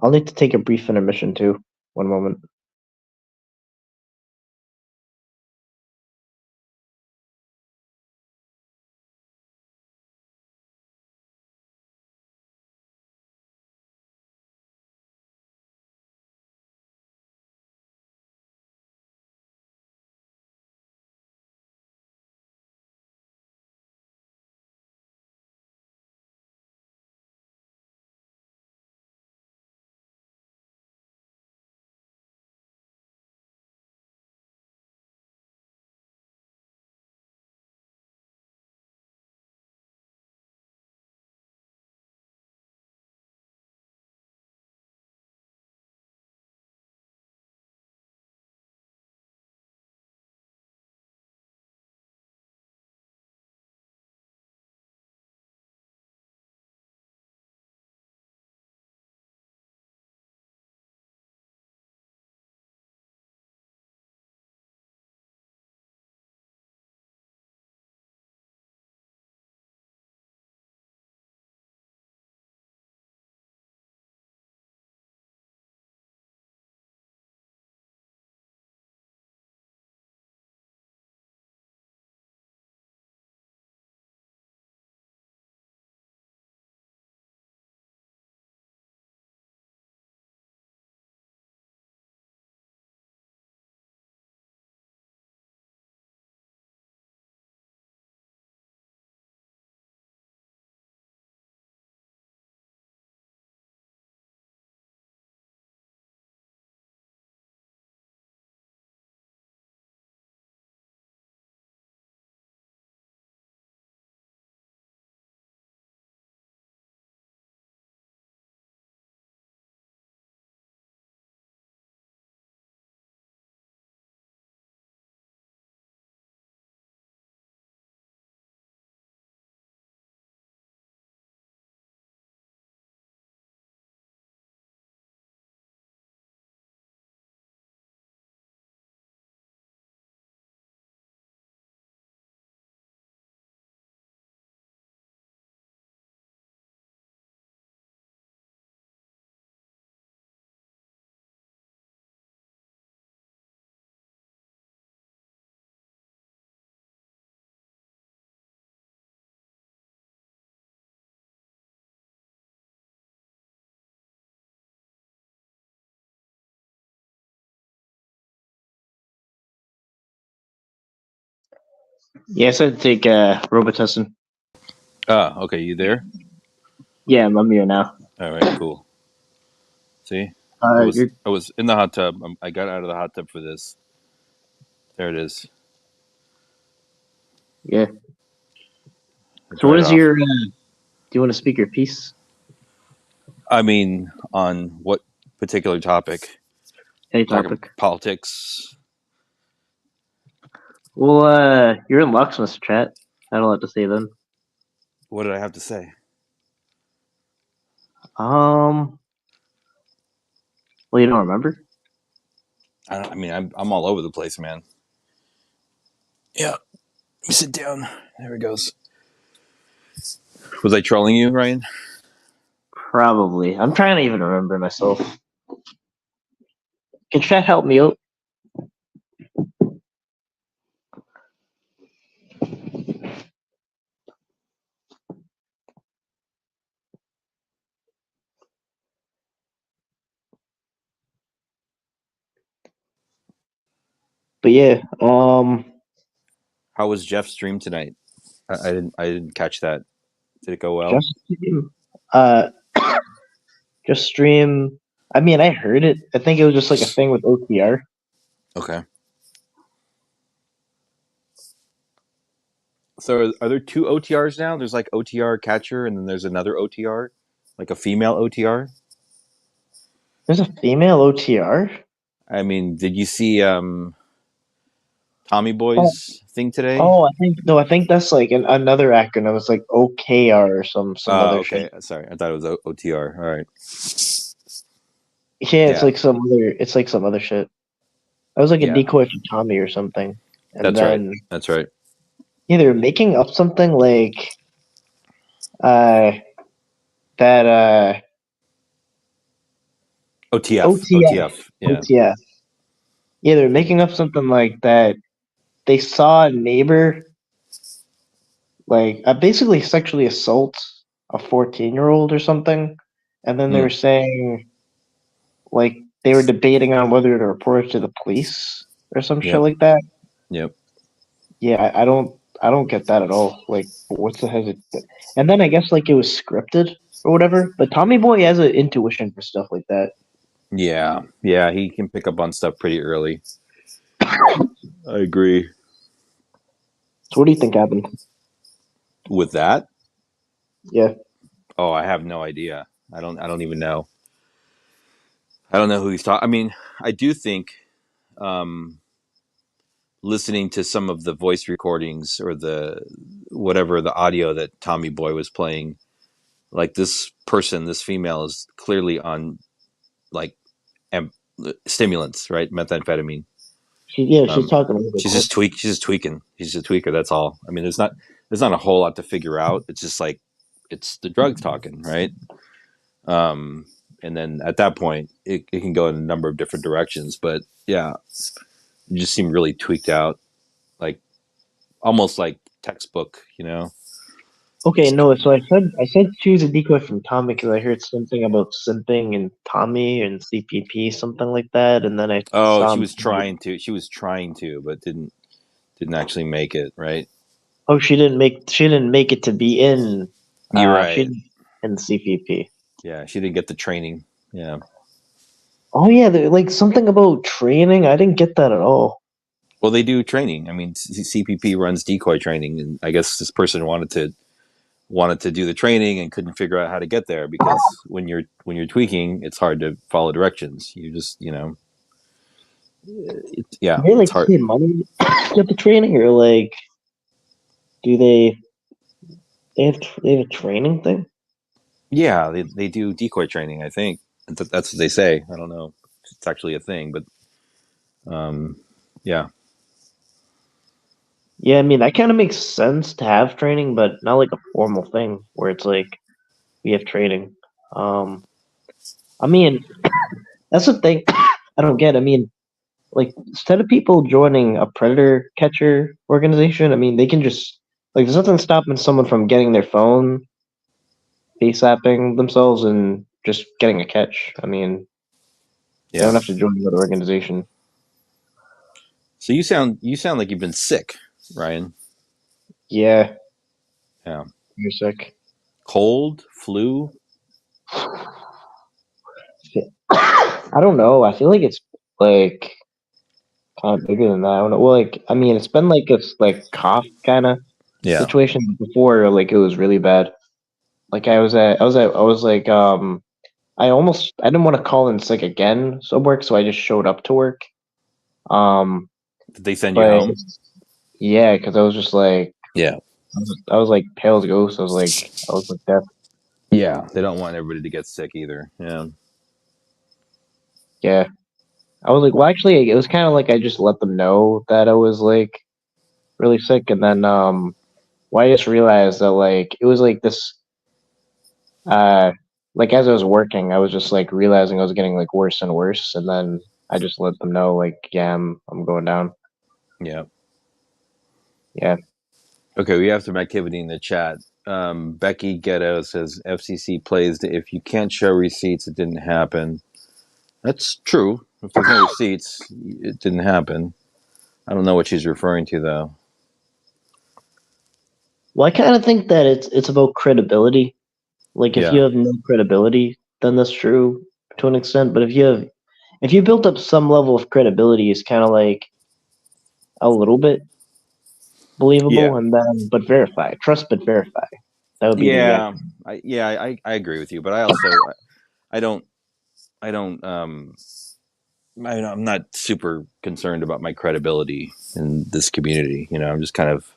I'll need to take a brief intermission too. One moment. Yeah, I said take Robitussin. Okay, you there? Yeah, I'm here now. All right, cool. See, I You're was in the hot tub. I got out of the hot tub for this. There it is. yeah. It's So what right is off. your? Do you want to speak your piece? I mean, on what particular topic? Any Talking topic. politics. Well, you're in Locksmith's chat. I had a lot to say then. What did I have to say? Well, you don't remember? I mean, I'm all over the place, man. Yeah. Let me sit down. There it goes. Was I trolling you, Ryan? Probably. I'm trying to even remember myself. Can chat help me out? But yeah, How was Jeff's stream tonight? I didn't catch that. Did it go well? just stream. Uh, just stream. I mean, I heard it. I think it was just like a thing with OTR. Okay. So are there two OTRs now? There's like OTR catcher, and then there's another OTR, like a female OTR. There's a female OTR. I mean, did you see Tommy Oh, Boy's thing today? oh, I think no. I think that's like another acronym. It's like OKR or some other Okay. shit. Sorry, I thought it was OTR. All right. Yeah, it's Yeah. like some other. It's like some other shit. That was like a Yeah. decoy for Tommy or something. And That's right. then That's right. yeah, they were making up something like uh that OTF. OTF. OTF. Yeah. OTF. Yeah, they're making up something like that. They saw a neighbor like basically sexually assault a 14-year-old or something, and then they were Mm. saying like they were debating on whether to report it to the police or some shit Yep. like that. Yep. Yeah, I don't get that at all. Like, what's the hesitant? And then I guess like it was scripted or whatever. But Tommy Boy has an intuition for stuff like that. Yeah. Yeah. He can pick up on stuff pretty early. I agree So what do you think happened? with that. Yeah, Oh, I have no idea. I don't. I don't even know. I don't know who he's talking. I mean, I do think um, listening to some of the voice recordings or the whatever the audio that Tommy Boy was playing, like this person, this female is clearly on like am- stimulants, right? Methamphetamine. she's Um, talking really quick. She's just tweaking. She's a tweaker. That's all. I mean, there's not a whole lot to figure out. It's just like it's the drugs talking, right? Um, and then at that point, it can go in a number of different directions. But yeah, you just seem really tweaked out, like almost like textbook, you know? Okay, no, so I said choose a decoy from Tommy because I heard something about simping and Tommy and CPP, something like that, and then I Oh, saw him. she was trying to, but didn't actually make it, right? Oh, she didn't make it to be in You're she right. didn't in CPP. Yeah, she didn't get the training. Yeah. Oh yeah, like something about training. I didn't get that at all. Well, they do training. I mean, CPP runs decoy training, and I guess this person wanted to do the training and couldn't figure out how to get there because when you're tweaking, it's hard to follow directions. You just Do yeah, they it's like hard. pay money to get the training, or like do they have a training thing? Yeah, they do decoy training. I think that's what they say. I don't know if it's actually a thing, but um, yeah, Yeah, I mean that kind of makes sense to have training, but not like a formal thing where it's like we have training. Um, I mean that's the thing I don't get. I mean, like instead of people joining a predator catcher organization, I mean they can just like there's nothing stopping someone from getting their phone, face apping themselves, and just getting a catch. I mean, they yeah. don't have to join another organization. So you sound like you've been sick, Ryan. Yeah, Yeah. you're sick. Cold, flu. I don't know. I feel like it's like kind of bigger than that. I don't know. Well, like I mean, it's been like a like cough kind of Yeah. situation before. Like it was really bad. Like I was like I didn't want to call in sick again so work, so I just showed up to work. Um, Did they send you but home? yeah, because I was just like Yeah. I was like pale as a ghost. I was like death. Yeah. They don't want everybody to get sick either. Yeah. Yeah, I was like, well, actually, it was kind of like I just let them know that I was like really sick, and then well, I just realized that like it was like this uh like as I was working, I was just like realizing I was getting like worse and worse, and then I just let them know like, yeah, I'm going down. Yeah. Yeah. Okay, we have some activity in the chat. Becky Ghetto says FCC plays the if you can't show receipts, it didn't happen. That's true. If there's no receipts, it didn't happen. I don't know what she's referring to though. Well, I kind of think that it's about credibility. Like if you Yeah. have no credibility, then that's true to an extent. But if you built up some level of credibility, it's kind of like a little bit Yeah. believable, and then but verify, trust but verify. That would be the Yeah. I agree with you, but I also I don't I don't I'm not super concerned about my credibility in this community. I'm just kind of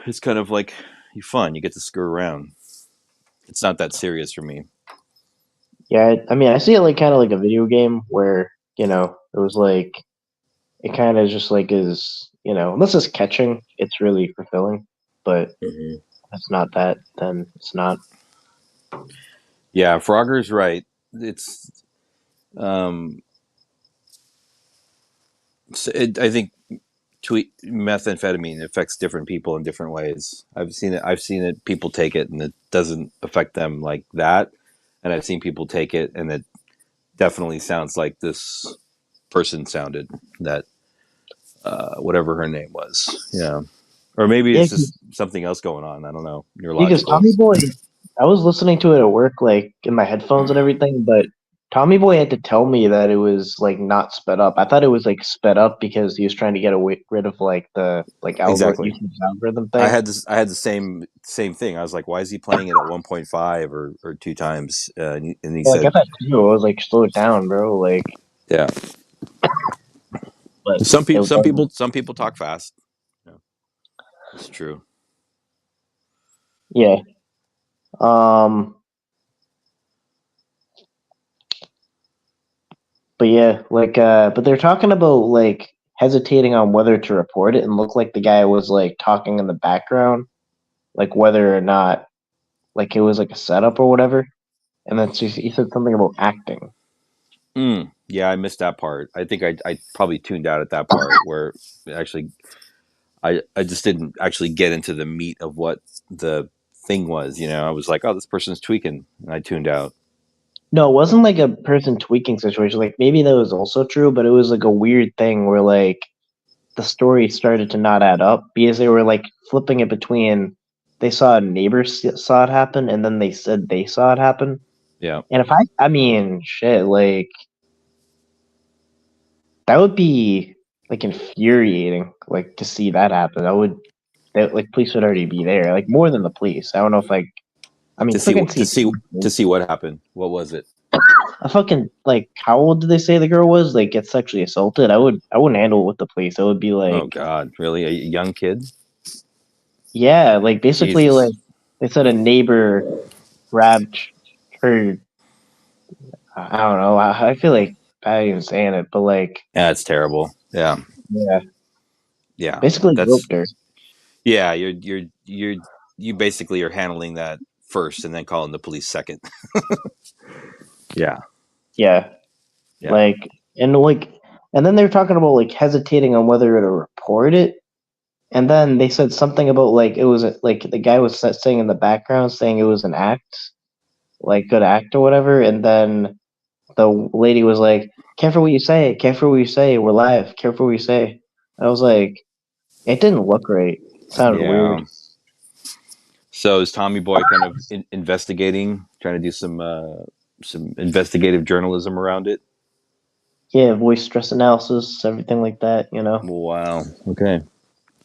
it's kind of like fun. You get to screw around. It's not that serious for me. Yeah. I mean, I see it like kind of like a video game where it was like it kind of just like is unless it's catching, it's really fulfilling. But Mm-hmm. if it's not that, then it's not. Yeah, Frogger's right. It's um, I think methamphetamine affects different people in different ways. I've seen it. People take it and it doesn't affect them like that, and I've seen people take it and it definitely sounds like this person sounded that whatever her name was. Yeah, or maybe Yeah, it's just something else going on. I don't know. because Neurological. Tommy Boy, I was listening to it at work, like in my headphones and everything, but Tommy Boy had to tell me that it was like not sped up. I thought it was like sped up because he was trying to get rid of like the like Exactly. YouTube's algorithm thing. I had the same thing. I was like, why is he playing it at 1.5 or two times? And he Yeah, like I said, thought too. I was like, slow it down, bro. Like, yeah. but it was Some people talk fast. Yeah, it's true. yeah. Um, but yeah, like but they're talking about like hesitating on whether to report it and look like the guy was like talking in the background, like whether or not like it was like a setup or whatever. And then he said something about acting. Yeah, I missed that part. I think I probably tuned out at that part where actually I just didn't actually get into the meat of what the thing was. I was like, oh, this person's tweaking, and I tuned out. No, it wasn't like a person tweaking situation. Like maybe that was also true, but it was like a weird thing where like the story started to not add up because they were like flipping it between they saw a neighbor saw it happen and then they said they saw it happen. Yeah. And if I mean, shit, like that would be like infuriating, like to see that happen. Like police would already be there, like more than the police. I don't know if like, I mean, fucking see To see what happened. What was it? a fucking like how old did they say the girl was? Like get sexually assaulted. I wouldn't handle it with the police. I would be Oh like, God, really? A young kid? yeah, like basically like Jesus. they said a neighbor grabbed her. I don't know. I feel like I ain't even saying it, but like Yeah, it's terrible. Yeah, yeah, yeah. basically That's groped her. yeah. You basically are handling that first and then calling the police second. Yeah, Yeah, yeah, like and then they're talking about like hesitating on whether to report it. And then they said something about like it was like the guy was saying in the background saying it was an act, like good act or whatever. And then the lady was like, "Careful what you say. Careful what you say. We're live. Careful what you say." I was like, It didn't look right. It sounded weird. So is Tommy Boy kind of investigating, trying to do some investigative journalism around it? Yeah, voice stress analysis, everything like that. Wow. Okay.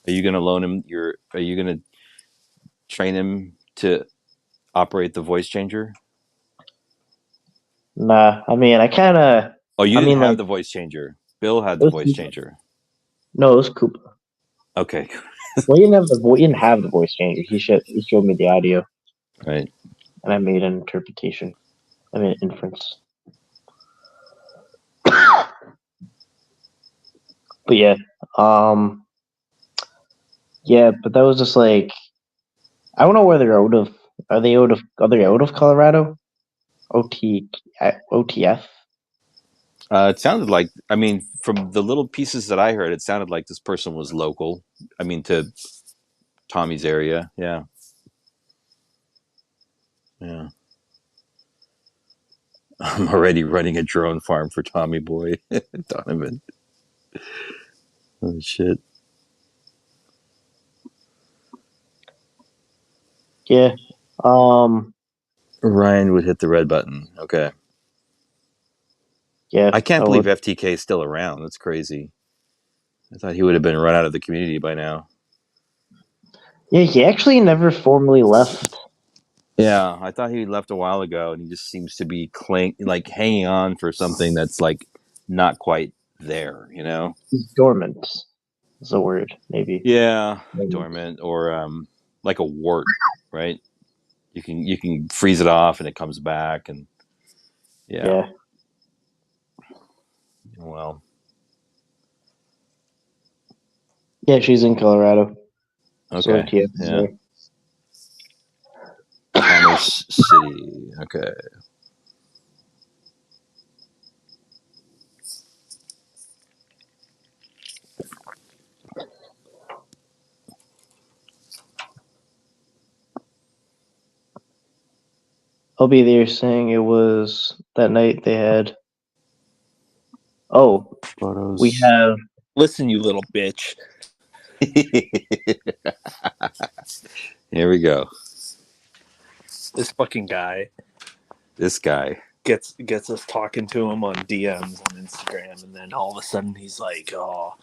Are you going to loan him Are you going to train him to operate the voice changer? Nah, I mean, Oh, you I didn't mean, have like, the voice changer. Bill had it the was voice Koopa. changer. No, it was Koopa. Okay. Well, he didn't have the voice changer. He showed me the audio, Right. and I made an interpretation. I mean, inference. But yeah, um, yeah, but that was just like, I don't know where they're out of. Are they out of Colorado? OTF. It sounded like, I mean, from the little pieces that I heard, it sounded like this person was local. I mean, to Tommy's area. Yeah. Yeah. I'm already running a drone farm for Tommy Boy. Donovan. Oh, shit. Yeah. Ryan would hit the red button. Okay. Yeah. I can't That believe was. FTK is still around. That's crazy. I thought he would have been run out of the community by now. Yeah, he actually never formally left. Yeah, I thought he left a while ago, and he just seems to be hanging on for something that's like not quite there. He's dormant. Is the word, maybe. Yeah, Dormant. dormant or like a wart, right? You can freeze it off and it comes back, and yeah. Yeah. Well, Yeah, she's in Colorado. So okay, OTF is yeah. there. Commerce City. Okay. I'll be there saying it was that night they had. Oh, we Photos. have. Listen, you little bitch. Here we go. This fucking guy This guy. gets us talking to him on DMs on Instagram, and then all of a sudden he's like, "Oh,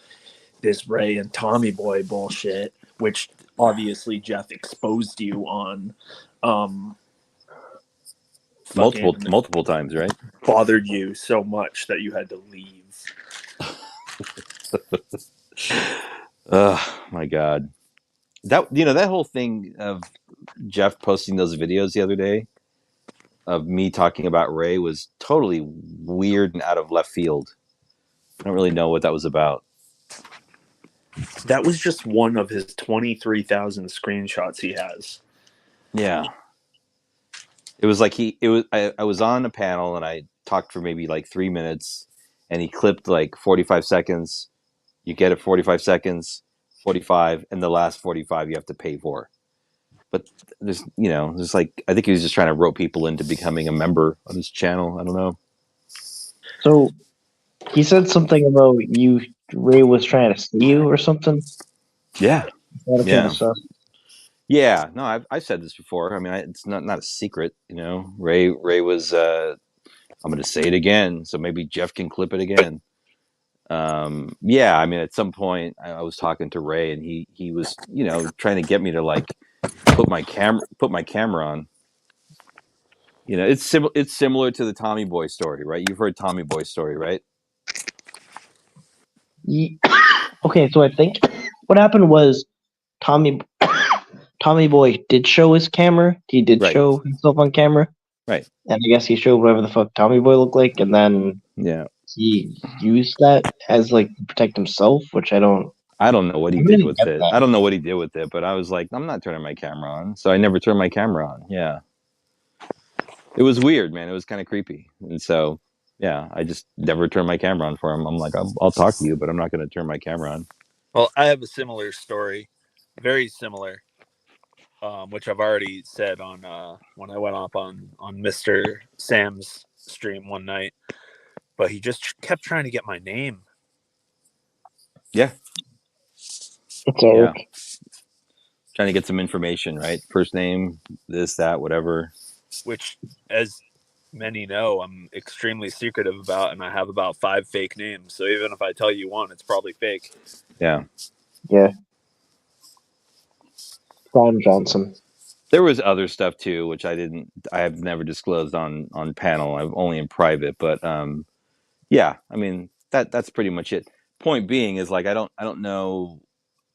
this Ray and Tommy Boy bullshit," which obviously Jeff exposed you on. Fucking Multiple times, right? bothered you so much that you had to leave. Oh my god. That whole thing of Jeff posting those videos the other day of me talking about Ray was totally weird and out of left field. I don't really know what that was about. That was just one of his 23,000 screenshots he has. Yeah. It was like I was on a panel and I talked for maybe like 3 minutes and he clipped like 45 seconds. You get it 45 seconds, 45, and the last 45 you have to pay for. But there's like, I think he was just trying to rope people into becoming a member of his channel. I don't know. So he said something about you. Ray was trying to see you or something. Yeah. That kind of Yeah. stuff. Yeah. No, I've said this before. I mean, it's not a secret, Ray was, I'm going to say it again. So maybe Jeff can clip it again. Yeah, I mean, at some point I was talking to Ray and he was, trying to get me to like put my camera on. It's similar to the Tommy Boy story, right? You've heard Tommy Boy's story, right? Okay, so I think what happened was Tommy Tommy Boy did show his camera. He did Right. show himself on camera. Right. And I guess he showed whatever the fuck Tommy Boy looked like, and then Yeah. he used that as like to protect himself, which I don't know what he did with it. I don't know what he did with it, but I was like, I'm not turning my camera on. So I never turned my camera on. Yeah. It was weird, man. It was kind of creepy. And so, yeah, I just never turned my camera on for him. I'm like, I'll talk to you, but I'm not going to turn my camera on. Well, I have a similar story, very similar, which I've already said on when I went up on Mr. Sam's stream one night. But he just kept trying to get my name. Yeah. It's Eric. Yeah. Trying to get some information, right? First name, this, that, whatever. Which, as many know, I'm extremely secretive about, and I have about 5 fake names. So even if I tell you one, it's probably fake. Yeah. Yeah. Brian Johnson. There was other stuff too, which I have never disclosed on panel. I'm only in private, but yeah, I mean that's pretty much it. Point being is like I don't know.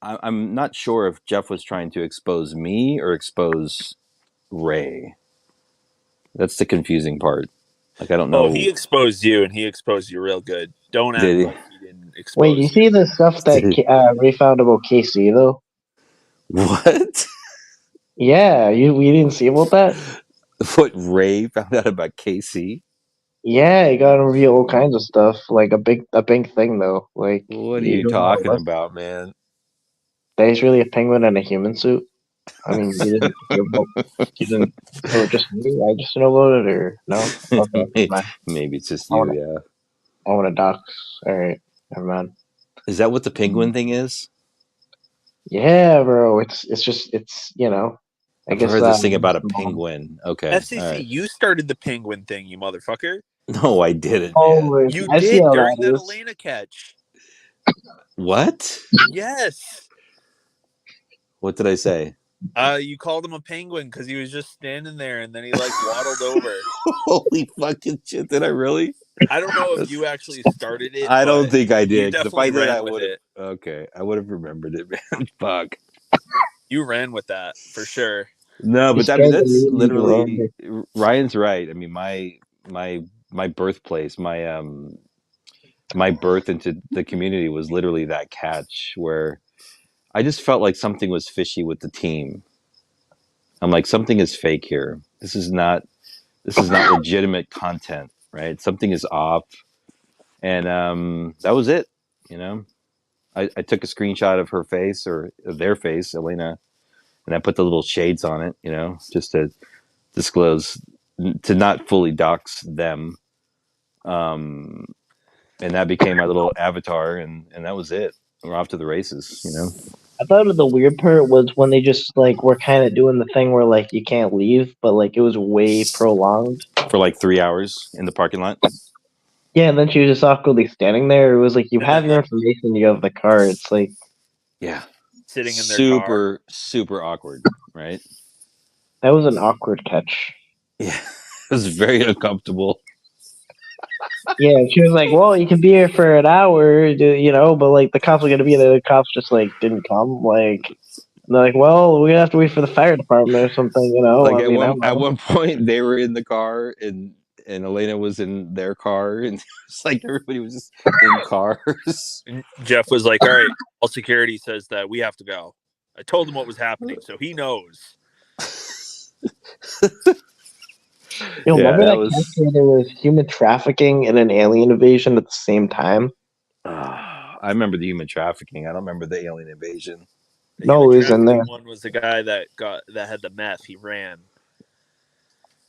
I'm not sure if Jeff was trying to expose me or expose Ray. That's the confusing part. Like I don't know. Oh, he exposed you, and he exposed you real good. Don't act Did he? like he didn't expose Wait, you see the stuff that Ray found about KC though? What? Yeah, we didn't see about that. What Ray found out about KC? Yeah, you gotta reveal all kinds of stuff, like a big thing though. Like, What are you talking about, man? that he's really a penguin in a human suit. I mean, you didn't. Oh, just me? I just know about it, or no? Okay, Maybe it's just I you. I want to dox. All right, never mind. Is that what the penguin thing is? Yeah, bro. It's you know. I I've guess heard this thing about a penguin. Okay. FCC, right. you started the penguin thing, you motherfucker. No, I didn't. Oh, You I see did how during that is. Elena catch. What? Yes. What did I say? You called him a penguin because he was just standing there, and then he like waddled over. Holy fucking shit! Did I really? I don't know if you actually started it. I don't but think I you did. 'Cause if I definitely did, I ran with would have. it. Okay, I would have remembered it, man. Fuck. You ran with that for sure. No, but I mean that's literally wrong. Ryan's right. I mean my birthplace, my birth into the community was literally that catch where I just felt like something was fishy with the team. I'm like, something is fake here. This is not legitimate content, right? Something is off. And that was it. You know, I took a screenshot of her face or of their face, Elena, and I put the little shades on it, you know, just to disclose, to not fully dox them. And that became my little avatar, and that was it. We're off to the races, you know. I thought the weird part was when they just like were kind of doing the thing where like you can't leave, but like it was way prolonged For like 3 hours in the parking lot. Yeah, and then she was just awkwardly standing there. It was like you And have then, your like, information, you have the card. It's like Yeah, sitting in their car. super awkward, right? that was an awkward catch. Yeah, it was very uncomfortable. Yeah, she was like, "Well, you can be here for an hour, you know," but like the cops were gonna be there. The cops just like didn't come. Like they're like, "Well, we're gonna have to wait for the fire department or something," you know. Like I mean, at one point, they were in the car, and Elena was in their car, and it's like everybody was just in cars. And Jeff was like, "All right, all security says that we have to go." I told him what was happening, so he knows. Yo, Yeah, remember that that was. case where there was human trafficking and an alien invasion at the same time? I remember the human trafficking. I don't remember the alien invasion. The No, human it was in there. trafficking one was the guy that had the meth. He ran.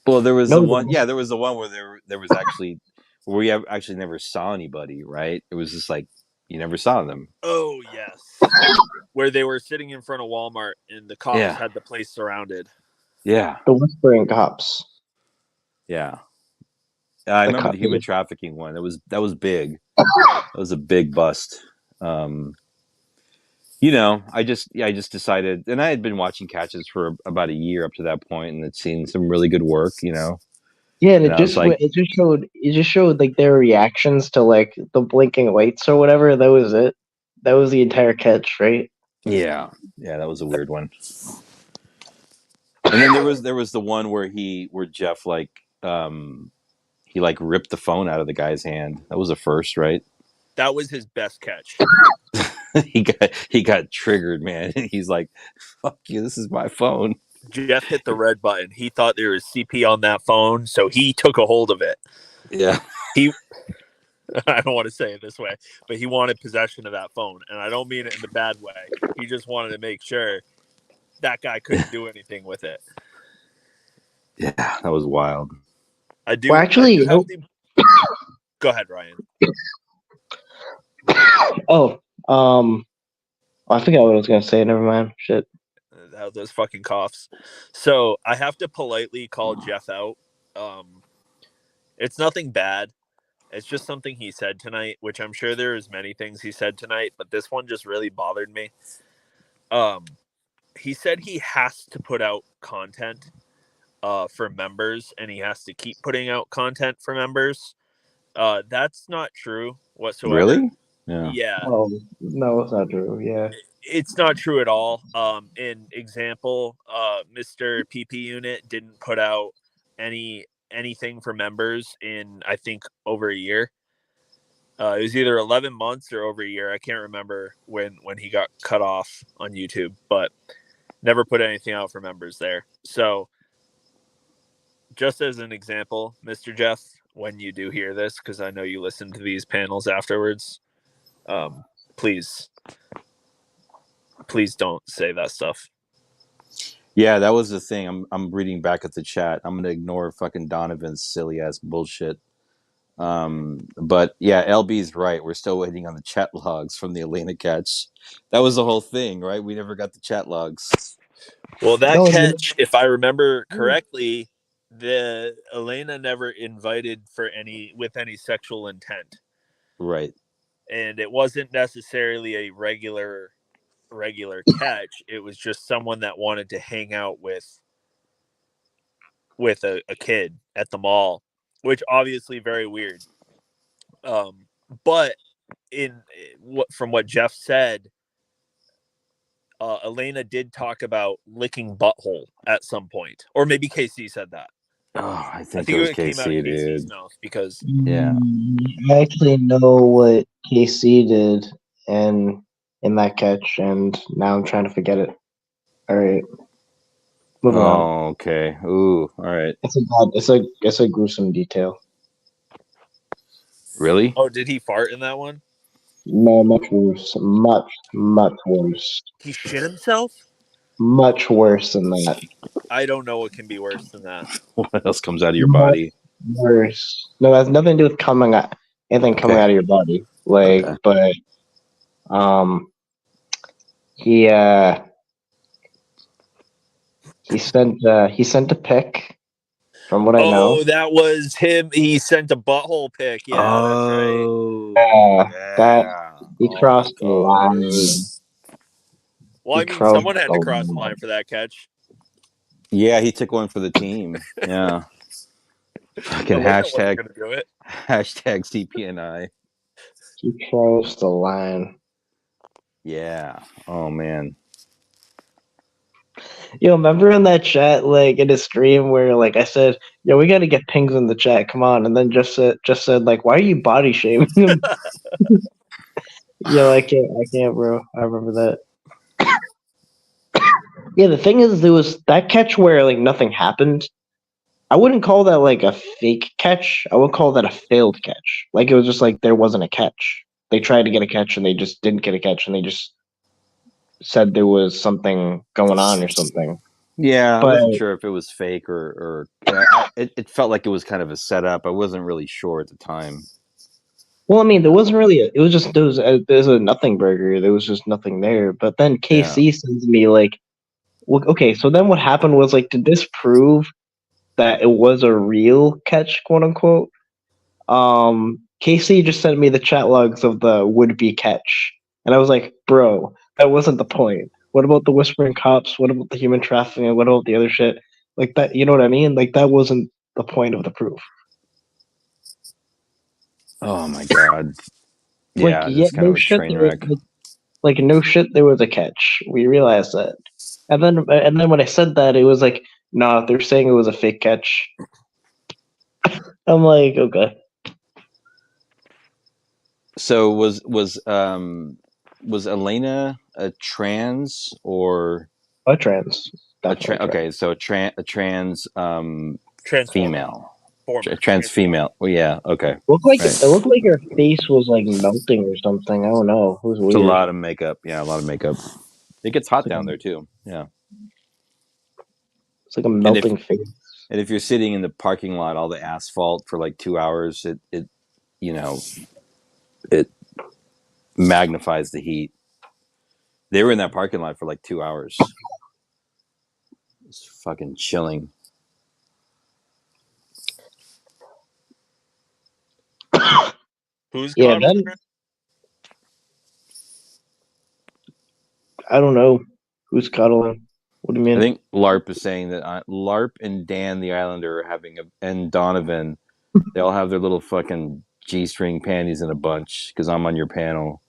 Well, there was No, the one. Yeah, there was the one where there was actually where we actually never saw anybody. Right? It was just like you never saw them. Oh yes, where they were sitting in front of Walmart and the cops had the place surrounded. Yeah, the whispering cops. yeah. I remember the human trafficking one. That was big. That was a big bust. You know, I just decided, and I had been watching catches for about a year up to that point, and had seen some really good work. You know, Yeah, and I was like, it just showed like their reactions to like the blinking lights or whatever. That was it. That was the entire catch, right? yeah, that was a weird one. And then there was the one where Jeff like he like ripped the phone out of the guy's hand. That was a first, right? That was his best catch. he got triggered, man. He's like, "Fuck you! This is my phone." Jeff hit the red button. He thought there was CP on that phone, so he took a hold of it. Yeah. I don't want to say it this way, but he wanted possession of that phone. And I don't mean it in the bad way. He just wanted to make sure that guy couldn't do anything with it. Yeah, that was wild. I do. Well, actually, Go ahead, Ryan. Oh, I forgot what I was gonna say. Never mind. Shit. Those fucking coughs. So I have to politely call Jeff out. It's nothing bad. It's just something he said tonight, which I'm sure there's many things he said tonight, but this one just really bothered me. He said he has to put out content for members, and he has to keep putting out content for members. That's not true whatsoever. Really? Yeah. Yeah, Oh no, it's not true. Yeah. it's not true at all. In example, Mr. PP Unit didn't put out anything for members in I think over a year. It was either 11 months or over a year. I can't remember when he got cut off on YouTube, but never put anything out for members there. So, just as an example, Mr. Jeff, when you do hear this, because I know you listen to these panels afterwards, please don't say that stuff. Yeah, that was the thing. I'm reading back at the chat. I'm gonna ignore fucking Donovan's silly ass bullshit. But yeah, LB's right. We're still waiting on the chat logs from the Elena catch. That was the whole thing, right? We never got the chat logs. Well, that No, catch, if I remember correctly, the Elena never invited for with any sexual intent, Right. and it wasn't necessarily a regular catch. It was just someone that wanted to hang out with a kid at the mall, which obviously very weird. But from what Jeff said, Elena did talk about licking butthole at some point, or maybe KC said that. Oh, I think think it was it came out of KC, KC's dude. mouth because Yeah. I actually know what KC did and in that catch, and now I'm trying to forget it. All right, moving on. Oh, okay. Ooh, all right. It's a gruesome detail. Really? oh, did he fart in that one? No, much worse. Much worse. He shit himself? Much worse than that. I don't know what can be worse than that. What else comes out of your Much body? worse. No, it has nothing to do with anything coming Okay. out of your body. Like, Okay. but he sent a pic. From what I know, That was him. He sent a butthole pic. Yeah, that's right. Oh, that yeah. he Oh my crossed the God. line. Well, He I mean, crossed someone had the to cross the line. line for that catch. Yeah, he took one for the team. Yeah. Fucking Elena wasn't hashtag going to do it. CPNI. He crossed the line. Yeah. Oh man. Yo, remember in that chat, like in a stream where like I said, yo, we gotta get pings in the chat, come on, and then just said like, why are you body shaming him? Yo, I can't, bro. I remember that. Yeah, the thing is, there was that catch where like nothing happened. I wouldn't call that like a fake catch. I would call that a failed catch. Like it was just like there wasn't a catch. They tried to get a catch and they just didn't get a catch, and they just said there was something going on or something. Yeah, I But wasn't sure if it was fake or it felt like it was kind of a setup. I wasn't really sure at the time. well, I mean, there wasn't really. It was just there's a nothing burger. There was just nothing there. But then KC sends me like, well, okay. So then what happened was like to disprove that it was a real catch, quote unquote. KC just sent me the chat logs of the would be catch, and I was like, bro, that wasn't the point. What about the whispering cops? What about the human trafficking? What about the other shit? Like that, you know what I mean? Like that wasn't the point of the proof. Oh my God. Like, Yeah, yeah, this kind no of a shit. train wreck. Like no shit, there was a catch. We realized that, and then when I said that, it was like, nah, they're saying it was a fake catch. I'm like, okay, So was Elena a trans or a trans, a definitely trans. okay, so a trans Transformer. female. Former. Trans female. Well, yeah, okay. It looked like her face was like melting or something. I don't know. It was It's a weird. lot of makeup. Yeah, a lot of makeup. It gets hot down there too. Yeah. It's like a And if melting face. you're sitting in the parking lot, all the asphalt for like 2 hours, it it magnifies the heat. They were in that parking lot for like 2 hours. It's fucking chilling. Who's Yeah, cuddling? then I don't know who's cuddling. What do you I mean? think LARP is saying that LARP and Dan the Islander are having and Donovan, they all have their little fucking G-string panties in a bunch because I'm on your panel.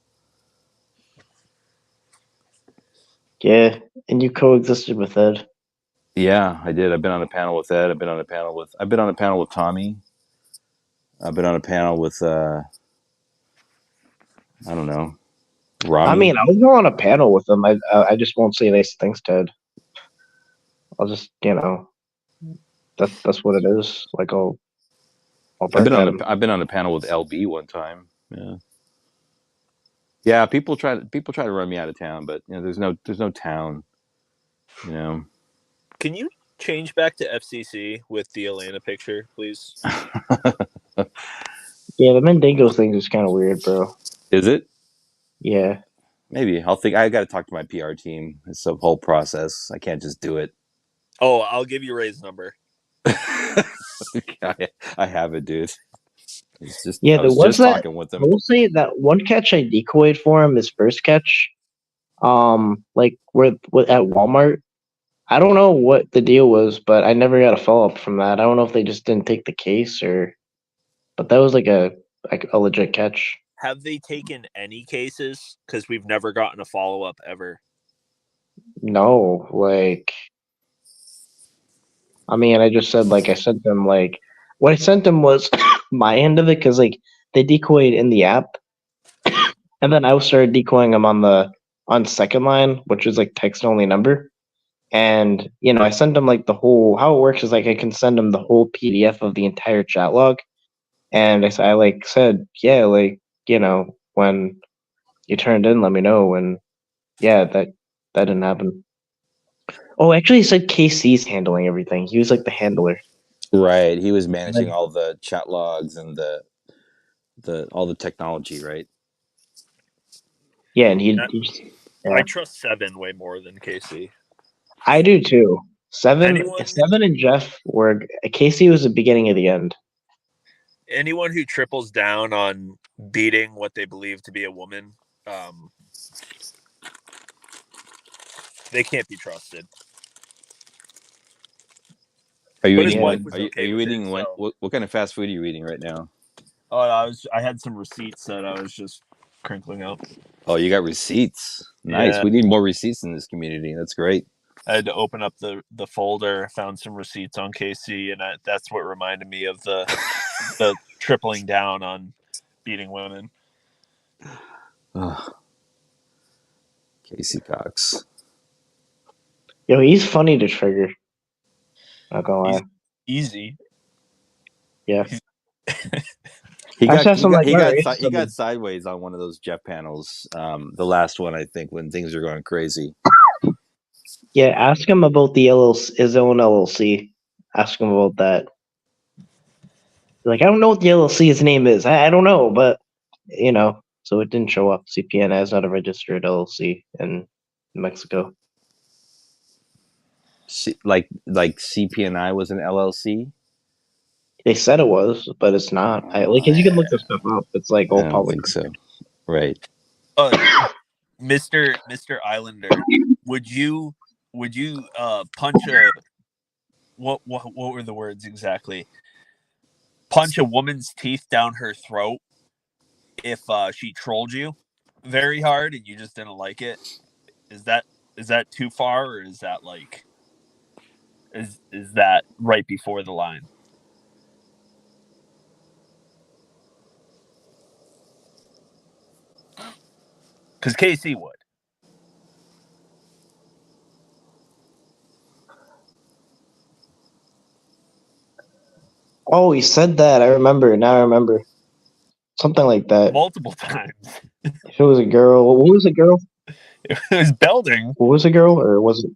Yeah, and you coexisted with Ed. Yeah, I did. I've been on a panel with Ed. I've been on a panel with Tommy. I've been on a panel with I don't know, I Ronnie. mean, I'll go on a panel with him. I just won't say nice things to Ed. I'll just that's what it is. Like I'll bark at him. I've been on a panel with LB one time. Yeah. Yeah, people try to run me out of town, but there's no town. Can you change back to FCC with the Atlanta picture, please? Yeah, the Mandingo thing is kind of weird, bro. Is it? Yeah. Maybe I'll think. I got to talk to my PR team. It's a whole process. I can't just do it. Oh, I'll give you Ray's number. I have it, dude. It's just Yeah, I there was was just that. talking with I them. will say that one catch I decoyed for him, his first catch, like with at Walmart. I don't know what the deal was, but I never got a follow up from that. I don't know if they just didn't take the case but that was like a legit catch. Have they taken any cases? Because we've never gotten a follow up ever. No, like, I mean, I just said like I sent them like what I sent them was my end of it because like they decoyed in the app, and then I started decoying them on second line, which is like text only number. And I sent them like the whole. How it works is like I can send them the whole PDF of the entire chat log, and I like said, yeah, like when you turned in, let me know. And yeah, that didn't happen. Oh, actually, he said KC's handling everything. He was like the handler. Right. He was And managing then, all the chat logs and the all the technology, right? yeah, and he just, I yeah, trust Seven way more than Casey. I do too. Seven, Anyone Seven, and Jeff were. Casey was the beginning of the end. anyone who triples down on beating what they believe to be a woman, they can't be trusted. Are you But his eating Yeah. wife what? was Are okay you with it. eating what? So. What kind of fast food are you eating right now? Oh, I had some receipts that I was just crinkling up. Oh, you got receipts. Nice. Yeah, We need more receipts in this community. That's great. I had to open up the folder, found some receipts on KC, and that's what reminded me of the tripling down on beating women. Oh, Casey Cox. Yo, he's funny to trigger. Not gonna lie. He's easy. Yeah. He I got said something like, all right. he got sideways on one of those Jeff panels. The last one, I think, when things are going crazy. Yeah, ask him about the LLC, his own LLC. Ask him about that. Like, I don't know what the LLC's name is. I don't know, but so it didn't show up. CPN is not a registered LLC in Mexico. Like CPNI was an LLC. They said it was, but it's not. Cause you can look this stuff up. It's like I all don't public. think so. Right. Mr. Islander, would you punch a what were the words exactly? Punch a woman's teeth down her throat if she trolled you very hard and you just didn't like it? Is that too far, or is that like is that right before the line? Because KC would. Oh, he said that. I remember. Now I remember. Something like that. Multiple times. If it was a girl, what was a girl? It was Belding. What was a girl, or was it?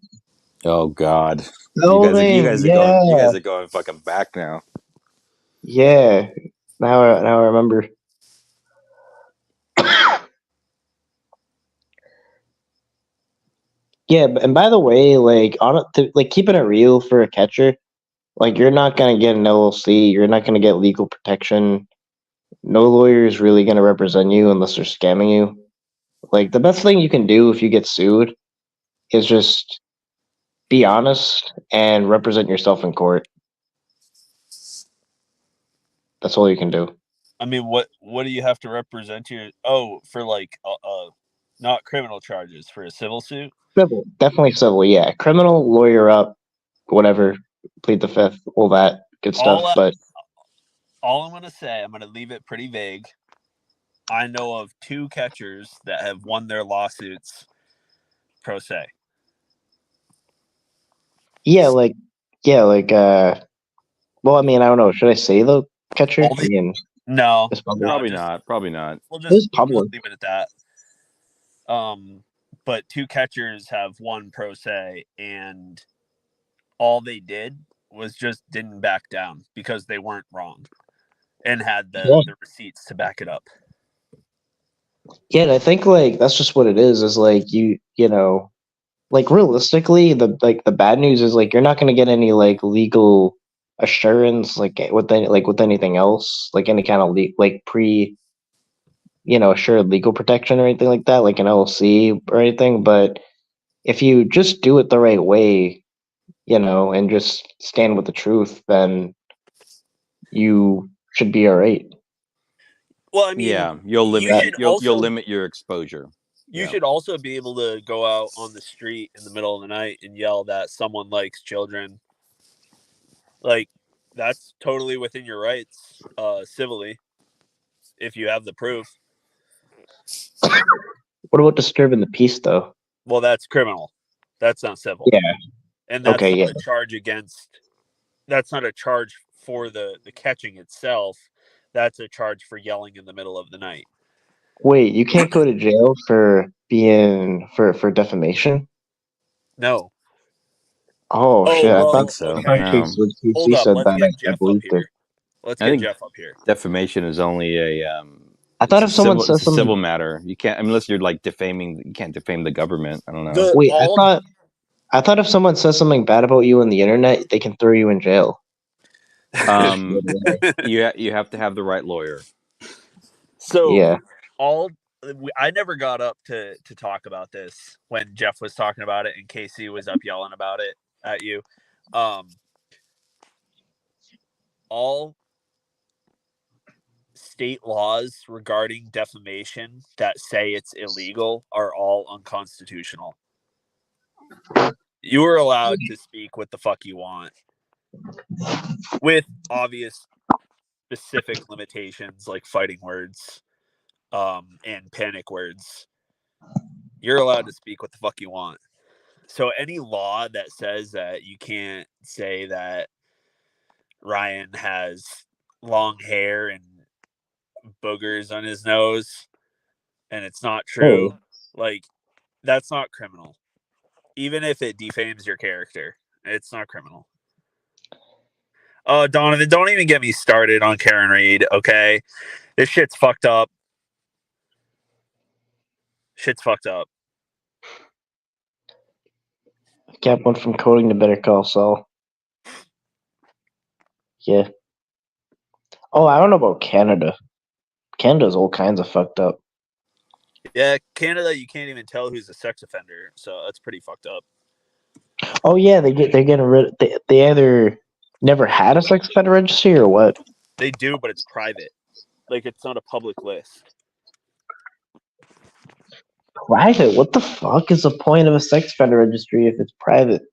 Oh God. You Belding. guys are Yeah. going. You guys are going fucking back now. Yeah. Now I remember. Yeah, and by the way, like keeping it real for a catcher, like you're not gonna get an LLC, you're not gonna get legal protection. No lawyer is really gonna represent you unless they're scamming you. Like the best thing you can do if you get sued is just be honest and represent yourself in court. That's all you can do. I mean, what do you have to represent your? Oh, for like not criminal charges, for a civil suit. Civil, definitely civil. Yeah, criminal, lawyer up, whatever, plead the fifth, all that good stuff. But All I'm gonna say, I'm gonna leave it pretty vague. I know of 2 catchers that have won their lawsuits pro se. yeah, like well, I mean, I don't know. Should I say the catcher? I mean, No, it's public. Probably not. Probably not. We'll It's just public. leave it at that. But 2 catchers have won pro se, and all they did was just didn't back down because they weren't wrong and had the receipts to back it up. Yeah, and I think like that's just what it is like you know, like realistically, the bad news is like you're not gonna get any like legal assurance like with anything else, like any kind of like assured legal protection or anything like that, like an LLC or anything. But if you just do it the right way, and just stand with the truth, then you should be all right. Well, I mean, yeah, you'll limit your exposure. You should also be able to go out on the street in the middle of the night and yell that someone likes children. Like, that's totally within your rights, civilly, if you have the proof. What about disturbing the peace, though? Well, that's criminal. That's not civil. Yeah. And that's not a charge against. That's not a charge for the catching itself. That's a charge for yelling in the middle of the night. Wait, you can't go to jail for being for defamation? No. Oh shit! Well, I thought so. Hold up. Let's get Jeff up here. Let's get Jeff up here. Defamation is only a. I thought if someone says something, civil matter, you can't. I mean, unless you're like defaming, you can't defame the government. I don't know. Wait, I thought if someone says something bad about you on the internet, they can throw you in jail. You have to have the right lawyer. So yeah, I never got up to talk about this when Jeff was talking about it and Casey was up yelling about it at you. All state laws regarding defamation that say it's illegal are all unconstitutional. You are allowed to speak what the fuck you want, with obvious specific limitations like fighting words and panic words. You're allowed to speak what the fuck you want. So any law that says that you can't say that Ryan has long hair and boogers on his nose and it's not true, like, that's not criminal. Even if it defames your character, it's not criminal. Oh, Donovan, don't even get me started on Karen Reed, okay? This shit's fucked up. Shit's fucked up. I kept one from coding to Better Call Saul. Yeah. Oh, I don't know about Canada. Canada's all kinds of fucked up. Yeah, Canada, you can't even tell who's a sex offender, so that's pretty fucked up. Oh yeah, they're getting rid. They either never had a sex offender registry or what? They do, but it's private. Like, it's not a public list. Private? What the fuck is the point of a sex offender registry if it's private?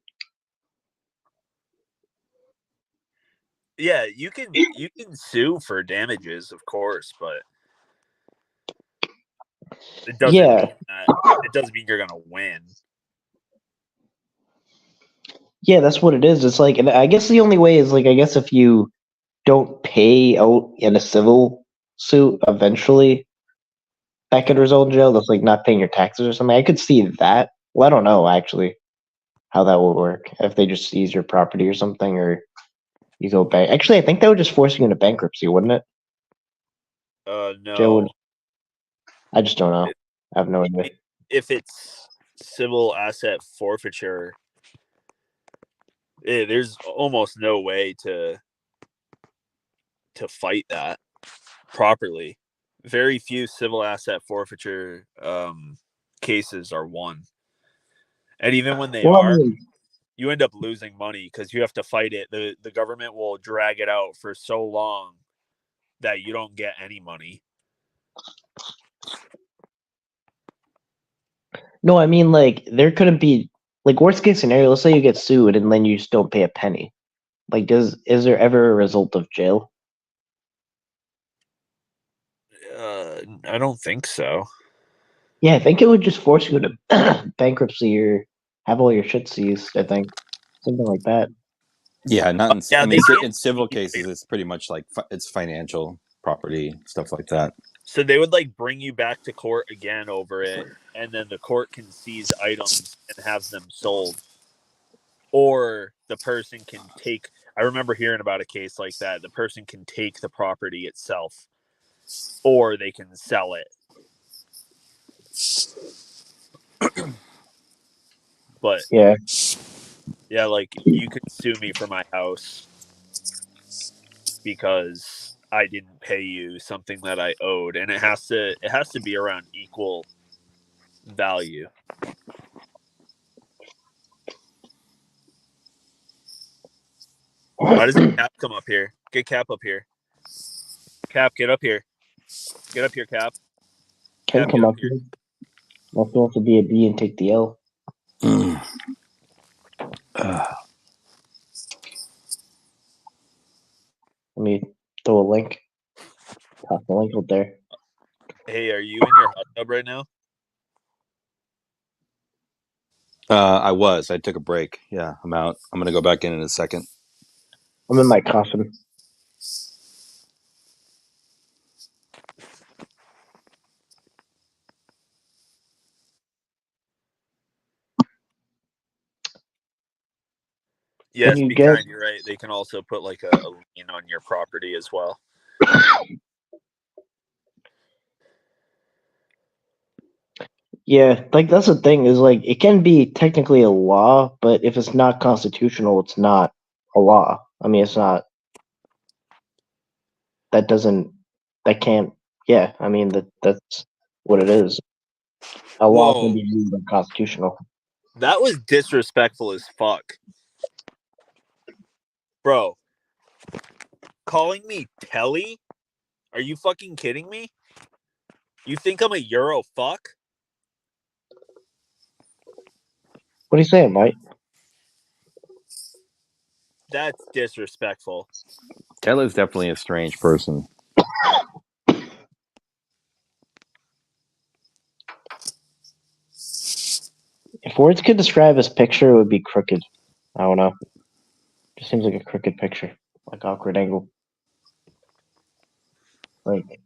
Yeah, you can sue for damages, of course, but it doesn't it doesn't mean you're gonna win. Yeah, that's what it is. It's like, and I guess the only way is like, I guess if you don't pay out in a civil suit, eventually that could result in jail. That's like not paying your taxes or something. I could see that. Well, I don't know actually how that would work if they just seize your property or something, or you go back. Actually, I think that would just force you into bankruptcy, wouldn't it? No. I just don't know. I have no idea. If it's civil asset forfeiture, there's almost no way to fight that properly. Very few civil asset forfeiture cases are won, and even when they are, you end up losing money because you have to fight it. The government will drag it out for so long that you don't get any money. No, I mean, like, there couldn't be, like, worst case scenario, let's say you get sued and then you just don't pay a penny. Like, is there ever a result of jail? I don't think so. Yeah, I think it would just force you to bankruptcy or have all your shit seized, I think. Something like that. Yeah, not in, Yeah, I they mean, can't in civil seize cases, it's pretty much like it's financial property, stuff like that. So they would like bring you back to court again over it, and then the court can seize items and have them sold. Or the person can take, I remember hearing about a case like that. The person can take the property itself, or they can sell it. But yeah, like you could sue me for my house because I didn't pay you something that I owed, and it has to be around equal value. Why doesn't Cap come up here? Get Cap up here. Cap, get up here. Get up here, Cap. Can Cap, come get up here. Nothing else to be a B and take the L. Let me throw a link. Toss the link out there. Hey, are you in your hot tub right now? I took a break. Yeah, I'm out. I'm gonna go back in a second. I'm in my coffin. Yes, you be get? kind. You're right. They can also put like a lien on your property as well. Yeah, like that's the thing is like it can be technically a law, but if it's not constitutional, it's not a law. I mean, it's not. That doesn't. That can't. Yeah, I mean that's what it is. A law can Whoa, be ruled unconstitutional. that was disrespectful as fuck, bro. Calling me Telly? Are you fucking kidding me? You think I'm a Euro fuck? What are you saying, Mike? That's disrespectful. Taylor's definitely a strange person. If words could describe his picture, it would be crooked. I don't know. Just seems like a crooked picture, like awkward angle. Like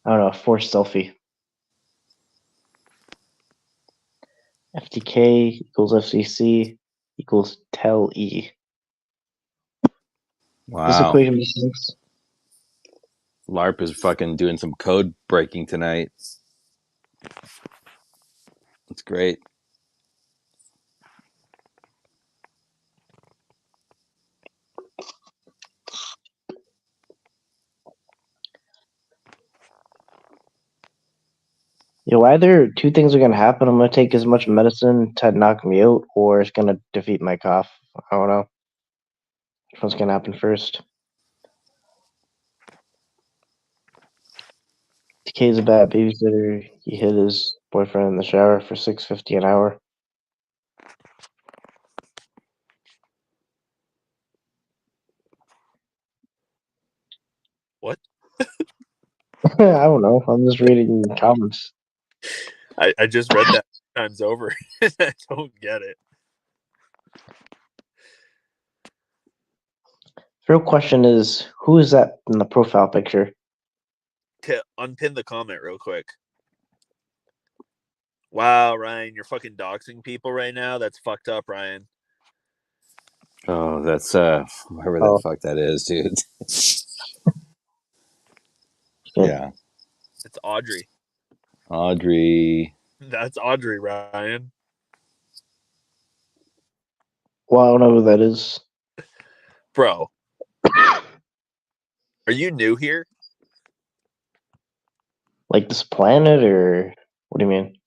I don't know, forced selfie. FTK equals FCC equals tel E. This Wow, equation makes sense. LARP is fucking doing some code breaking tonight. That's great. Either two things are gonna happen. I'm gonna take as much medicine to knock me out, or it's gonna defeat my cough. I don't know. Which one's gonna happen first? TK is a bad babysitter. He hit his boyfriend in the shower for $6.50 an hour. What? I don't know. I'm just reading comments. I just read that times over. I don't get it. The real question is, who is that in the profile picture? To unpin the comment real quick. Wow, Ryan, you're fucking doxing people right now? That's fucked up, Ryan. Oh, that's whoever the fuck that is, dude. Yeah. It's Audrey. Audrey. That's Audrey, Ryan. Well, I don't know who that is. Bro. Are you new here? Like this planet, or what do you mean?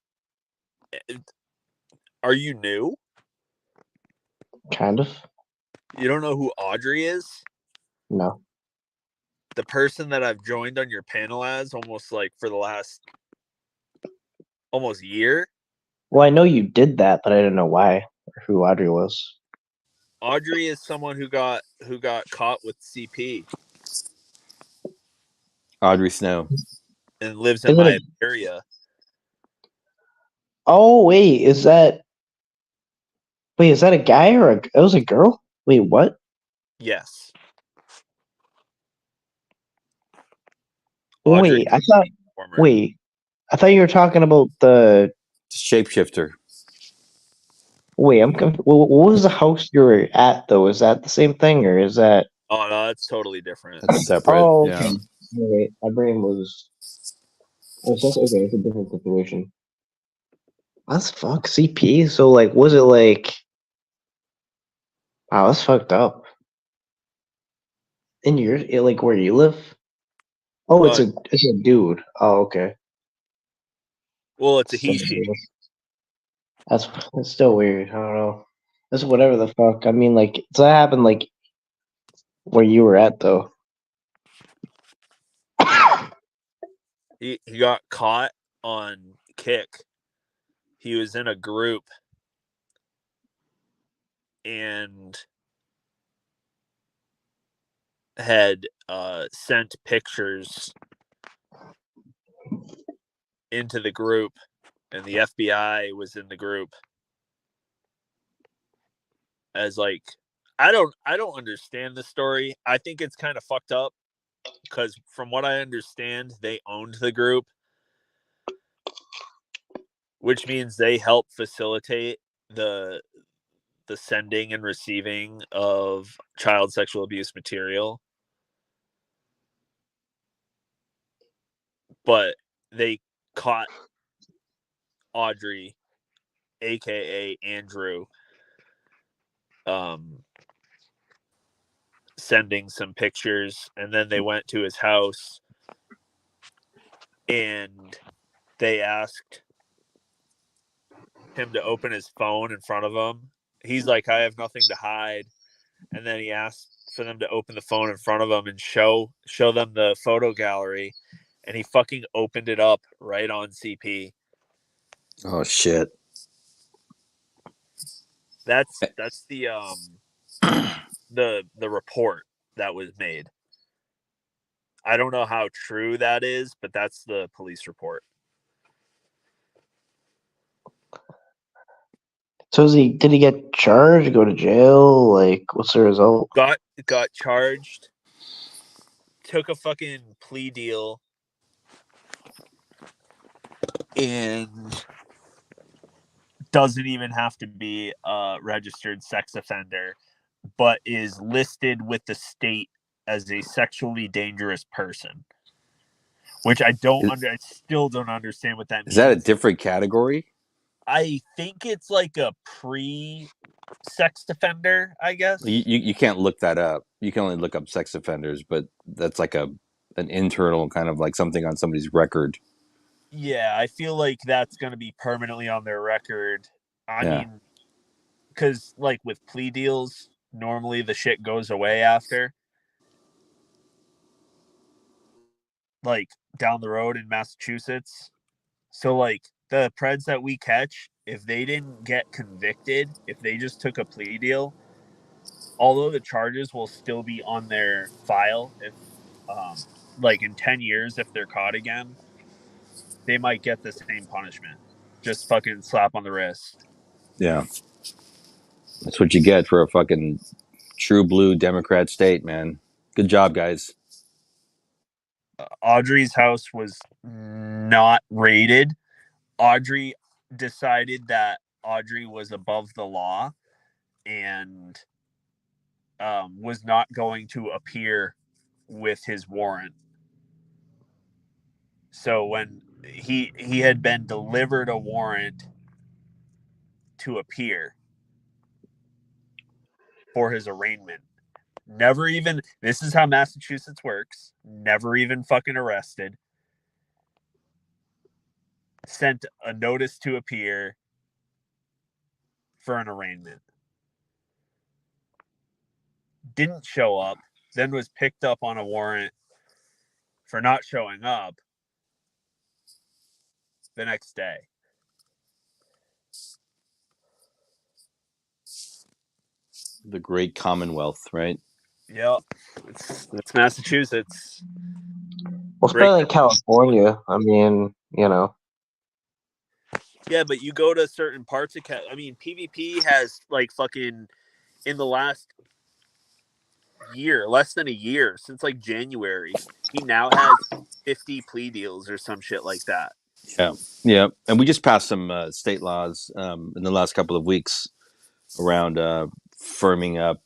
Are you new? Kind of. You don't know who Audrey is? No. The person that I've joined on your panel as almost like for the last almost year. Well, I know you did that, but I didn't know why or who Audrey was. Audrey is someone who got caught with CP Audrey Snow. and lives in Is it my a- area. Oh wait, is that a guy or it was a girl? Wait, what? Yes. Audrey Wait, I thought. former. Wait, I thought you were talking about the. Shapeshifter. Wait, what was the house you were at though? Is that the same thing or is that? Oh no, that's totally different. That's separate. Oh, Yeah. okay. Wait, my brain was. Oh, so okay. It's a different situation. That's fuck CP. So like, was it like? Wow, that's fucked up. In your like where you live? Oh, it's a dude. Oh, okay. Well, it's a So he she. that's still weird. I don't know. That's whatever the fuck. I mean, like, does that happen like where you were at though? He got caught on Kick. He was in a group and had sent pictures into the group, and the FBI was in the group as like I don't understand the story. I think it's kind of fucked up because from what I understand, they owned the group, which means they help facilitate the sending and receiving of child sexual abuse material. But they caught Audrey, aka Andrew, sending some pictures, and then they went to his house and they asked him to open his phone in front of him. He's like, I have nothing to hide. And then he asked for them to open the phone in front of him and show them the photo gallery. And he fucking opened it up right on CP. Oh shit. That's the the report that was made. I don't know how true that is, but that's the police report. So did he get charged? Go to jail? Like, what's the result? Got charged. Took a fucking plea deal. And doesn't even have to be a registered sex offender, but is listed with the state as a sexually dangerous person. Which I still don't understand what that means. Is that a different category? I think it's like a pre-sex offender, I guess. You can't look that up. You can only look up sex offenders, but that's like an internal kind of like something on somebody's record. Yeah, I feel like that's going to be permanently on their record. I mean, because like with plea deals, normally the shit goes away after. Like down the road in Massachusetts. So like the Preds that we catch, if they didn't get convicted, if they just took a plea deal, although the charges will still be on their file, if like in 10 years, if they're caught again, they might get the same punishment. Just fucking slap on the wrist. Yeah. That's what you get for a fucking true blue Democrat state, man. Good job, guys. Audrey's house was not raided. Audrey decided that Audrey was above the law and was not going to appear with his warrant. So when he had been delivered a warrant to appear for his arraignment. Never even, this is how Massachusetts works, never even fucking arrested. Sent a notice to appear for an arraignment. Didn't show up, then was picked up on a warrant for not showing up the next day. The great Commonwealth, right? Yep. It's Massachusetts. Well, especially in California. I mean, you know. Yeah, but you go to certain parts of PvP has like fucking in the last year, less than a year, since like January, he now has 50 plea deals or some shit like that. Yeah, yeah. And we just passed some state laws in the last couple of weeks around firming up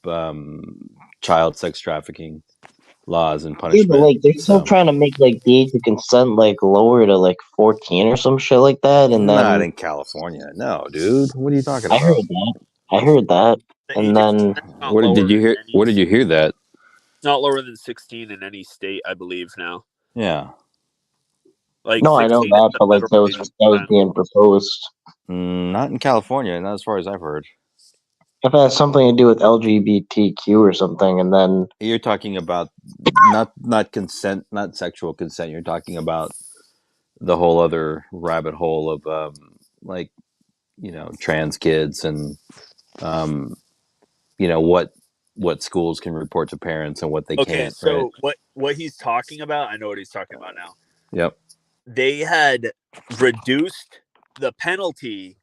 child sex trafficking laws and Yeah, but punishment. like they're still So trying to make like the age of consent like lower to like 14 or some shit like that, and not then in California, no, dude. What are you talking I heard about? that. I heard that, The and age of then consent's not Where did lower you in hear? any. Where did you hear that? It's not lower than 16 in any state, I believe now. Yeah. Like no, I know 16 is that, the but like federal that age of was consent. being proposed. Not in California, not as far as I've heard. If it has something to do with LGBTQ or something, and then You're talking about not consent, not sexual consent. You're talking about the whole other rabbit hole of like trans kids and um, what schools can report to parents and what they Okay, can't. Right. so what he's talking about, I know what he's talking about now. Yep. They had reduced the penalty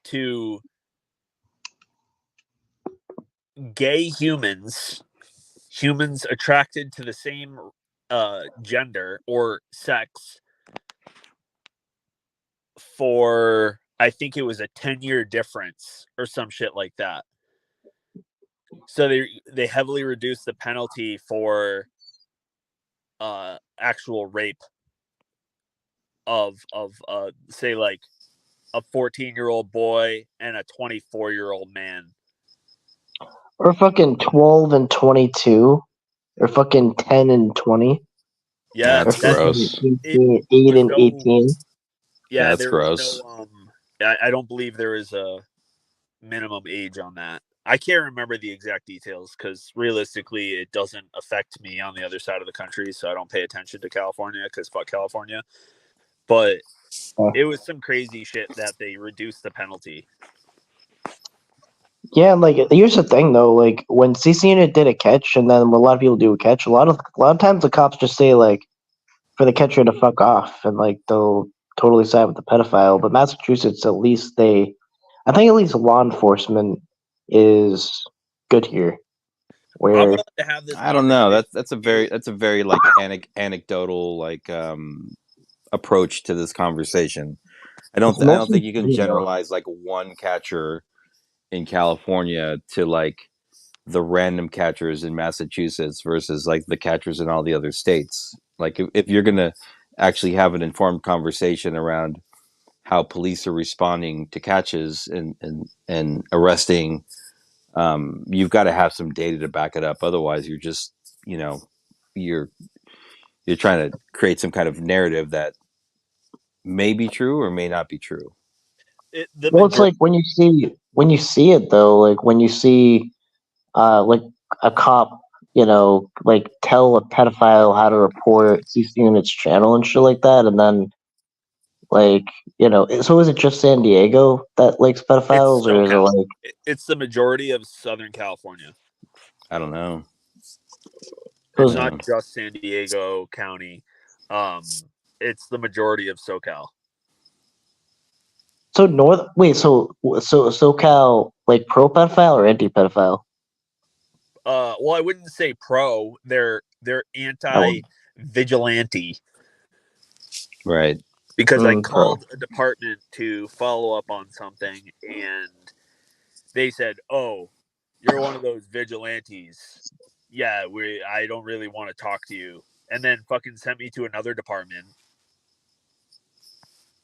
to gay humans attracted to the same gender or sex for, I think it was a 10-year difference or some shit like that. So they heavily reduced the penalty for actual rape of say like a 14-year-old boy and a 24-year-old man. or fucking 12 and 22, or fucking 10 and 20, Yeah, or That's that fucking gross. 8 was and no. 18. Yeah, That's there was gross. no. I don't believe there is a minimum age on that. I can't remember the exact details because realistically, it doesn't affect me on the other side of the country, so I don't pay attention to California because fuck California. But it was some crazy shit that they reduced the penalty. Yeah, and like here's the thing though, like when CC Unit did a catch, and then when a lot of people do a catch, a lot of times the cops just say like for the catcher to fuck off, and like they'll totally side with the pedophile. But Massachusetts, at least I think at least law enforcement is good here. I'm Where willing to have this I don't know. conversation. That's a very like anecdotal like approach to this conversation. it's I don't mostly think you can true, though. generalize like one catcher in California to like the random catchers in Massachusetts versus like the catchers in all the other states. Like if you're gonna actually have an informed conversation around how police are responding to catches and arresting, you've got to have some data to back it up. Otherwise, you're just you're you're trying to create some kind of narrative that may be true or may not be true. The Well, it's majority. like when you see it though, like when you see like a cop, like tell a pedophile how to report CC Unit's channel and shit like that, and then like so is it just San Diego that likes It's pedophiles, or is it SoCal. like It's the majority of Southern California. I don't know. It's because not just San Diego County. It's the majority of SoCal. so north? Wait, so SoCal like pro pedophile or anti pedophile? Well, I wouldn't say pro. They're Oh, anti-vigilante Right. because I pro. called a department to follow up on something, and they said, "Oh, you're one of those vigilantes. Yeah, I don't really want to talk to you." and then fucking sent me to another department.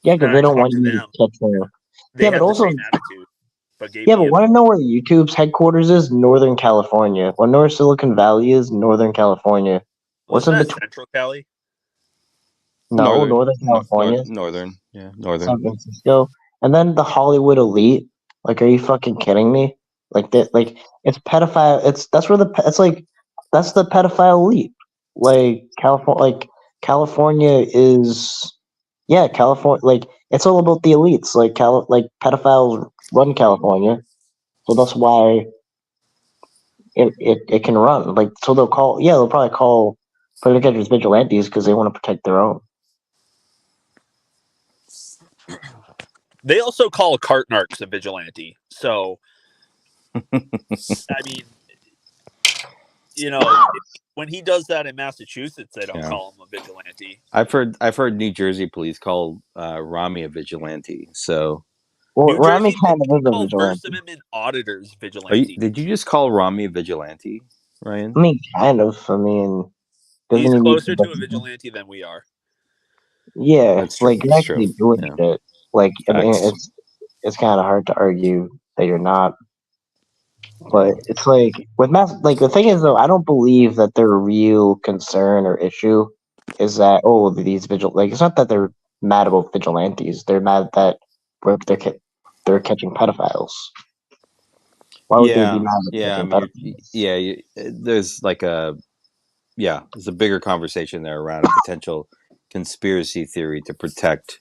Yeah, And because then they I don't talked want to you to them. catch her. They Yeah, had but the also, same attitude, but gave yeah, me but want to know where YouTube's headquarters is? Northern California. What North Silicon Valley is? Northern California. What's wasn't in that between? Central Cali? No, Northern California. Northern, yeah, northern. San Francisco, and then the Hollywood elite. Like, are you fucking kidding me? Like that, like it's pedophile. That's where it's like that's the pedophile elite. Like California is, yeah, California. Like it's all about the elites. Like pedophiles run California, so that's why it can run. Like so they'll probably call catchers vigilantes because they want to protect their own. They also call cart narcs a vigilante. So, I mean, when he does that in Massachusetts, they don't Yeah. call him a vigilante. I've heard New Jersey police call Rami a vigilante. So Well, New Rami Jersey kind of is a call First vigilante. Amendment auditors vigilante. did you just call Rami a vigilante, Ryan? I mean, kind of. I mean, doesn't He's he need closer to a protection? vigilante than we are. Yeah, That's true. like you're That's true. actually doing Yeah. shit. Like, I mean, Facts. it's kind of hard to argue that you're not. But it's like with mass. Like the thing is, though, I don't believe that their real concern or issue is that these vigil. Like it's not that they're mad about vigilantes. They're mad that they're catching pedophiles. Why would they be Yeah. mad at Yeah. I catching mean, pedophiles? there's like there's a bigger conversation there around a potential conspiracy theory to protect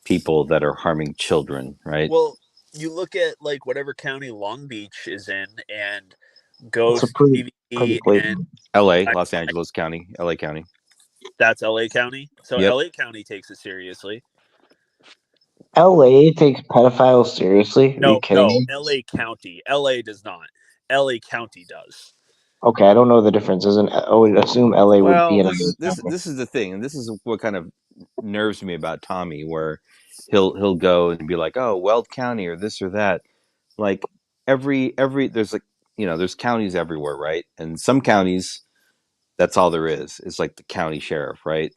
people that are harming children, right? Well, you look at like whatever county Long Beach is in, and It's a Ghost, pretty PvP, and blatant. LA, Los Angeles County, LA County. that's LA County. So Yep. LA County takes it seriously. LA takes pedophiles seriously. Are you No, kidding me? LA County. LA does not. LA County does. Okay, I don't know the difference. I would assume LA would be Well, in a. this is the thing, and this is what kind of nerves me about Tommy, where he'll go and be like, "Oh, Weld County or this or that." Like every there's like there's counties everywhere, right? And some counties that's all there is. It's like the county sheriff, right?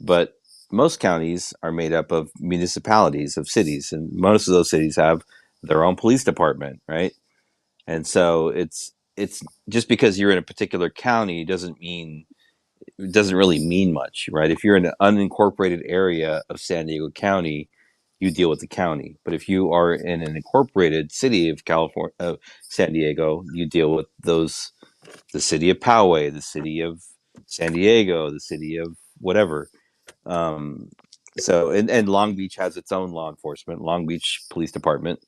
But most counties are made up of municipalities, of cities, and most of those cities have their own police department, right? And so it's just because you're in a particular county doesn't really mean much, right? If you're in an unincorporated area of San Diego County, you deal with the county. But if you are in an incorporated city of California, San Diego, you deal with the city of Poway, the city of San Diego, the city of whatever. Um, and Long Beach has its own law enforcement, Long Beach Police Department,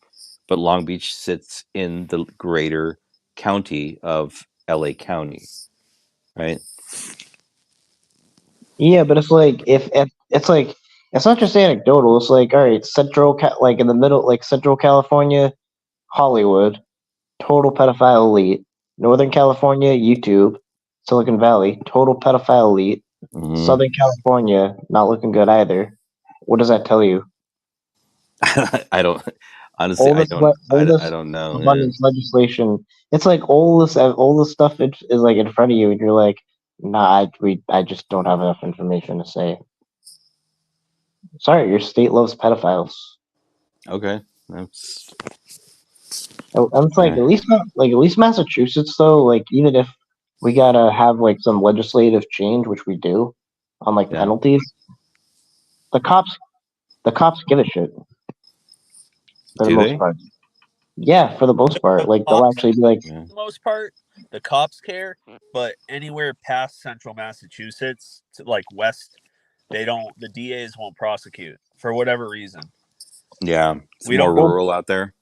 but Long Beach sits in the greater county of LA County, right? Yeah, but it's like if it's like it's not just anecdotal. It's like all right, like in the middle, like Central California, Hollywood, total pedophile elite. Northern California, YouTube, Silicon Valley, total pedophile elite. Mm-hmm. Southern California, not looking good either. What does that tell you? I don't honestly. All this, all I this don't know. Man. abundance legislation. It's like all this stuff is like in front of you, and you're like, nah, I just don't have enough information to say. Sorry, your state loves pedophiles. Okay, that's And it's like eh, at least Massachusetts though. Like even if we gotta have like some legislative change, which we do, on like yeah. penalties, the cops the cops give a shit for the Do most they? part. Yeah, for the most part, The like they'll cops, actually be like, Yeah. for the most part, the cops care, but anywhere past Central Massachusetts to like west, they don't. The DAs won't prosecute for whatever reason. Yeah, it's We more don't. well, rural out there.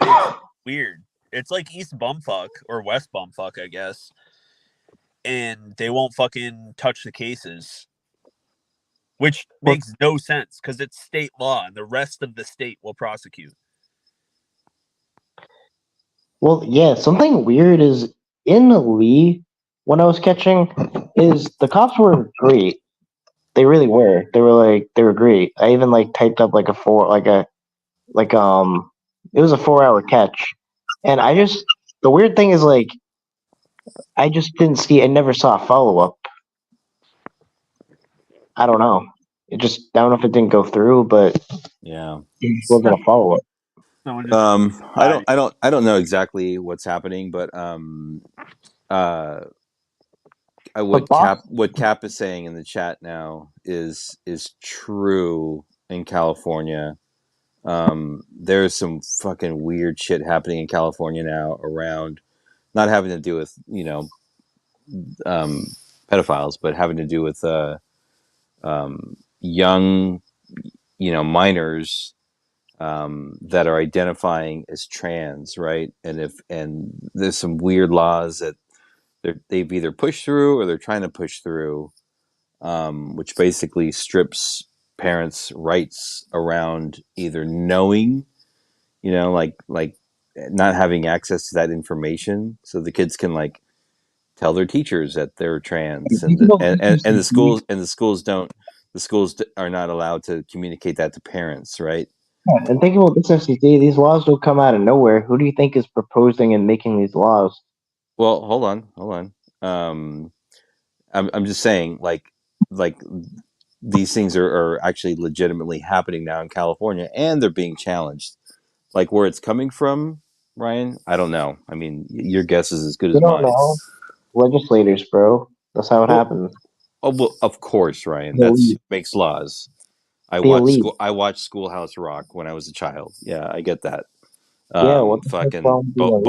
It's weird. It's like East Bumfuck or West Bumfuck, I guess, and they won't fucking touch the cases, which well, makes no sense because it's state law, and the rest of the state will prosecute. well, yeah. Something weird is in Lee when I was catching is the cops were great. They really were. They were great. I even like typed up like a four like it was a 4 hour catch, and the weird thing is like I just didn't see. I never saw a follow up. I don't know. I don't know if it didn't go through, but Yeah. we're gonna follow it. Someone just I don't know exactly what's happening, but But Boston, what Cap is saying in the chat now is true in California. There's some fucking weird shit happening in California now around not having to do with pedophiles, but having to do with young minors that are identifying as trans, right? And there's some weird laws that they've either pushed through or they're trying to push through, which basically strips parents' rights around either knowing, like not having access to that information, so the kids can like tell their teachers that they're trans, and the schools are not allowed to communicate that to parents, right? and think about this, FCC. These laws don't come out of nowhere. Who do you think is proposing and making these laws? Well, hold on. I'm just saying, like these things are actually legitimately happening now in California, and they're being challenged. Like where it's coming from, Ryan, I don't know. I mean, your guess is as good You as don't mine. know. Legislators, bro. That's how it Well, happens. well, of course, Ryan. The That's elite. makes laws. The elite. I watched Schoolhouse Rock when I was a child. Yeah, I get that. Yeah, what the fuck's Fucking wrong with the elite?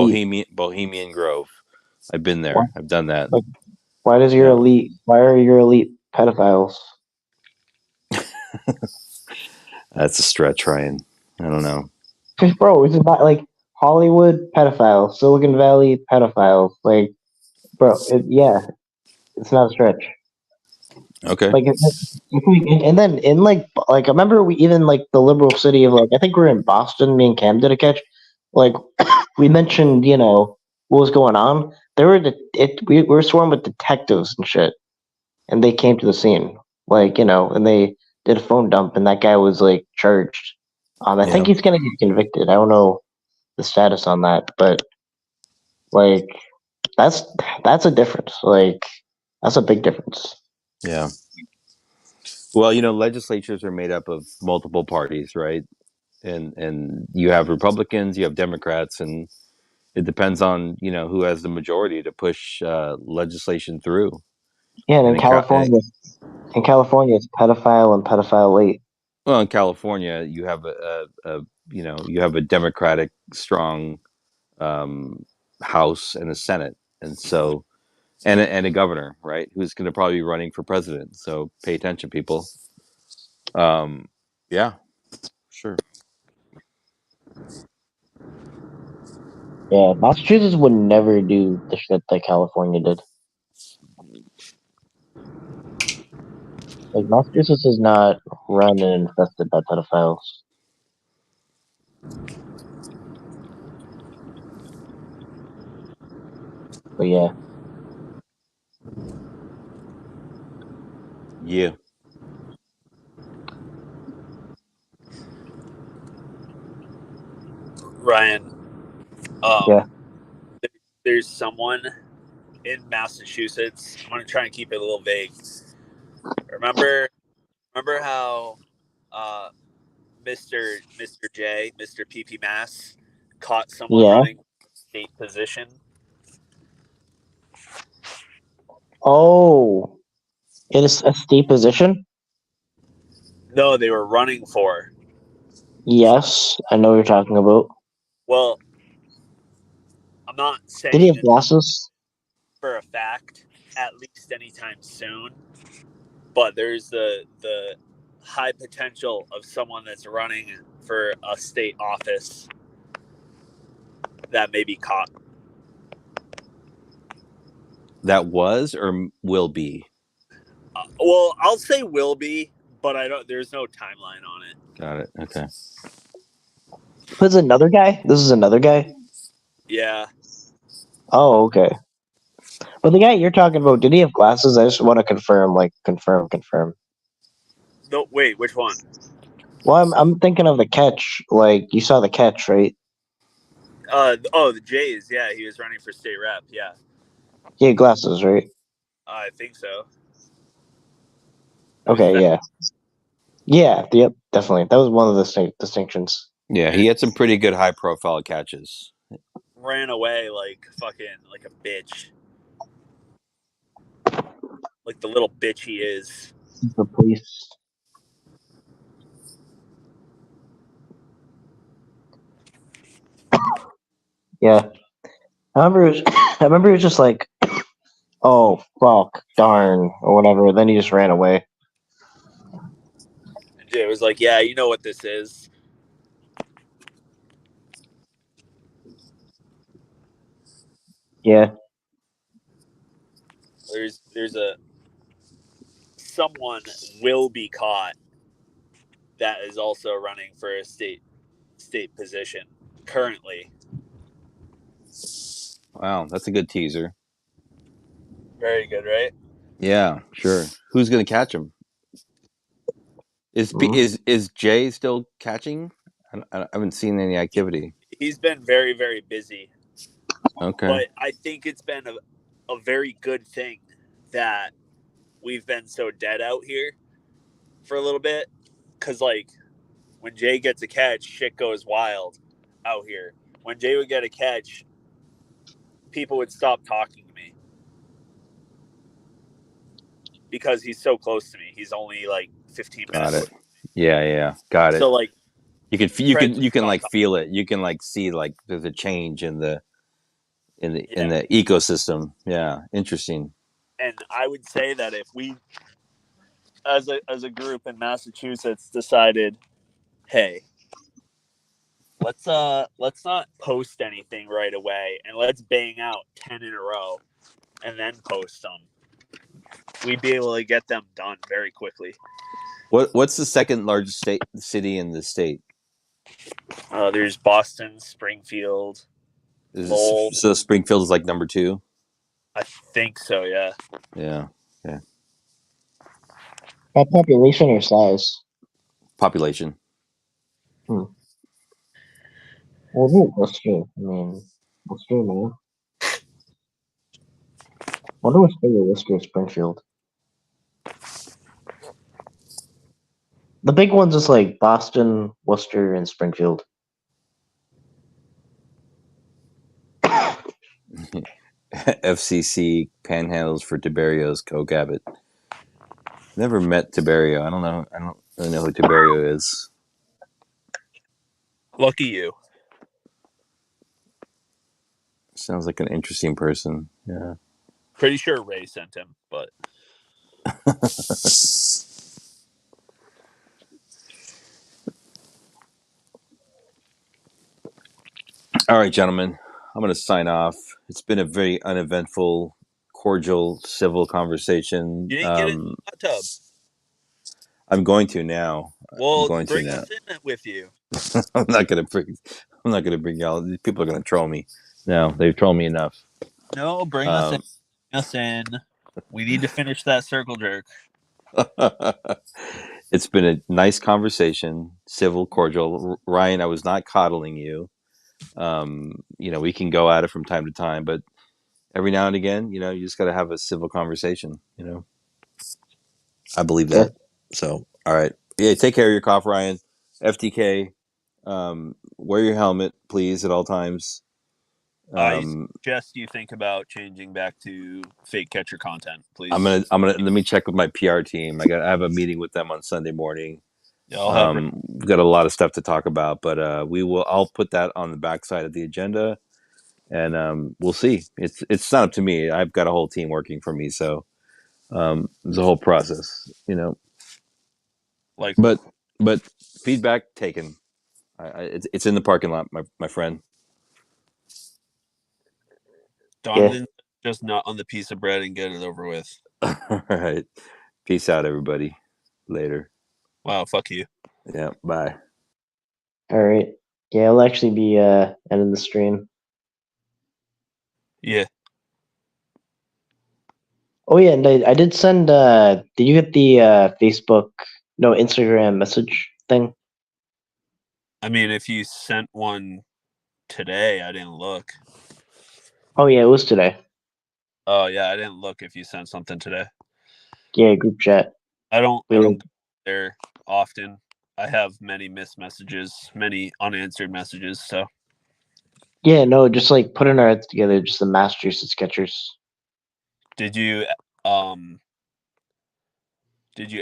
Bohemian Grove. I've been Why, there. I've done that. like, why does your Yeah. elite? Why are your elite pedophiles? That's a stretch, Ryan. I don't know. Bro, it's not like Hollywood pedophiles, Silicon Valley pedophiles. Like, bro, yeah, it's not a stretch. Okay. Like, and then in like I remember we even like the liberal city of like I think we are in Boston. Me and Cam did a catch. Like we mentioned, what was going on. There were we were swarmed with detectives and shit, and they came to the scene. Like and they did a phone dump, and that guy was like charged. I Yeah. think he's gonna get convicted. I don't know the status on that, but like that's that's a difference. Like that's a big difference. Yeah. Well, legislatures are made up of multiple parties, right? And you have Republicans, you have Democrats, and it depends on who has the majority to push legislation through. Yeah, and And in California, it's pedophile and pedophile late. well, in California, you have you have a Democratic strong House and a Senate, and so and a governor, right, who's going to probably be running for president. So pay attention, people. Yeah, sure. Yeah, Massachusetts would never do the shit that California did. Like Massachusetts is not run and infested by pedophiles. But yeah, Yeah. Ryan. yeah, There's someone in Massachusetts. I'm gonna try and keep it a little vague. Remember how uh, Mr. J, Mr. PP Mass, caught someone yeah. running state position? Oh, it is a state position. No, they were running for. Yes, I know what you're talking about. Well, I'm not Did he saying have this glasses? for a fact, at least anytime soon, but there's the high potential of someone that's running for a state office that may be caught. That was or will be. Well, I'll say will be, but I don't. There's no timeline on it. Got it. Okay. This is another guy. This is another guy. Yeah. Oh, okay. But the guy you're talking about, did he have glasses? I just want to confirm. Like, confirm. No, wait. Which one? Well, I'm thinking of the catch. Like, you saw the catch, right? The Jays. Yeah, he was running for state rep. Yeah, He had glasses, right? I think so. Okay, yeah. Yeah, yep, definitely. That was one of the distinctions. Yeah, he had some pretty good high profile catches. Ran away like fucking like a bitch. Like the little bitch he is. The police. Yeah. I remember he was just like, oh fuck, darn, or whatever. Then he just ran away. And Jay was like, yeah, you know what this is. Yeah. There's a someone will be caught that is also running for a state position currently. Wow, that's a good teaser. Very good, right? Yeah, sure. Who's gonna catch him? Is Jay still catching? I haven't seen any activity. He's been very, very busy. Okay. But I think it's been a very good thing that we've been so dead out here for a little bit. Because, like, when Jay gets a catch, shit goes wild out here. When Jay would get a catch, people would stop talking to me because he's so close to me. He's only like 15 Got minutes it. away. Yeah, got it. So, like, friends would You can stop like talking. feel it. You can like see like there's a change in the Yeah. ecosystem. Yeah, interesting. And I would say that if we, as a group in Massachusetts, decided, hey, let's not post anything right away and let's bang out 10 in a row and then post them, we'd be able to get them done very quickly. What's the second largest city in the state? There's Boston, Springfield, Lowell. So Springfield is like number 2. I think so, yeah. Yeah. By population or size? Population. Well, who Worcester? I mean, Worcester, man. Wonder what's bigger, Worcester or Springfield? The big ones is like Boston, Worcester, and Springfield. FCC panhandles for Tiberio's coke habit. Never met Tiberio. I don't really know who Tiberio is. Lucky you. Sounds like an interesting person. Yeah. Pretty sure Ray sent him, but All right, gentlemen. I'm going to sign off. It's been a very uneventful, cordial, civil conversation. you didn't get it in the hot tub. I'm going to now. I'm Well, going to bring now. us in it with you. I'm not going to bring y'all. These people are going to troll me. No, they've trolled me enough. No, bring us in. Bring us in. We need to finish that circle jerk. It's been a nice conversation, civil, cordial. Ryan, I was not coddling you. We can go at it from time to time, but every now and again, you just got to have a civil conversation. I believe Yeah. that. So, all right, yeah, take care of your cough, Ryan. FTK, wear your helmet, please, at all times. I suggest you think about changing back to fake catcher content, please. I'm gonna let me check with my PR team. I have a meeting with them on Sunday morning. Yeah, I'll have We've got a lot of stuff to talk about, but I'll put that on the backside of the agenda, and we'll see. It's not up to me. I've got a whole team working for me, so it's a whole process, like But feedback taken. It's in the parking lot, my friend. Donovan, just nut on the piece of bread and get it over with. All right, peace out, everybody. Later. Wow, fuck you. Yeah, bye. All right. Yeah, I'll actually be ending the stream. Yeah. Oh yeah, and I did send. Did you get the Instagram message thing? I mean, if you sent one today, I didn't look. Oh yeah, it was today. Oh yeah, I didn't look if you sent something today. Yeah, group chat. I don't Really? go there often. I have many missed messages, many unanswered messages. So Yeah, no, just like putting our heads together, just the Massachusetts Sketchers. did you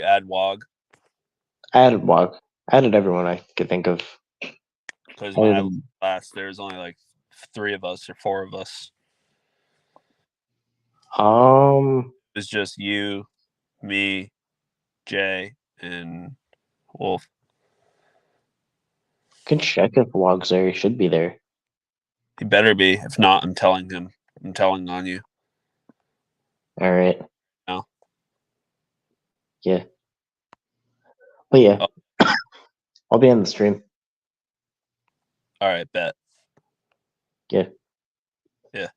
add WOG? I added Wog. I added everyone I could think of. Because when Other I than- last, there was only like 3 of us or 4 of us. It was just you, me, Jay, and Wolf. can check if Wog's there. He should be there. He better be. If not, I'm telling him. I'm telling on you. All right. No. Yeah. But yeah, Oh. I'll be on the stream. All right, bet. Yeah. Yeah.